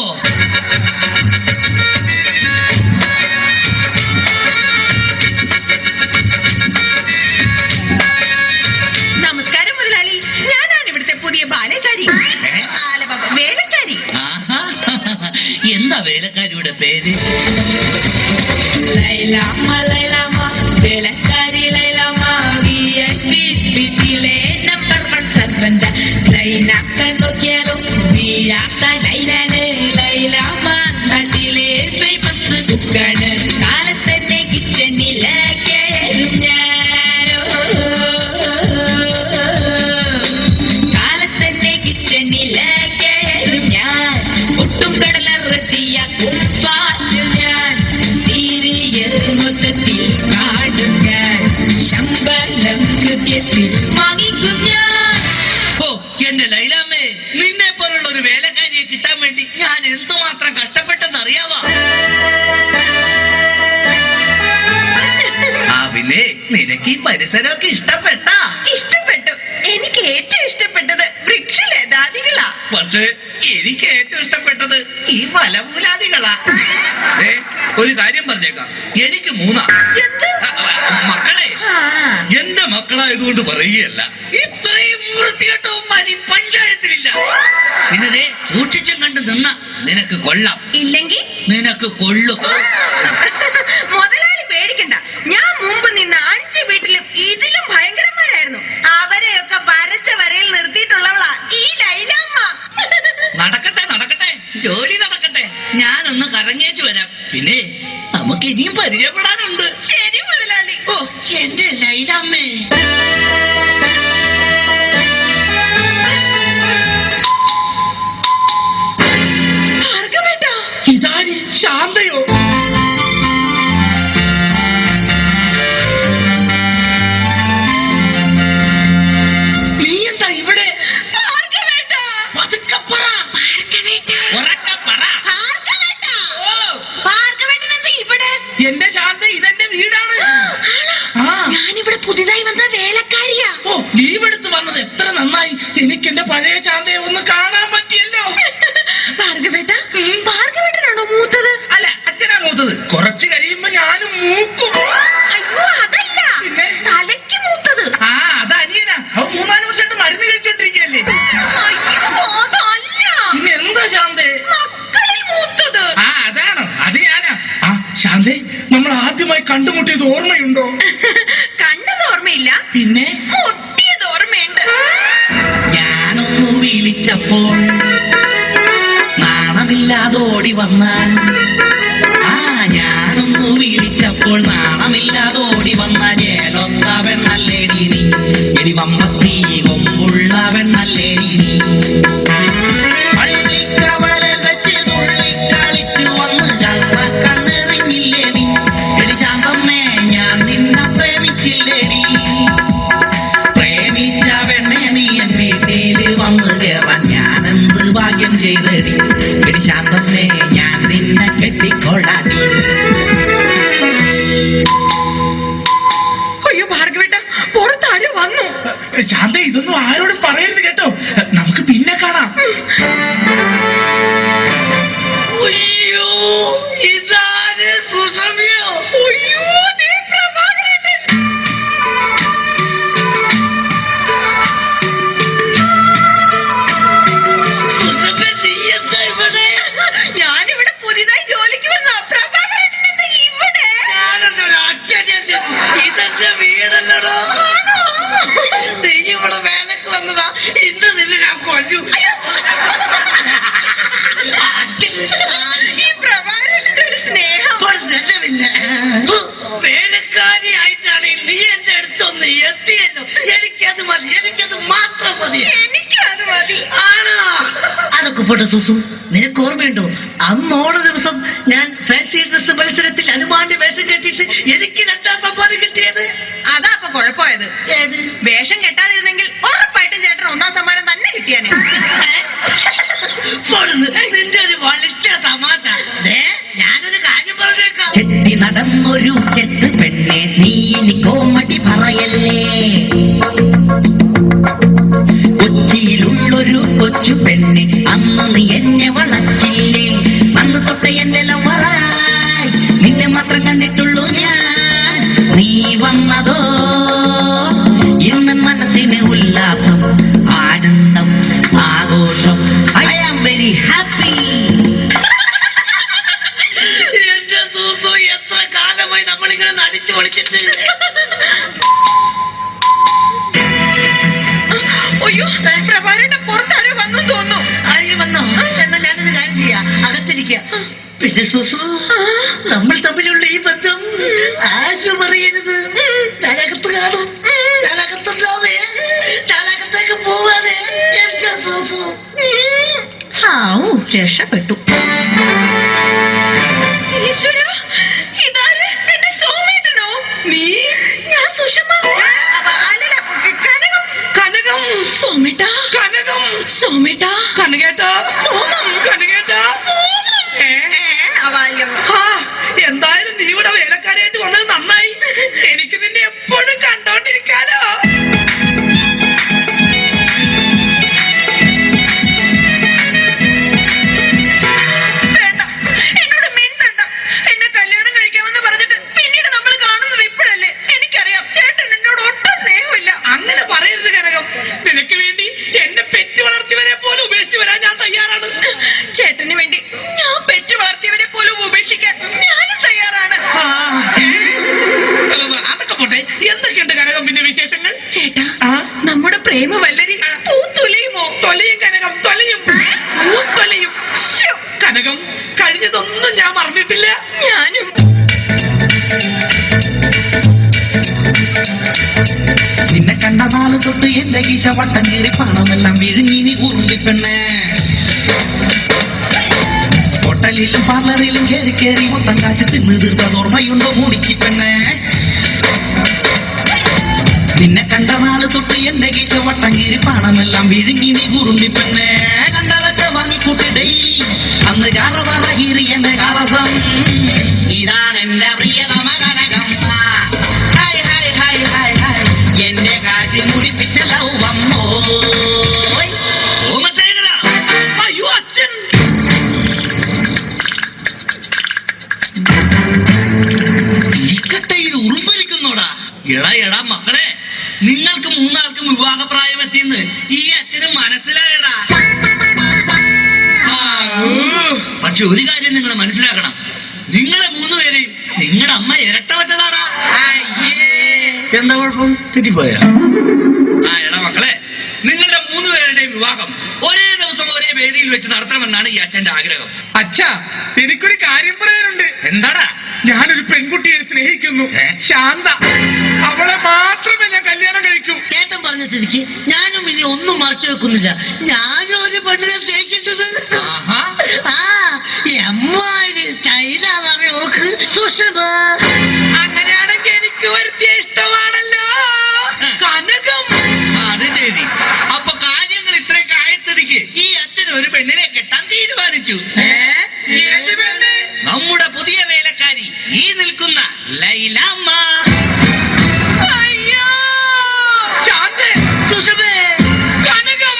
നമസ്കാരം മുതലാളി, ഞാനാണ് ഇവിടുത്തെ പുതിയ ബാലക്കാരി, വേലക്കാരി. എന്താ വേലക്കാരിയുടെ പേര്? ലൈലാമ്മ ലൈലാമ്മ വേലക്കാരി ലൈലാമ്മ വീട്ടിലെ നമ്പർ 1 സർവന്റ്. ലൈനാക്കാൻ നോക്കിയാലും വീഴാത്ത ലൈലാണ് ലൈലാമ്മ. നാട്ടിലെ ഫേമസ് കുക്കാണ്. കാലത്തന്നെ കിച്ചണിലേക്കും ഞാനോ, കാലത്തന്നെ കിച്ചണിലേക്കും ഞാൻ. ഒട്ടും കടല റെഡിയാക്കും ഫാസ്റ്റ് ഞാൻ. സീരിയൽ മൊത്തത്തിൽ കാണും ഞാൻ. ശമ്പളം കൃത്യത്തിൽ വാങ്ങിക്കും ഞാൻ. എന്റെ ലൈലാമ്മേ, നിന്നെ പോലുള്ള ഒരു വേലക്കാരിയെ കിട്ടാൻ വേണ്ടി ഞാൻ എന്തുമാത്രം കഷ്ടപ്പെട്ടെന്ന് അറിയാവാ? പിന്നെ നിനക്ക് ഈ പരിസരമൊക്കെ ഇഷ്ടപ്പെട്ട? ഇഷ്ടപ്പെട്ടു. എനിക്ക് ഏറ്റവും ഇഷ്ടപ്പെട്ടത് വൃക്ഷലതാദികളാ. പക്ഷേ എനിക്ക് ഏറ്റവും ഇഷ്ടപ്പെട്ടത് ഈ ഫലമൂലാദികളാ. ഒരു കാര്യം പറഞ്ഞേക്കാം, എനിക്ക് 3 മക്കളെ. എന്റെ മക്കളായതുകൊണ്ട് പറയുകയല്ല, ഇത്രയും വൃത്തികെട്ടവന്മാർ ഈ പഞ്ചായത്തിലില്ല. പിന്നെ സൂക്ഷിച്ചും കണ്ട് നിന്ന നിനക്ക് കൊള്ളാം, ഇല്ലെങ്കിൽ നിനക്ക് കൊള്ളും. മുതലാളി പേടിക്കണ്ട, ഞാൻ മുമ്പ് നിന്ന 5 വീട്ടിലും ഇതിലും ഭയങ്കരന്മാരായിരുന്നു. അവരെയൊക്കെ വരച്ച വരയിൽ നിർത്തിയിട്ടുള്ളവളാ ഈ ലൈലാമ്മ. നടക്കട്ടെ, ജോലി നടക്കട്ടെ. ഞാനൊന്ന് കറങ്ങിയേച്ചു വരാം. പിന്നെ നമുക്ക് ഇനിയും പരിചയപ്പെടാനുണ്ട്. ശരി മുതലാളി. എന്റെ ലൈലാമ്മേ. ഇതാര്? ശാന്തയോ? നീ എന്താ ഇവിടെ? എന്റെ ശാന്ത, ഇതെന്റെ വീടാണ്. ഞാനിവിടെ പുതിയതായി വന്ന വേലക്കാരിയാ. ലീവ് എടുത്ത് വന്നത് എത്ര നന്നായി. എനിക്ക് എന്റെ പഴയ ശാന്തയെ ഒന്ന് കാണാൻ പറ്റിയല്ലോ. ഭാർഗവേട്ടനാണോ മൂത്തത്? അല്ല, അച്ഛനാ മൂത്തത്. കുറച്ച് കഴിയുമ്പോ ഞാനും മൂക്കും. അയ്യോ, അതല്ല, തലയ്ക്ക് മൂത്തത്. അത് അനിയനാ. അവൻ 3-4 വർഷമായിട്ട് മരുന്ന് കഴിച്ചോണ്ടിരിക്കല്ലേ. പിന്നെ എന്താ ശാന്തേ? മക്കളിൽ മൂത്തത്. അതാണോ? അത് ഞാനാ. ശാന്തേ, നമ്മൾ ആദ്യമായി കണ്ടുമുട്ടിയത് ഓർമ്മയുണ്ടോ? കണ്ടത് ഓർമ്മയില്ല, പിന്നെ മുട്ടിയത് ഓർമ്മയുണ്ട്. ഞാനൊന്നു വിളിച്ചപ്പോൾ നാണമില്ലാതോടി വന്നാൽ, ഞാനൊന്നു വിളിച്ചപ്പോൾ നാണമില്ലാതോടി വന്ന ജേലൊത്തവൻ നല്ലേടി നീ. എടി വമ്പത്തി കൊമ്പുള്ള വെണ്ണല്ലേടി നീ. പള്ളിക്കവലൽ വെച്ച് തുള്ളിക്കളിച്ചു വന്ന് കണ്ണെറിഞ്ഞില്ലേ നീ. എടി ശാന്തമ്മേ, ഞാൻ നിന്നെ പ്രേമിച്ചില്ലേടി. നായികനല്ലടോ. നീ ഇവിടെ വേലക്ക് വന്നതാ, ഇന്ന് നിന്നെ ഞാൻ കൊല്ലു. പിന്നെ വേലക്കാരിയായിട്ടാണെങ്കിൽ നീ എന്റെ അടുത്തൊന്ന് എത്തിയല്ലോ. എനിക്കത് മതി, എനിക്കത് മാത്രം മതി. എനിക്കത് മതി. ആണോ? അതൊക്കെ പോട്ടെ സുസു, നിനക്ക് ഓർമ്മയുണ്ടോ അന്ന് ഓണ ദിവസം ഞാൻ ഫാൻസി ഡ്രസ് മത്സരത്തിൽ ഹനുമാന്റെ വേഷം കെട്ടിയിട്ട് എനിക്ക് 2ാം സമ്മാനം കിട്ടിയത്? അതാ അപ്പൊ കുഴപ്പമായത്. ഏത്? വേഷം കെട്ടാതിരുന്നെങ്കിൽ ഉറപ്പായിട്ടും ചേട്ടൻ 1ാം സമ്മാനം തന്നെ കിട്ടിയാനെ. നിന്റെ ഒരു വളിച്ച തമാശ. ഞാനൊരു കാര്യം പറഞ്ഞേക്കാം. ചെത്തി നടന്നൊരു ചെത്ത് പെണ്ണെ, നീ ഇനി കോമഡി പറയല്ലേ. കൊച്ചിയിലുള്ളൊരു കൊച്ചു പെണ്ണെ, അന്ന് നീ എന്നെ വളച്ചില്ലേ. അന്ന് തൊട്ട എന്റെ ലവറായി നിന്നെ മാത്രം കണ്ടിട്ടുള്ളൂ ഞാൻ. നീ വന്നതോ ഇന്ന് മനസ്സിന് ഉല്ലാസം, ആനന്ദം, ആഘോഷം. I am very happy. എന്റെ സൂസു, എത്ര കാലമായി നമ്മളിങ്ങനെ നടിച്ചു പൊളിച്ചിട്ട്. അയ്യോ, പ്രഭാകരന്റെ പുറത്താരോ വന്നു തോന്നുന്നു. ആരെങ്കിലും വന്നോ? എന്നാ ഞാനൊരു കാര്യം ചെയ്യാം, അകത്തിരിക്കുക. പിന്നെ സുസു, നമ്മൾ തമ്മിലുള്ള ഈ ബന്ധം ആരും അറിയരുത്. ഞാനകത്ത് കാണും, ഞാനകത്തുണ്ടാവേ, ഞാനകത്തേക്ക് പോവാണ്. എന്റെ സുസു. രക്ഷപ്പെട്ടു. ഈശ്വര, ഇതാര്? എന്റെ സോമേട്ടനോ? നീ? ഞാൻ സുഷമ. അല്ലല്ല, കനകം. കനകം. സോമേട്ട. കനകം. സോമേട്ട. കനകേട്ട. സോമം. കനകേട്ട. സോമം. എന്തായാലും നീ ഇവിടെ വേലക്കാരായിട്ട് വന്നത് നന്നായി. എനിക്ക് നിന്നെ എപ്പോഴും കണ്ടോണ്ടിരിക്കാലോ. വേണ്ട, എന്നോട് മിണ്ടണ്ട. എന്നെ കല്യാണം കഴിക്കാമെന്ന് പറഞ്ഞിട്ട് പിന്നീട് നമ്മൾ കാണുന്നത് ഇപ്പോഴല്ലേ. എനിക്കറിയാം ചേട്ടൻ എന്നോട് ഒട്ടും സ്നേഹമില്ല. അങ്ങനെ പറയരുത് കനകം. നിനക്ക് വേണ്ടി എന്നെ പെറ്റു വളർത്തിയവരെ പോലും ഉപേക്ഷിച്ചു വരാൻ ഞാൻ തയ്യാറാണ്. ചേട്ടന് വേണ്ടി ഞാൻ പെറ്റു വളർത്തിയവരെ പോലും ഉപേക്ഷിക്കാൻ ഞാനും തയ്യാറാണ്. അതൊക്കെ പോട്ടെ, എന്തൊക്കെയുണ്ട് കനകം പിന്നെ വിശേഷങ്ങൾ? ചേട്ടാ, നമ്മുടെ പ്രേമ വല്ലരി പൂത്തൊലയുമോ? തൊലയും കനകം, തൊലയും, പൂത്തൊലയും. കനകം, കഴിഞ്ഞതൊന്നും ഞാൻ മറന്നിട്ടില്ല. ഞാനും. നിന്നെ കണ്ട നാള് തൊട്ട് എന്റെ കീശ വട്ടം കീറി പണമെല്ലാം വിഴുങ്ങി ഉറുമ്പിപ്പെണ്ണേ. ഹോട്ടലിലും പാർലറിലും കയറി കയറി മൊത്തം കാശ് തിന്ന് തീർത്ത ഓർമ്മയുണ്ടോ മൂടിച്ചി പെണ്ണേ? നിന്നെ കണ്ട നാള് തൊട്ട് എന്റെ കീശ വട്ടം കീറി പണമെല്ലാം വിഴുങ്ങി നീ ഉറുമ്പിപ്പെണ്ണേ. കണ്ടതൊക്കെ വാങ്ങിക്കൂട്ടി ഡെയിലി അന്ന് ചാറവാറ കീറി എന്റെ കളസം. ഇതാണ് എന്റെ പ്രിയതമ Kanakam. Hi hi hi hi hi, എന്റെ കാശി മുടിപ്പിച്ച ലൗവമ്മോ. അയ്യോ അച്ഛൻ. ഇക്കട്ടയിൽ ഉറുമ്പലിക്കുന്നോടാ. എടാ എടാ മക്കളെ, നിങ്ങൾക്ക് 3ആൾക്കും വിവാഹപ്രായം എത്തിയെന്ന് ഈ അച്ഛന് മനസ്സിലായടാ. പക്ഷെ ഒരു കാര്യം നിങ്ങൾ മനസ്സിലാക്കണം, നിങ്ങളെ 3 പേരെയും നിങ്ങളുടെ അമ്മ ഇരട്ട വെച്ചതാടാ. എന്താ കുഴപ്പം? തെറ്റിപ്പോയ? എടാ മക്കളെ, നിങ്ങളുടെ 3 പേരുടെയും വിവാഹം ഒരേ ദിവസം ഒരേ വേദിയിൽ വെച്ച് നടത്തണമെന്നാണ് ഈ അച്ഛന്റെ ആഗ്രഹം. അച്ഛാ, എനിക്കൊരു കാര്യം പറയാനുണ്ട്. എന്താടാ? ഞാനൊരു പെൺകുട്ടിയെ സ്നേഹിക്കുന്നു, ശാന്ത. അവളെ മാത്രമേ ഞാൻ കല്യാണം കഴിക്കൂ. ചേട്ടൻ പറഞ്ഞ സ്ഥിതിക്ക് ഞാനും ഇനി ഒന്നും മറച്ചു വെക്കുന്നില്ല. ഞാനും ഒരു പെണ്ണിനെ സ്നേഹിക്കുന്നത്. സ്റ്റൈലാണെന്ന് നോക്ക് സുഷമ. അങ്ങനെയാണെങ്കിൽ എനിക്ക് വരുത്തിയ ഇഷ്ടമാണല്ലോ കനകം. അത് ശരി. അപ്പൊ കാര്യങ്ങൾ ഇത്രയൊക്കെ ആയ സ്ഥിതിക്ക് ഈ അച്ഛൻ ഒരു പെണ്ണിനെ കെട്ടാൻ തീരുമാനിച്ചു. നമ്മുടെ പുതിയ വേലക്കാരി ഈ നിൽക്കുന്ന ലൈലാമ്മ. ശാന്തേ, സുഷമേ, കനകം.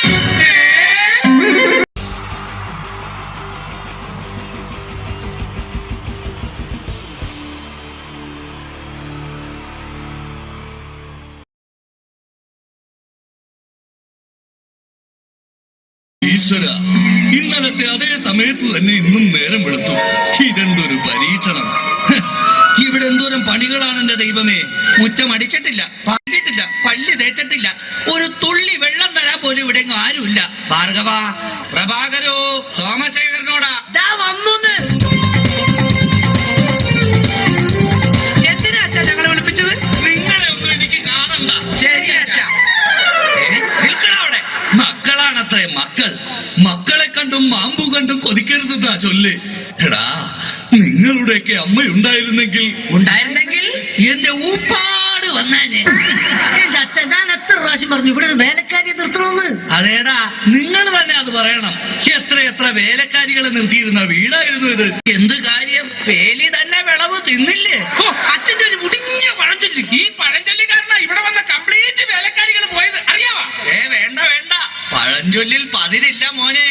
ഈശ്വര, ഇന്നലത്തെ അതേ സമയത്ത് തന്നെ ഇന്നും നേരം വെളുത്തു. ഇതെന്തൊരു പരീക്ഷണം. ഇവിടെ എന്തോരം പണികളാണ് എന്റെ ദൈവമേ. മുറ്റം അടിച്ചിട്ടില്ല, പാടിയിട്ടില്ല, പള്ളി തേച്ചിട്ടില്ല, ഒരു തുള്ളി വെള്ളം തരാൻ പോലും ഇവിടെ ആരുമില്ല. ഭാർഗവ, പ്രഭാകരോ, സോമശേഖരനോടാ വന്നോന്ന്. എന്തിനാ അച്ഛാ ഞങ്ങളെ വിളിപ്പിച്ചത്? നിങ്ങളെ ഒന്നും എനിക്ക് കാണണ്ട. ശരി അച്ഛാ. നിൽക്കണവിടെ. മക്കളാണത്രേ മക്കൾ. മക്കളെ കണ്ടും മാമ്പു കണ്ടും കൊതിക്കരുതെന്നാ ചൊല്ല്. എടാ, നിങ്ങളുടെയൊക്കെ അമ്മയുണ്ടായിരുന്നെങ്കിൽ എന്റെ ഊപ്പാട് വന്നാനെ. എന്റെ അച്ഛൻ ഞാൻ എത്ര പ്രാവശ്യം പറഞ്ഞു ഇവിടെ ഒരു വേലക്കാരിയെ നിർത്തണമെന്ന്. അതേടാ, നിങ്ങൾ തന്നെ അത് പറയണം. എത്ര വേലക്കാരികളെ നിർത്തിയിരുന്ന വീടായിരുന്നു ഇത്. എന്ത് കാര്യം, വേലി തന്നെ വിളവ് തിന്നില്ലേ? അച്ഛന്റെ ഒരു മുടിഞ്ഞ പഴഞ്ചൊല്ലി. ഈ പഴഞ്ചൊല്ലി കാരണം ഇവിടെ വന്ന കംപ്ലീറ്റ് വേലക്കാരികൾ പോയത് അറിയാവാ? വേണ്ട പഴഞ്ചൊല്ലിൽ പതിരില്ല മോനെ.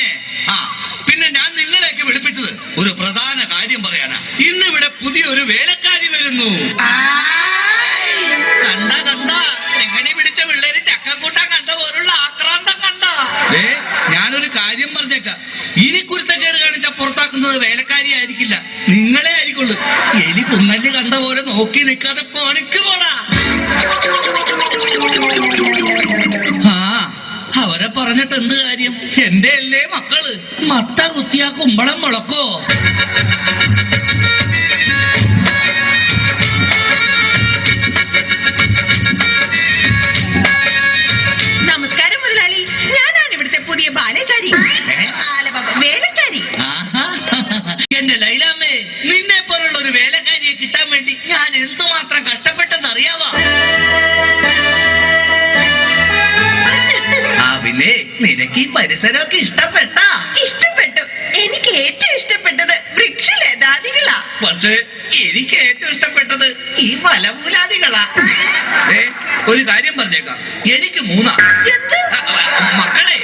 പിന്നെ ഞാൻ നിങ്ങളെയൊക്കെ വിളിപ്പിച്ചത് ഒരു പ്രധാന കാര്യം പറയാനാ. ഇന്നിവിടെ പുതിയൊരു വേലക്കാരി വരുന്നു. കണ്ട എങ്ങനെ പിടിച്ച പിള്ളേര് ചക്കക്കൂട്ടാൻ കണ്ട പോലുള്ള ആക്രാന്തം കണ്ട. ഞാനൊരു കാര്യം പറഞ്ഞേക്കാം, ഇനി കുരുത്തക്കേട് കാണിച്ച പുറത്താക്കുന്നത് വേലക്കാരി ആയിരിക്കില്ല, നിങ്ങളെ ആയിരിക്കുള്ളൂ. എലി പുന്നല്ലി കണ്ട പോലെ നോക്കി നിൽക്കാതെ പണിക്ക് പോടാ. അവരെ പറഞ്ഞിട്ട് എന്ത് കാര്യം? എന്റെ അല്ലേ മക്കള്. മത്ത കുത്തിയാ കുമ്പളം മുളക്കോ? നമസ്കാരം മുതലാളി, ഞാനാണ് ഇവിടുത്തെ പുതിയ ബാലക്കാരി, വേലക്കാരി. എന്റെ ലൈലാമ്മേ, നിന്നെ പോലുള്ള ഒരു വേലക്കാരിയെ കിട്ടാൻ വേണ്ടി ഞാൻ എന്തുമാത്രം കഷ്ടപ്പെട്ടെന്ന് അറിയാവാ? പിന്നെ നിനക്ക് ഈ പരിസരമൊക്കെ ഇഷ്ടപ്പെട്ടു. എനിക്ക് ഏറ്റവും ഇഷ്ടപ്പെട്ടത് വൃക്ഷലതാദികളാ. പക്ഷേ എനിക്ക് ഏറ്റവും ഇഷ്ടപ്പെട്ടത് ഈ ഫലമൂലാദികളാ. ഒരു കാര്യം പറഞ്ഞേക്കാം, എനിക്ക് 3 മക്കളെ.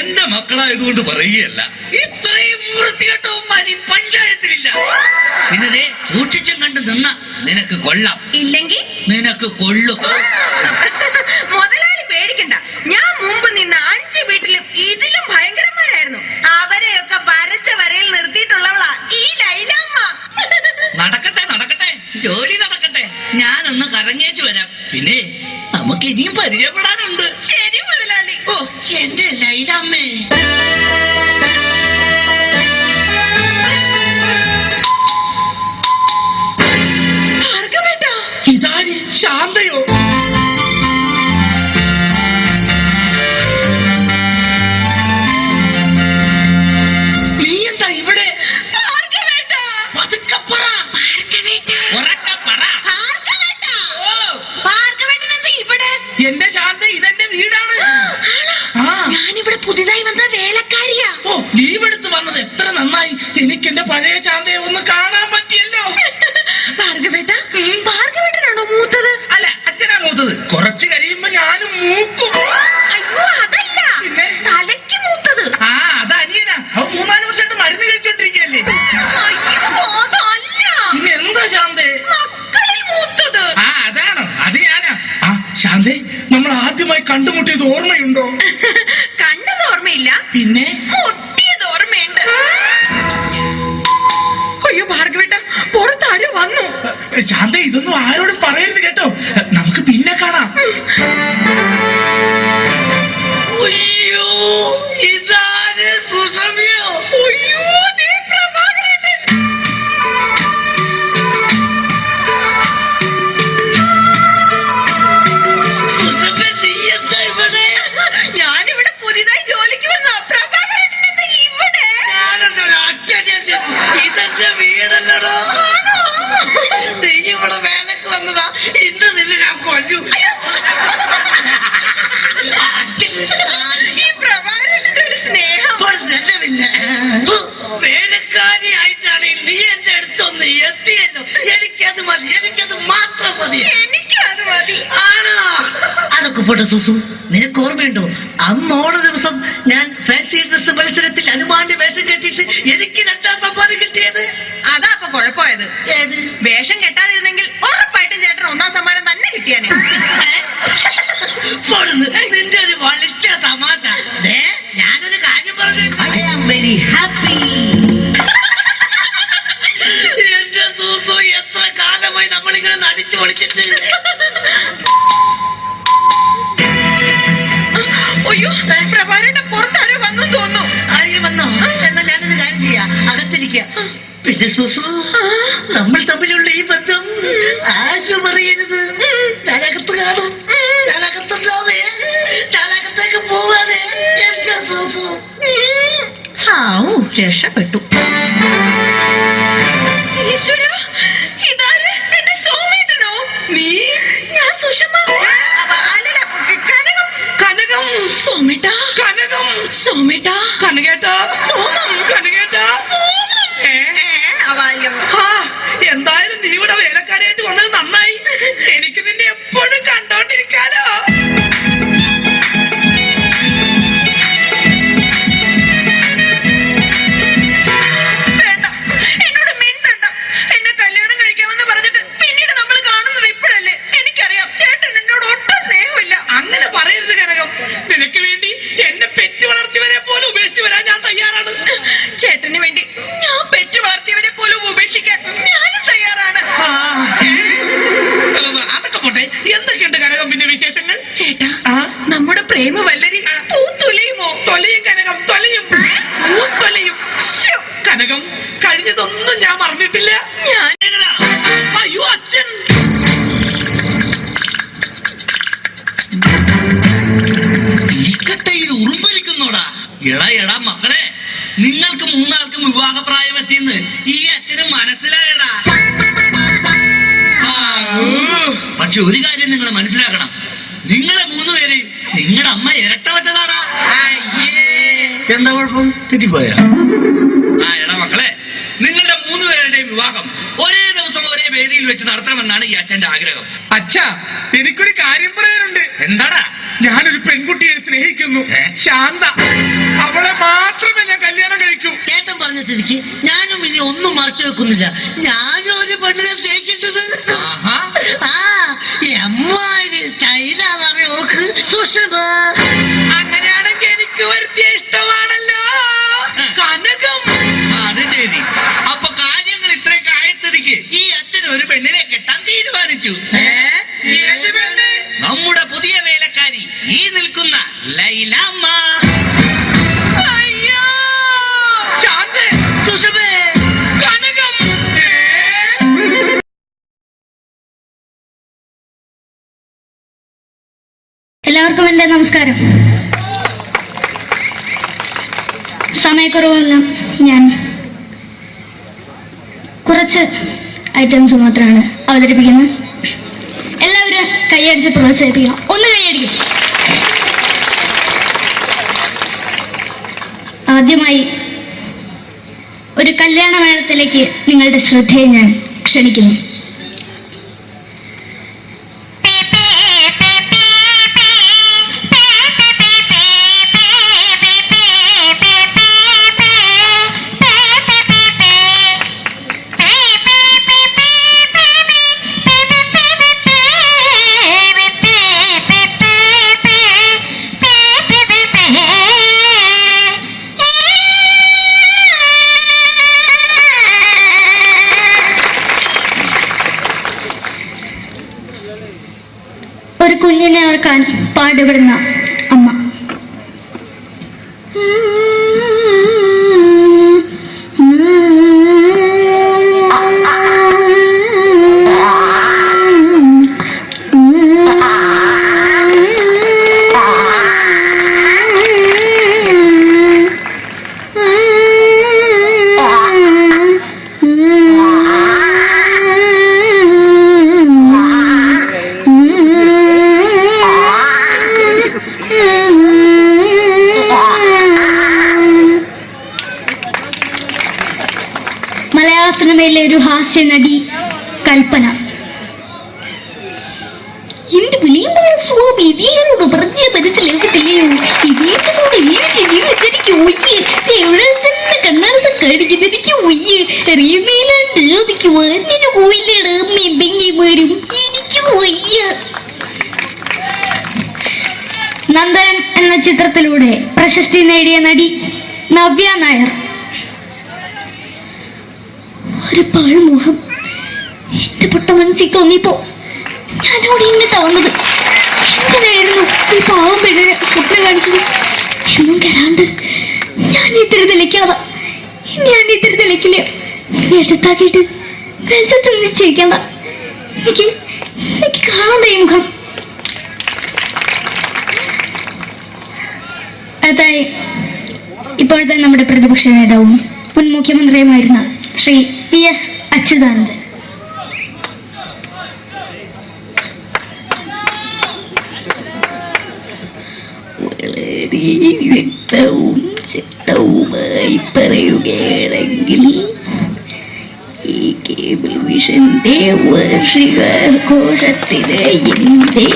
എന്റെ മക്കളായതുകൊണ്ട് പറയുകയല്ല, ഇത്രയും വൃത്തികെട്ടവന്മാർ ഈ പഞ്ചായത്തിലില്ല. പിന്നെ സൂക്ഷിച്ചും കണ്ട് നിന്ന നിനക്ക് കൊള്ളാം, ഇല്ലെങ്കിൽ നിനക്ക് കൊള്ളും. മുതലാളി പേടിക്കണ്ട, ഞാൻ മുമ്പ് നിന്ന 5 വീട്ടിലും ഇതിലും ഭയങ്കരന്മാരായിരുന്നു. അവരെയൊക്കെ വരച്ച വരയിൽ നിർത്തിയിട്ടുള്ളവളാ ഈ ലൈലാമ്മ. നടക്കട്ടെ, ജോലി നടക്കട്ടെ. ഞാനൊന്ന് കറങ്ങിയേച്ചു വരാം. പിന്നെ നമുക്ക് ഇനിയും പരിചയപ്പെടാനുണ്ട്. ശരി മുതലാളി. ഓ എന്റെ ലൈലാമ്മേ. ഭാർഗവേട്ടാ, ഇതാര്? ശാന്തയോ? നീ എന്താ ഇവിടെ? എന്റെ ശാന്ത, ഇതെന്റെ വീടാണ്. ഞാനിവിടെ പുതിയതായി വന്ന വേലക്കാരിയാ. ഓ, ലീവ് എടുത്ത് വന്നത് എത്ര നന്നായി. എനിക്ക് എന്റെ പഴയ ശാന്തയെ ഒന്ന് കാണാൻ പറ്റിയല്ലോ. ഭാർഗവേട്ടനാണോ മൂത്തത്? അല്ല, അച്ഛനാ മൂത്തത്. കുറച്ച് കഴിയുമ്പോ ഞാനും മൂക്കും. അയ്യോ, അതല്ല, തലയ്ക്ക് മൂത്തത്. അത് അനിയനാ. അവൻ 3-4 വർഷമായിട്ട് മരുന്ന് കഴിച്ചോണ്ടിരിക്കല്ലേ. പിന്നെ എന്താ ശാന്തേ? മക്കളിൽ മൂത്തത്. അതാണോ? അത് ഞാനാ. ശാന്തേ, നമ്മൾ ആദ്യമായി കണ്ടുമുട്ടിയത് ഓർമ്മയുണ്ടോ? കണ്ടത് ഓർമ്മയില്ല, പിന്നെ മുട്ടിയത് ഓർമ്മയുണ്ട്. അയ്യോ ഭാർഗവേട്ട, പുറത്താരോ വന്നു. ശാന്തേ, ഇതൊന്നും ആരോടും പറയരുത് കേട്ടോ. നമുക്ക് പിന്നെ കാണാം. അയ്യോ, ഇതാണ് സുഷമ്യോ. അയ്യോ, പ്രഭാകരേട്ടൻ. ഞാനിവിടെ പുതിയതായി ജോലിക്ക് വന്ന പ്രഭാകരേട്ടൻ എന്താ ഇവിടെ? ഇതെന്റെ വീടല്ലടോ. നീ ഇവിടെ വേലക്ക് വന്നതാ. ഇന്ന് നിന്നെ ഞാൻ കൊല്ലു. ഈ പ്രഭാകരേട്ടന്റെ ഒരു സ്നേഹം. പിന്നെ വേലക്കാരിയായിട്ടാണെങ്കിൽ നീ എന്റെ അടുത്തൊന്ന് എത്തിയല്ലോ. എനിക്കത് മതി, എനിക്കത് മാത്രം മതി. എനിക്കത് മതി. ആണോ? അതൊക്കെ പോട്ടെ സുസു, നിനക്ക് ഓർമ്മയുണ്ടോ അന്ന് ഓണ ദിവസം ഞാൻ ഫാൻസി ഡ്രസ് മത്സരത്തിൽ ഹനുമാന്റെ വേഷം കെട്ടിയിട്ട് എനിക്ക് 2ാം സമ്മാനം കിട്ടിയത്? അതാ അപ്പൊ കുഴപ്പമായത്. ഏത്? വേഷം കെട്ടാതിരുന്നെങ്കിൽ ഉറപ്പായിട്ടും ചേട്ടൻ 1ാം സമ്മാനം തന്നെ കിട്ടിയാനെ. നിന്റെ ഒരു വളിച്ച തമാശ. ഞാനൊരു കാര്യം പറഞ്ഞു. I am very happy. എന്റെ സൂസു, എത്ര കാലമായി നമ്മളിങ്ങനെ നടിച്ചു പൊളിച്ചിട്ട്. അയ്യോ പ്രഭാകരന്റെ പുറത്താരോ വന്നു തോന്നുന്നു. ആരെങ്കിലും വന്നോ? എന്നാ ഞാനൊരു കാര്യം ചെയ്യാം, അകത്തിരിക്കുക. പിന്നെ സുസു, നമ്മൾ തമ്മിലുള്ള ഈ ബന്ധം ആരും അറിയരുത്. ഞാനകത്ത് കാണും, ഞാനകത്തുണ്ടാവേ, ഞാനകത്തേക്ക് പോവാണേ. സുസു രക്ഷപ്പെട്ടു. ഈശ്വര, ഇതാര്? എന്റെ സോമേട്ടനോ? നീ? ഞാൻ സുഷമ. അല്ല, കനകം. കനകം. സോമേട്ടാ. കനകം. സോമേട്ടാ. കനകേട്ടാ. സോമം. കനകേട്ടാ. സോമം. എന്തായാലും നീ ഇവിടെ വേലക്കാരായിട്ട് വന്നത് നന്നായി. എനിക്ക് നിന്നെ എപ്പോഴും കണ്ടോണ്ടിരിക്കാലോ. അങ്ങനെ പറയരുത് കനകം. നിനക്ക് വേണ്ടി എന്നെ പെറ്റ് വളർത്തിയവരെ പോലും ഉപേക്ഷിച്ച് വരാൻ ഞാൻ തയ്യാറാണ്. ചേട്ടന് വേണ്ടി ഞാൻ പെറ്റ് വളർത്തിയവരെ പോലും ഉപേക്ഷിക്കാൻ ഞാനും തയ്യാറാണ്. അതൊക്കെ പോട്ടെ, എന്തൊക്കെയുണ്ട് കനകം പിന്നെ വിശേഷങ്ങൾ? ചേട്ടാ, നമ്മുടെ പ്രേമ വല്ലരി പൂത്തൊലയുമോ? തൊലയും കനകം, തൊലയും, പൂത്തൊലയും. കനകം, കഴിഞ്ഞതൊന്നും ഞാൻ മറന്നിട്ടില്ല. ഞാൻ അയ്യോ അച്ഛൻ. തീക്കട്ടയിൽ ഉറുമ്പരിക്കുന്നോടാ. എടാ മക്കളെ, നിങ്ങൾക്ക് മൂന്നാൾക്കും വിവാഹപ്രായം എത്തിയെന്ന് ഈ അച്ഛന് മനസ്സിലായടാ. പക്ഷെ ഒരു കാര്യം നിങ്ങൾ മനസ്സിലാക്കണം, നിങ്ങളെ മൂന്നുപേരെയും നിങ്ങളുടെ അമ്മ ഇരട്ട പറ്റതാടാ. എന്താ കുഴപ്പം? തെറ്റിപ്പോയ? എടാ മക്കളെ, നിങ്ങളുടെ മൂന്നുപേരുടെയും വിവാഹം ഒരേ ദിവസം ഒരേ വേദിയിൽ വെച്ച് നടത്തണമെന്നാണ് ഈ അച്ഛന്റെ ആഗ്രഹം. അച്ഛാ, എനിക്കൊരു കാര്യം പറയാനുണ്ട്. എന്താടാ? ഞാനൊരു പെൺകുട്ടിയെ സ്നേഹിക്കുന്നു, ശാന്ത. അവളെ മാത്രമേ ഞാൻ കല്യാണം കഴിക്കൂ. ചേട്ടൻ പറഞ്ഞ സ്ഥിതിക്ക് ഞാനും ഇനി ഒന്നും മറച്ചു വെക്കുന്നില്ല. ഞാനും ഒരു പെണ്ണിനെ സ്നേഹിക്കേണ്ടത്. അങ്ങനെയാണെങ്കിൽ എനിക്ക് വരുത്തിയ ഇഷ്ടമാണല്ലോ കനകം. അത് ശരി. അപ്പൊ കാര്യങ്ങൾ ഇത്രയൊക്കെ ആയ സ്ഥിതിക്ക് ഈ അച്ഛൻ ഒരു പെണ്ണിനെ കെട്ടാൻ തീരുമാനിച്ചു. ഏത് പെണ്ണ്? നമ്മുടെ പുതിയ വേലക്കാരി, ഈ നിൽക്കുന്ന ലൈലാമ്മ. അയ്യോ, ശാന്ത, സുഷമേ, കനകം. എല്ലാവർക്കും എൻ്റെ നമസ്കാരം. സമയക്കുറവെല്ലാം ഞാൻ കുറച്ച് ഐറ്റംസ് മാത്രമാണ് അവതരിപ്പിക്കുന്നത്. എല്ലാവരും കൈയടിച്ച് പ്രോത്സാഹിപ്പിക്കണം. ഒന്ന് കൈയടിക്കും. ആദ്യമായി ഒരു കല്യാണ മേളത്തിലേക്ക് നിങ്ങളുടെ ശ്രദ്ധയെ ഞാൻ ക്ഷണിക്കുന്നു. ഒരു കുഞ്ഞിനെ ഓർക്കാൻ പാടുപെടുന്ന അമ്മ. മലയാള സിനിമയിലെ ഒരു ഹാസ്യ നടി കൽപ്പന. എന്റെ വിളിയുമ്പോൾ സ്വാമി ഇതിനോട് പറഞ്ഞ മനസ്സിലാക്കത്തില്ലയോ? ഇതിനോട് ജീവിതത്തിലേക്ക് ഒയ്യ് എവിടെ തന്നെ കണ്ണാർച്ച കടിക്കുന്നതിക്ക് ഒയ്യ് റീമയിലാണ്ട് ചോദിക്കുവാൻ എന്നെ പോയില്ലേടാ മെമ്പെങ്കിമാരും. എനിക്ക് ഒയ്യ. നന്ദനം എന്ന ചിത്രത്തിലൂടെ പ്രശസ്തി നേടിയ നടി നവ്യ നായർ. ഒരു പാഴ്മുഖം, എന്റെ എന്റെ പൊട്ട മനസ്സിൽ തോന്നിയപ്പോ ഞാനോട് ഇന്നിട്ടാ വന്നത്. എങ്ങനെയായിരുന്നു ഈ പാവം പെണ്ണിന് സ്വപ്നം കാണിച്ചത്? എന്നും കെടാണ്ട് ഞാൻ ഇത്തിരി തെളിക്കാതാ. ഞാൻ ഇത്തിരി തെളിക്കില്ല. എടുത്താക്കിയിട്ട് വെളിച്ചത്തിൽ നിശ്ചയിക്കണ്ട. എനിക്ക് കാണാൻ ഈ മുഖം. അടുത്തായി ഇപ്പോഴത്തെ നമ്മുടെ പ്രതിപക്ഷ നേതാവും മുൻ മുഖ്യമന്ത്രിയുമായിരുന്ന ശ്രീ PS അച്യുതാനന്ദൻ. വളരെ വ്യക്തവും ശക്തവുമായി പറയുകയാണെങ്കിൽ ഈ കേബിൾ വിഷന്റെ വാർഷികാഘോഷത്തിന് എന്റെ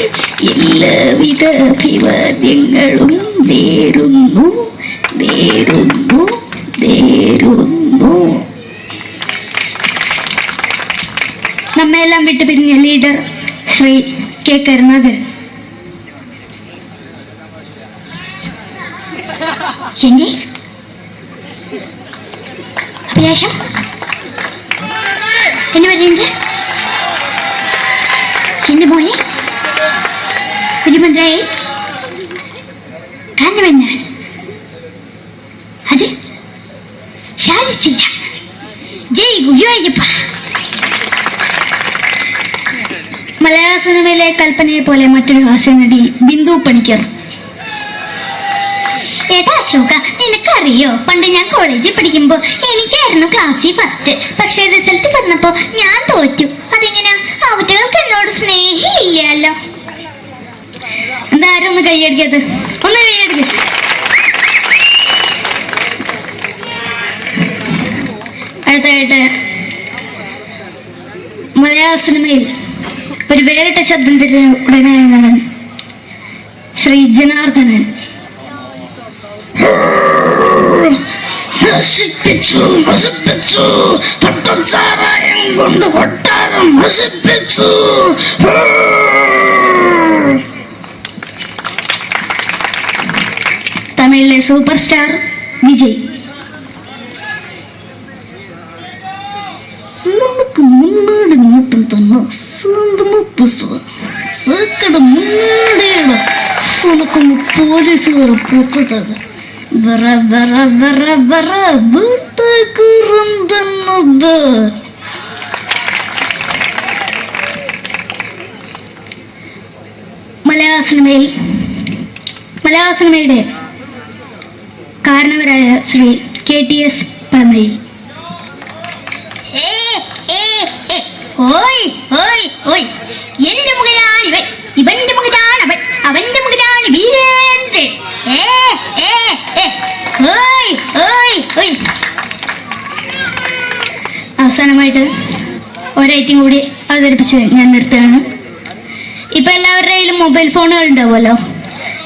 എല്ലാവിധ അഭിവാദ്യങ്ങളും നേരുന്നു. നമ്മെല്ലാം വിട്ടുപിരിഞ്ഞ ലീഡർ ശ്രീ K. കരുണാകരൻ. എന്റെ അഭിലാഷം എന്നെ പറയുന്നത് എന്റെ മോനെ മുഖ്യമന്ത്രിയായി കാരണമെന്നാണ്. അത് സാധിച്ചില്ല. ജയ് ഗുരുവായൂരപ്പ. മലയാള സിനിമയിലെ കൽപ്പനയെ പോലെ മറ്റൊരു ഹാസ്യനടി ബിന്ദു പണിക്കർ. ഏട്ടാ അശോക, നിനക്കറിയോ പണ്ട് ഞാൻ കോളേജിൽ പഠിക്കുമ്പോ എനിക്കായിരുന്നു ക്ലാസ്സിൽ ഫസ്റ്റ്. പക്ഷെ റിസൾട്ട് വന്നപ്പോ ഞാൻ തോറ്റു. അതെങ്ങനെയാ? അവറ്റകൾക്ക് എന്നോട് സ്നേഹമില്ലല്ലോ. എന്താരും ഒന്ന് കൈയടിക്കത്? ഒന്ന് കൈയടിക്ക. അടുത്തായിട്ട് മലയാള സിനിമയിൽ ഒരു വേറിട്ട ശബ്ദം ഉടനായ നടൻ ശ്രീ ജനാർദ്ദനൻ. കൊണ്ട് കൊട്ടാരം നശിപ്പിച്ചു. തമിഴിലെ സൂപ്പർ സ്റ്റാർ വിജയ്. നമുക്ക് മുന്നോടി നോട്ടം തന്ന സ്വന്തം മുന്നോടിയാണ് ഉനക്കൊന്ന് പോലീസുകാർ പൊട്ടത്. മലയാള സിനിമയുടെ കാരണവരായ ശ്രീ KTS പഴമയിൽ. എന്റെ മകനാണ് ഇവൻ, ഇവന്റെ മകനാണ് അവൻ, അവന്റെ മകനാണ് വീരേന്ദ്രൻ. അവസാനമായിട്ട് ഒരൈറ്റം കൂടി അവതരിപ്പിച്ച് ഞാൻ നിർത്തുകയാണ്. ഇപ്പൊ എല്ലാവരുടെ കയ്യിലും മൊബൈൽ ഫോണുകൾ ഉണ്ടാവുമല്ലോ.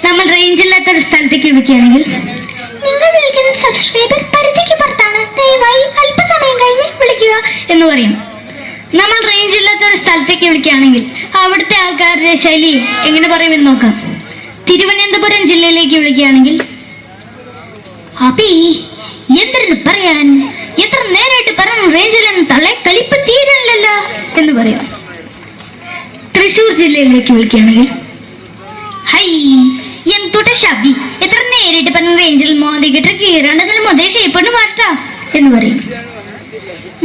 നമ്മൾ റേഞ്ച് ഇല്ലാത്ത ഒരു സ്ഥലത്തേക്ക് വിളിക്കുകയാണെങ്കിൽ നിങ്ങൾ വിളിക്കുന്ന സബ്സ്ക്രൈബർ പരിധിക്ക് പുറത്താണ്, ദയവായി അല്പസമയം കഴിഞ്ഞ് വിളിക്കുക എന്ന് പറയും. നമ്മൾ റേഞ്ച് ഇല്ലാത്ത ഒരു സ്ഥലത്തേക്ക് വിളിക്കുകയാണെങ്കിൽ അവിടുത്തെ ആൾക്കാരുടെ ശൈലി എങ്ങനെ പറയുമെന്ന് നോക്കാം. തിരുവനന്തപുരം ജില്ലയിലേക്ക് വിളിക്കുകയാണെങ്കിൽ അപ്പി എന്തിനു പറയാൻ, എത്ര നേരായിട്ട് പറഞ്ഞു റേഞ്ചിലെന്ന് തള്ളെ കളിപ്പ് തീരല്ലോ എന്ന് പറയും. തൃശൂർ ജില്ലയിലേക്ക് വിളിക്കുകയാണെങ്കിൽ ഹൈ എന്തുട്ട ശബി, എത്ര നേരിട്ട് പറഞ്ഞ റേഞ്ചിൽ മോദിക്കിട്ട് കീറാണ്ടതിൽ മൊതേ ഷേപ്പണ് മാറ്റാ എന്ന് പറയും.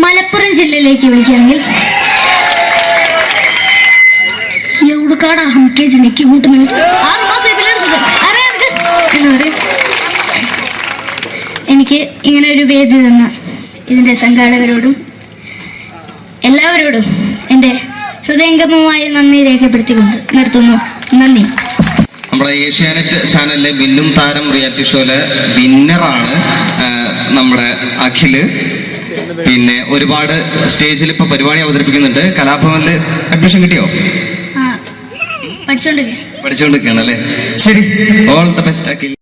മലപ്പുറം ജില്ലയിലേക്ക് വിളിക്കുകയാണെങ്കിൽ എവിടുക്കാടാ ഹംകേജിലേക്ക് കൂട്ടുന്നത് 6 മാസം എന്ന് പറയും. എനിക്ക് ഇങ്ങനെ ഒരു വേദി തന്ന ഇതിന്റെ സംഘാടകരോടും എല്ലാവരോടും എൻ്റെ ഹൃദയംഗമമായ നന്ദി രേഖപ്പെടുത്തിക്കൊണ്ട് നിർത്തുന്നു. നന്ദി. നമ്മുടെ ഏഷ്യാനെറ്റ് ചാനലിലെ വില്ലും താരം റിയാലിറ്റി ഷോയിലെ വിന്നറാണ് നമ്മുടെ അഖില്. പിന്നെ ഒരുപാട് സ്റ്റേജിൽ ഇപ്പൊ പരിപാടി അവതരിപ്പിക്കുന്നുണ്ട്. കലാഭവനില് അഡ്മിഷൻ കിട്ടിയോ? പഠിച്ചോണ്ടിരിക്കുകയാണ് അല്ലേ? ശരി, ഓൾ ദ ബെസ്റ്റ് അഖിൽ.